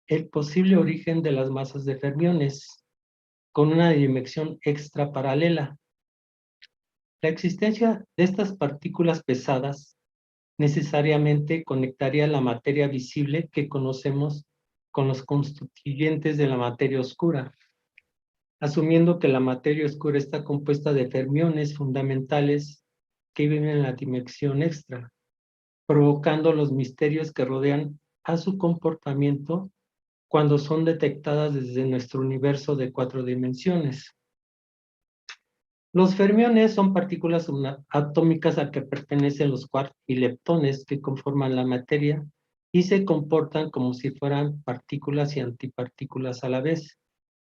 el posible origen de las masas de fermiones con una dimensión extra paralela. La existencia de estas partículas pesadas necesariamente conectaría la materia visible que conocemos con los constituyentes de la materia oscura, asumiendo que la materia oscura está compuesta de fermiones fundamentales que viven en la dimensión extra, provocando los misterios que rodean a su comportamiento cuando son detectadas desde nuestro universo de 4 dimensiones. Los fermiones son partículas subatómicas a que pertenecen los quarks y leptones que conforman la materia y se comportan como si fueran partículas y antipartículas a la vez,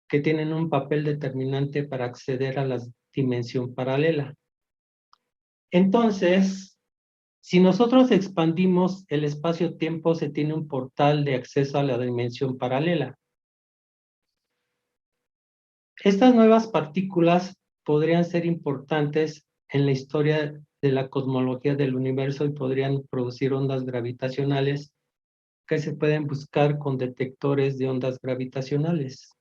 que tienen un papel determinante para acceder a la dimensión paralela. Entonces, si nosotros expandimos el espacio-tiempo, se tiene un portal de acceso a la dimensión paralela. Estas nuevas partículas podrían ser importantes en la historia de la cosmología del universo y podrían producir ondas gravitacionales que se pueden buscar con detectores de ondas gravitacionales.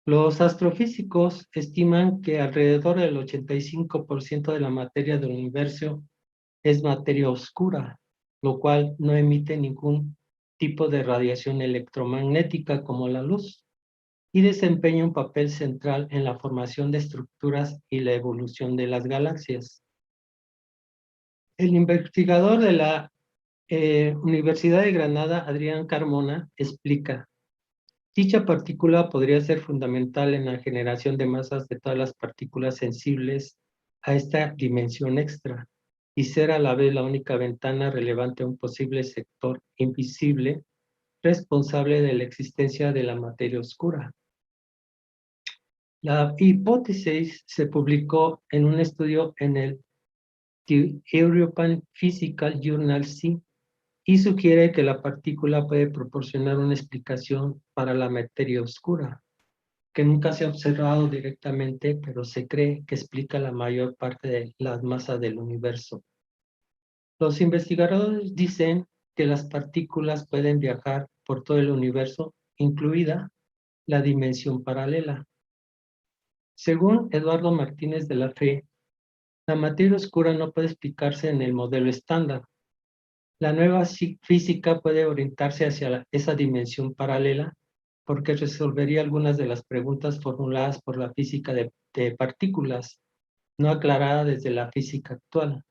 Los astrofísicos estiman que alrededor del 85% de la materia del universo es materia oscura, lo cual no emite ningún tipo de radiación electromagnética como la luz, y desempeña un papel central en la formación de estructuras y la evolución de las galaxias. El investigador de la Universidad de Granada, Adrián Carmona, explica: dicha partícula podría ser fundamental en la generación de masas de todas las partículas sensibles a esta dimensión extra y ser a la vez la única ventana relevante a un posible sector invisible responsable de la existencia de la materia oscura. La hipótesis se publicó en un estudio en el The European Physical Journal C y sugiere que la partícula puede proporcionar una explicación para la materia oscura, que nunca se ha observado directamente, pero se cree que explica la mayor parte de las masas del universo. Los investigadores dicen que las partículas pueden viajar por todo el universo, incluida la dimensión paralela. Según Eduardo Martínez de la Fe, la materia oscura no puede explicarse en el modelo estándar. La nueva física puede orientarse hacia esa dimensión paralela porque resolvería algunas de las preguntas formuladas por la física de partículas, no aclarada desde la física actual.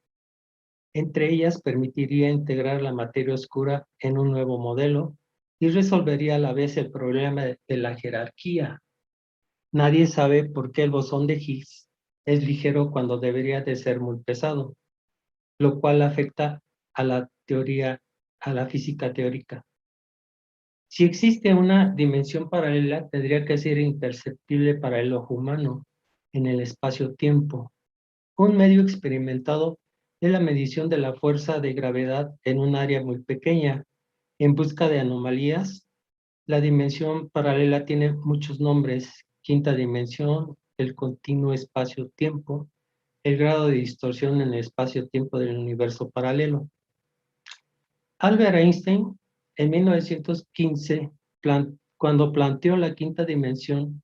Entre ellas, permitiría integrar la materia oscura en un nuevo modelo y resolvería a la vez el problema de la jerarquía. Nadie sabe por qué el bosón de Higgs es ligero cuando debería de ser muy pesado, lo cual afecta a la teoría, a la física teórica. Si existe una dimensión paralela, tendría que ser imperceptible para el ojo humano en el espacio-tiempo. Un medio experimentado es la medición de la fuerza de gravedad en un área muy pequeña. En busca de anomalías, la dimensión paralela tiene muchos nombres: quinta dimensión, el continuo espacio-tiempo, el grado de distorsión en el espacio-tiempo del universo paralelo. Albert Einstein, en 1915, cuando planteó la quinta dimensión,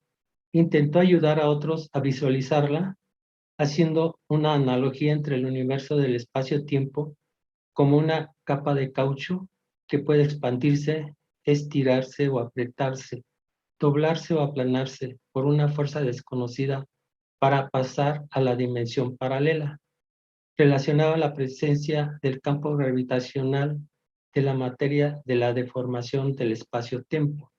intentó ayudar a otros a visualizarla, haciendo una analogía entre el universo del espacio-tiempo como una capa de caucho que puede expandirse, estirarse o apretarse, doblarse o aplanarse por una fuerza desconocida para pasar a la dimensión paralela. Relacionaba la presencia del campo gravitacional de la materia de la deformación del espacio-tiempo.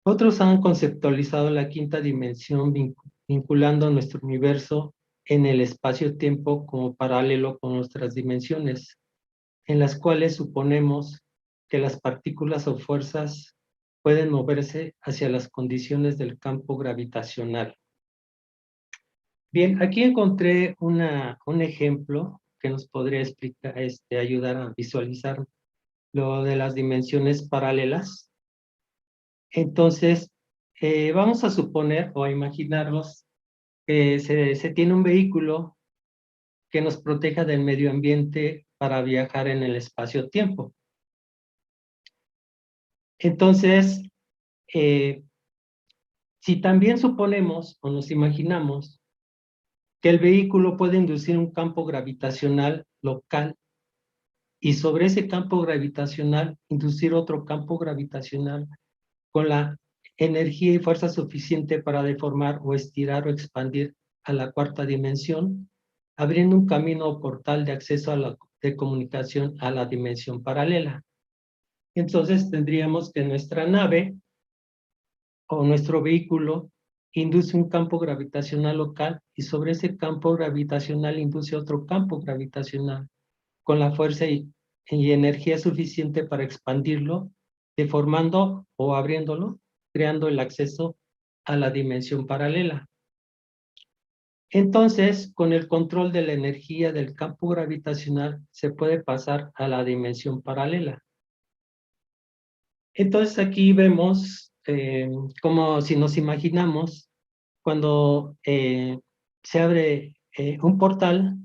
Otros han conceptualizado la quinta dimensión vinculando nuestro universo en el espacio-tiempo como paralelo con nuestras dimensiones, en las cuales suponemos que las partículas o fuerzas pueden moverse hacia las condiciones del campo gravitacional. Bien, aquí encontré un ejemplo que nos podría explicar, ayudar a visualizar lo de las dimensiones paralelas. Entonces, vamos a suponer o a imaginarnos que se tiene un vehículo que nos proteja del medio ambiente para viajar en el espacio-tiempo. Entonces, si también suponemos o nos imaginamos que el vehículo puede inducir un campo gravitacional local y sobre ese campo gravitacional inducir otro campo gravitacional con la energía y fuerza suficiente para deformar o estirar o expandir a la cuarta dimensión, abriendo un camino o portal de acceso a de comunicación a la dimensión paralela. Entonces tendríamos que nuestra nave o nuestro vehículo induce un campo gravitacional local y sobre ese campo gravitacional induce otro campo gravitacional con la fuerza y energía suficiente para expandirlo, deformando o abriéndolo, creando el acceso a la dimensión paralela. Entonces, con el control de la energía del campo gravitacional, se puede pasar a la dimensión paralela. Entonces, aquí vemos como si nos imaginamos cuando se abre un portal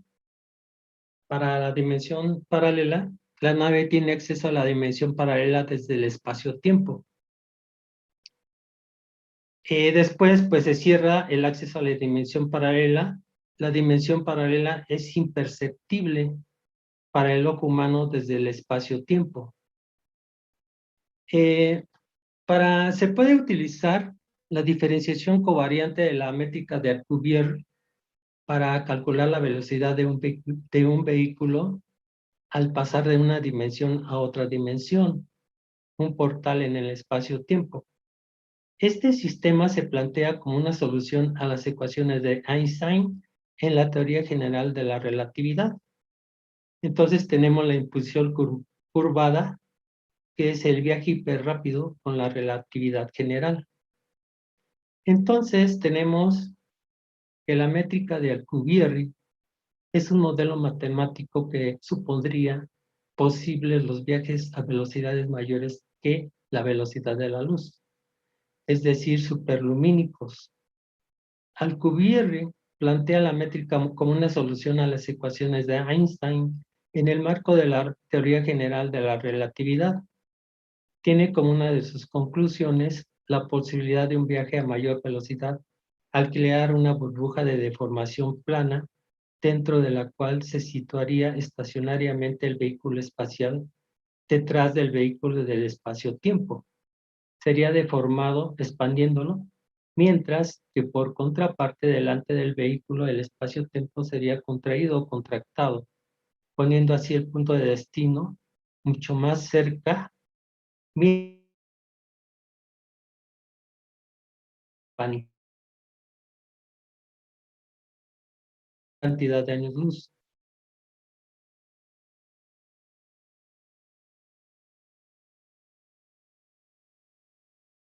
para la dimensión paralela, la nave tiene acceso a la dimensión paralela desde el espacio-tiempo. Después, pues se cierra el acceso a la dimensión paralela. La dimensión paralela es imperceptible para el ojo humano desde el espacio-tiempo. Se puede utilizar la diferenciación covariante de la métrica de Alcubierre para calcular la velocidad de un vehículo al pasar de una dimensión a otra dimensión, un portal en el espacio-tiempo. Este sistema se plantea como una solución a las ecuaciones de Einstein en la teoría general de la relatividad. Entonces tenemos la impulsión curvada, que es el viaje hiperrápido con la relatividad general. Entonces tenemos que la métrica de Alcubierre es un modelo matemático que supondría posibles los viajes a velocidades mayores que la velocidad de la luz, es decir, superlumínicos. Alcubierre plantea la métrica como una solución a las ecuaciones de Einstein en el marco de la teoría general de la relatividad. Tiene como una de sus conclusiones la posibilidad de un viaje a mayor velocidad al crear una burbuja de deformación plana dentro de la cual se situaría estacionariamente el vehículo espacial detrás del vehículo del espacio-tiempo. Sería deformado expandiéndolo, mientras que por contraparte delante del vehículo el espacio-tiempo sería contraído o contractado, poniendo así el punto de destino mucho más cerca, cantidad de años luz.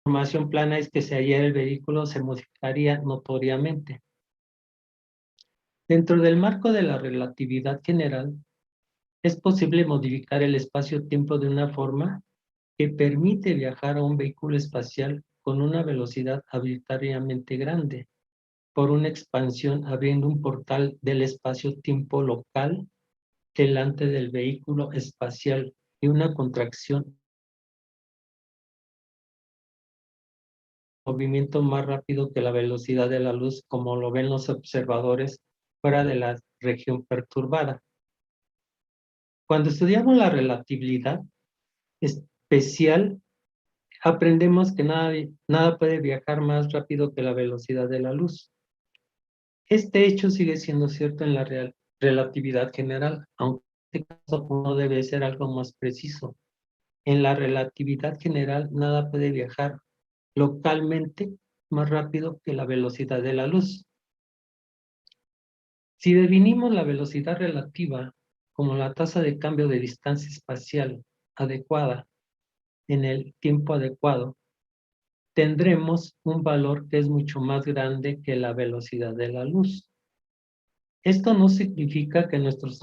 La formación plana es que si hallara el vehículo se modificaría notoriamente. Dentro del marco de la relatividad general, es posible modificar el espacio-tiempo de una forma que permite viajar a un vehículo espacial con una velocidad arbitrariamente grande, por una expansión abriendo un portal del espacio-tiempo local delante del vehículo espacial y una contracción, movimiento más rápido que la velocidad de la luz, como lo ven los observadores fuera de la región perturbada. Cuando estudiamos la relatividad especial, aprendemos que nada puede viajar más rápido que la velocidad de la luz. Este hecho sigue siendo cierto en la relatividad general, aunque en este caso uno debe ser algo más preciso. En la relatividad general, nada puede viajar localmente más rápido que la velocidad de la luz. Si definimos la velocidad relativa como la tasa de cambio de distancia espacial adecuada en el tiempo adecuado, tendremos un valor que es mucho más grande que la velocidad de la luz. Esto no significa que nuestros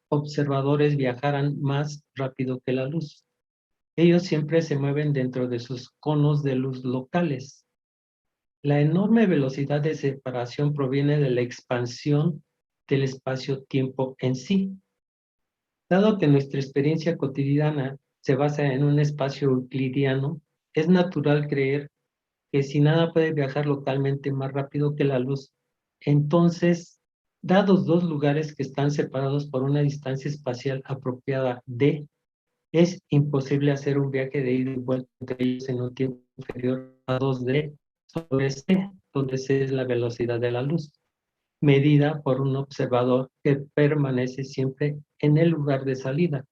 observadores viajaran más rápido que la luz. Ellos siempre se mueven dentro de sus conos de luz locales. La enorme velocidad de separación proviene de la expansión del espacio-tiempo en sí. Dado que nuestra experiencia cotidiana se basa en un espacio euclidiano, es natural creer que si nada puede viajar localmente más rápido que la luz, entonces, dados dos lugares que están separados por una distancia espacial apropiada d, es imposible hacer un viaje de ida y vuelta entre ellos en un tiempo inferior a 2d sobre c, donde c es la velocidad de la luz, medida por un observador que permanece siempre en el lugar de salida.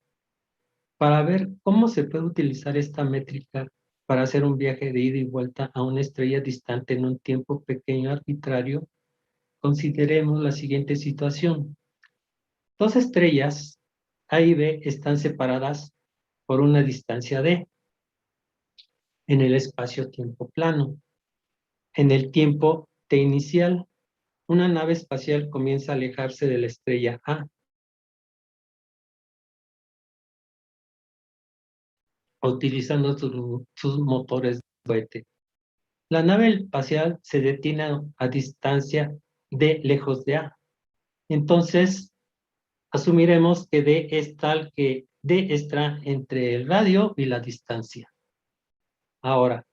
Para ver cómo se puede utilizar esta métrica para hacer un viaje de ida y vuelta a una estrella distante en un tiempo pequeño arbitrario, consideremos la siguiente situación. Dos estrellas, A y B, están separadas por una distancia d en el espacio-tiempo plano. En el tiempo t inicial, una nave espacial comienza a alejarse de la estrella A, utilizando sus motores de cohete. La nave espacial se detiene a distancia d lejos de A. Entonces, asumiremos que d es tal que d está entre el radio y la distancia. Ahora,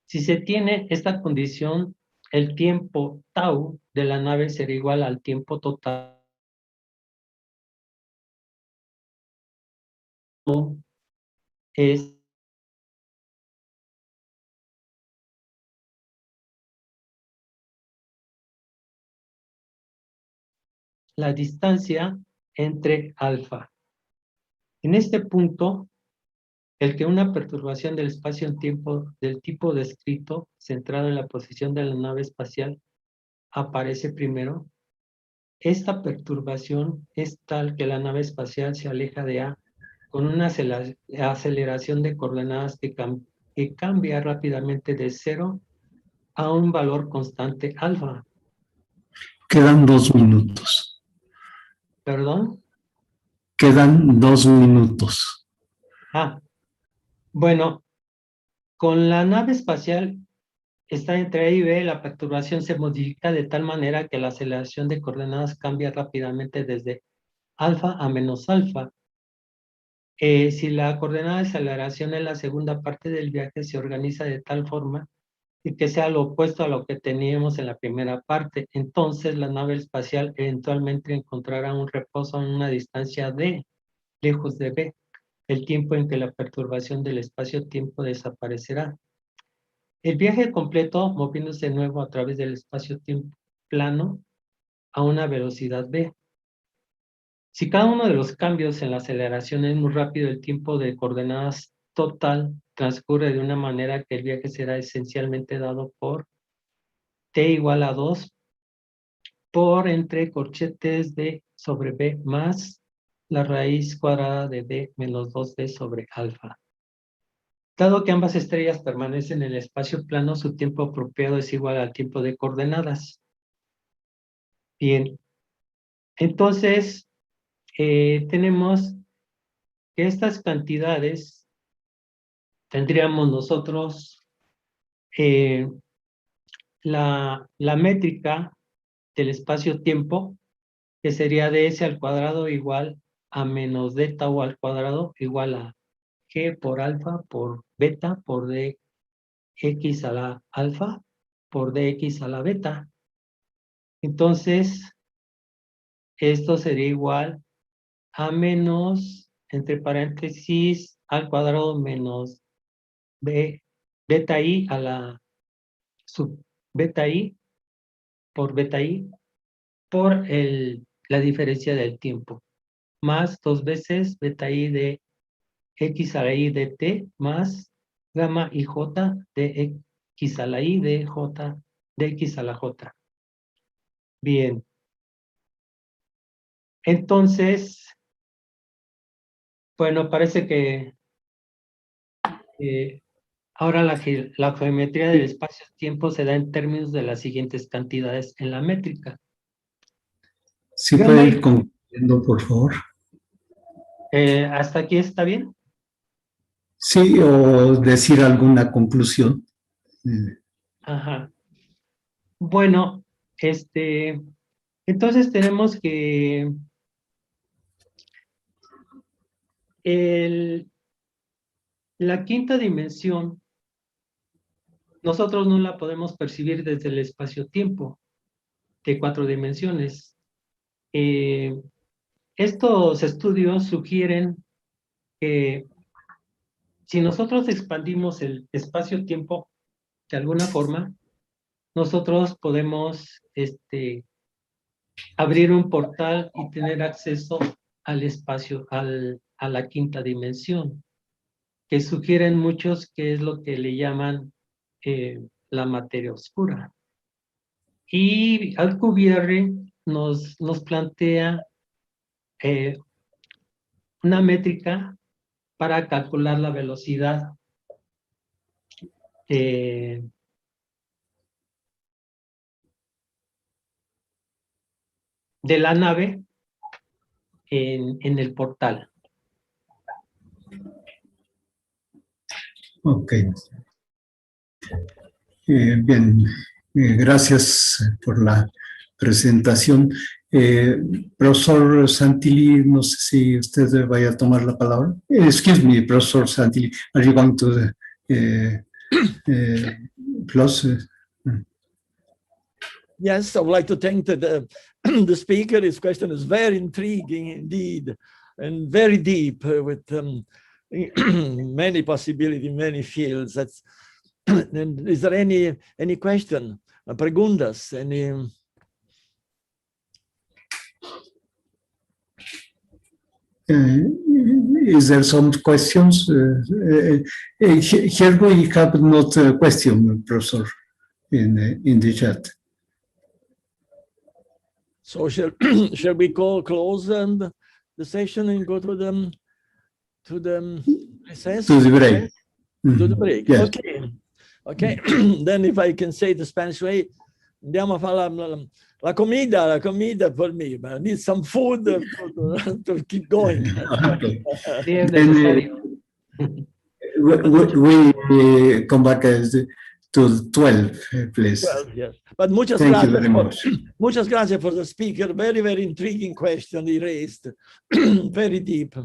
si se tiene esta condición, el tiempo tau de la nave será igual al tiempo total es la distancia entre alfa. En este punto, el que una perturbación del espacio-tiempo del tipo descrito, centrado en la posición de la nave espacial, aparece primero, esta perturbación es tal que la nave espacial se aleja de A con una aceleración de coordenadas que cambia rápidamente de 0 a un valor constante alfa. Quedan 2 minutos. ¿Perdón? Quedan 2 minutos. Bueno, con la nave espacial está entre A y B, la perturbación se modifica de tal manera que la aceleración de coordenadas cambia rápidamente desde alfa a menos alfa. Si la coordenada de aceleración en la segunda parte del viaje se organiza de tal forma y que sea lo opuesto a lo que teníamos en la primera parte, entonces la nave espacial eventualmente encontrará un reposo en una distancia D, lejos de B, el tiempo en que la perturbación del espacio-tiempo desaparecerá. El viaje completo, moviéndose de nuevo a través del espacio-tiempo plano a una velocidad v. Si cada uno de los cambios en la aceleración es muy rápido, el tiempo de coordenadas total transcurre de una manera que el viaje será esencialmente dado por t igual a 2 por entre corchetes d sobre b más la raíz cuadrada de d menos 2d sobre alfa. Dado que ambas estrellas permanecen en el espacio plano, su tiempo apropiado es igual al tiempo de coordenadas. Bien, entonces tenemos que estas cantidades tendríamos nosotros la métrica del espacio-tiempo, que sería ds al cuadrado igual a menos d tau al cuadrado igual a g por alfa por beta por dx a la alfa por dx a la beta. Entonces, esto sería igual a menos, entre paréntesis, al cuadrado menos beta i a la sub beta i por la diferencia del tiempo, más 2 veces beta i de x a la i de t más gamma ij de x a la i de j de x a la j. Bien. Entonces, bueno, parece que ahora la geometría del espacio-tiempo se da en términos de las siguientes cantidades en la métrica. ¿Sí puede ir concluyendo, por favor? ¿Hasta aquí está bien? Sí, o decir alguna conclusión. Ajá. Bueno, entonces tenemos que la quinta dimensión nosotros no la podemos percibir desde el espacio-tiempo de 4 dimensiones. Estos estudios sugieren que si nosotros expandimos el espacio-tiempo de alguna forma, nosotros podemos abrir un portal y tener acceso al espacio, a la quinta dimensión, que sugieren muchos que es lo que le llaman la materia oscura. Y Alcubierre nos plantea una métrica para calcular la velocidad de la nave en el portal. Ok. Bien, gracias por la presentación. Profesor Santilli, no sé si usted vaya a tomar la palabra. Excuse me, Professor Santilli, are you going to close? Yes, I would like to thank the speaker. His question is very intriguing indeed, and very deep with many possibilities, many fields. That's. And is there any question, preguntas, any? Is there some questions? Here we have not a question, Professor, in the chat. So shall we close the session and go to the recess? To the break. To the break. Yes. Okay. Then if I can say the Spanish way, andiamo a fare la comida for me. But I need some food to keep going. Okay. Sí, es Then, necesario. we come back to 12, please. Well, yes. But muchas Thank you gracias. very much. Muchas gracias for the speaker. Very, very intriguing question he raised. Very deep.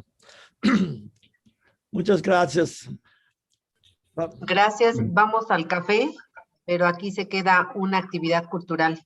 Muchas gracias. Gracias. Vamos al café, pero aquí se queda una actividad cultural.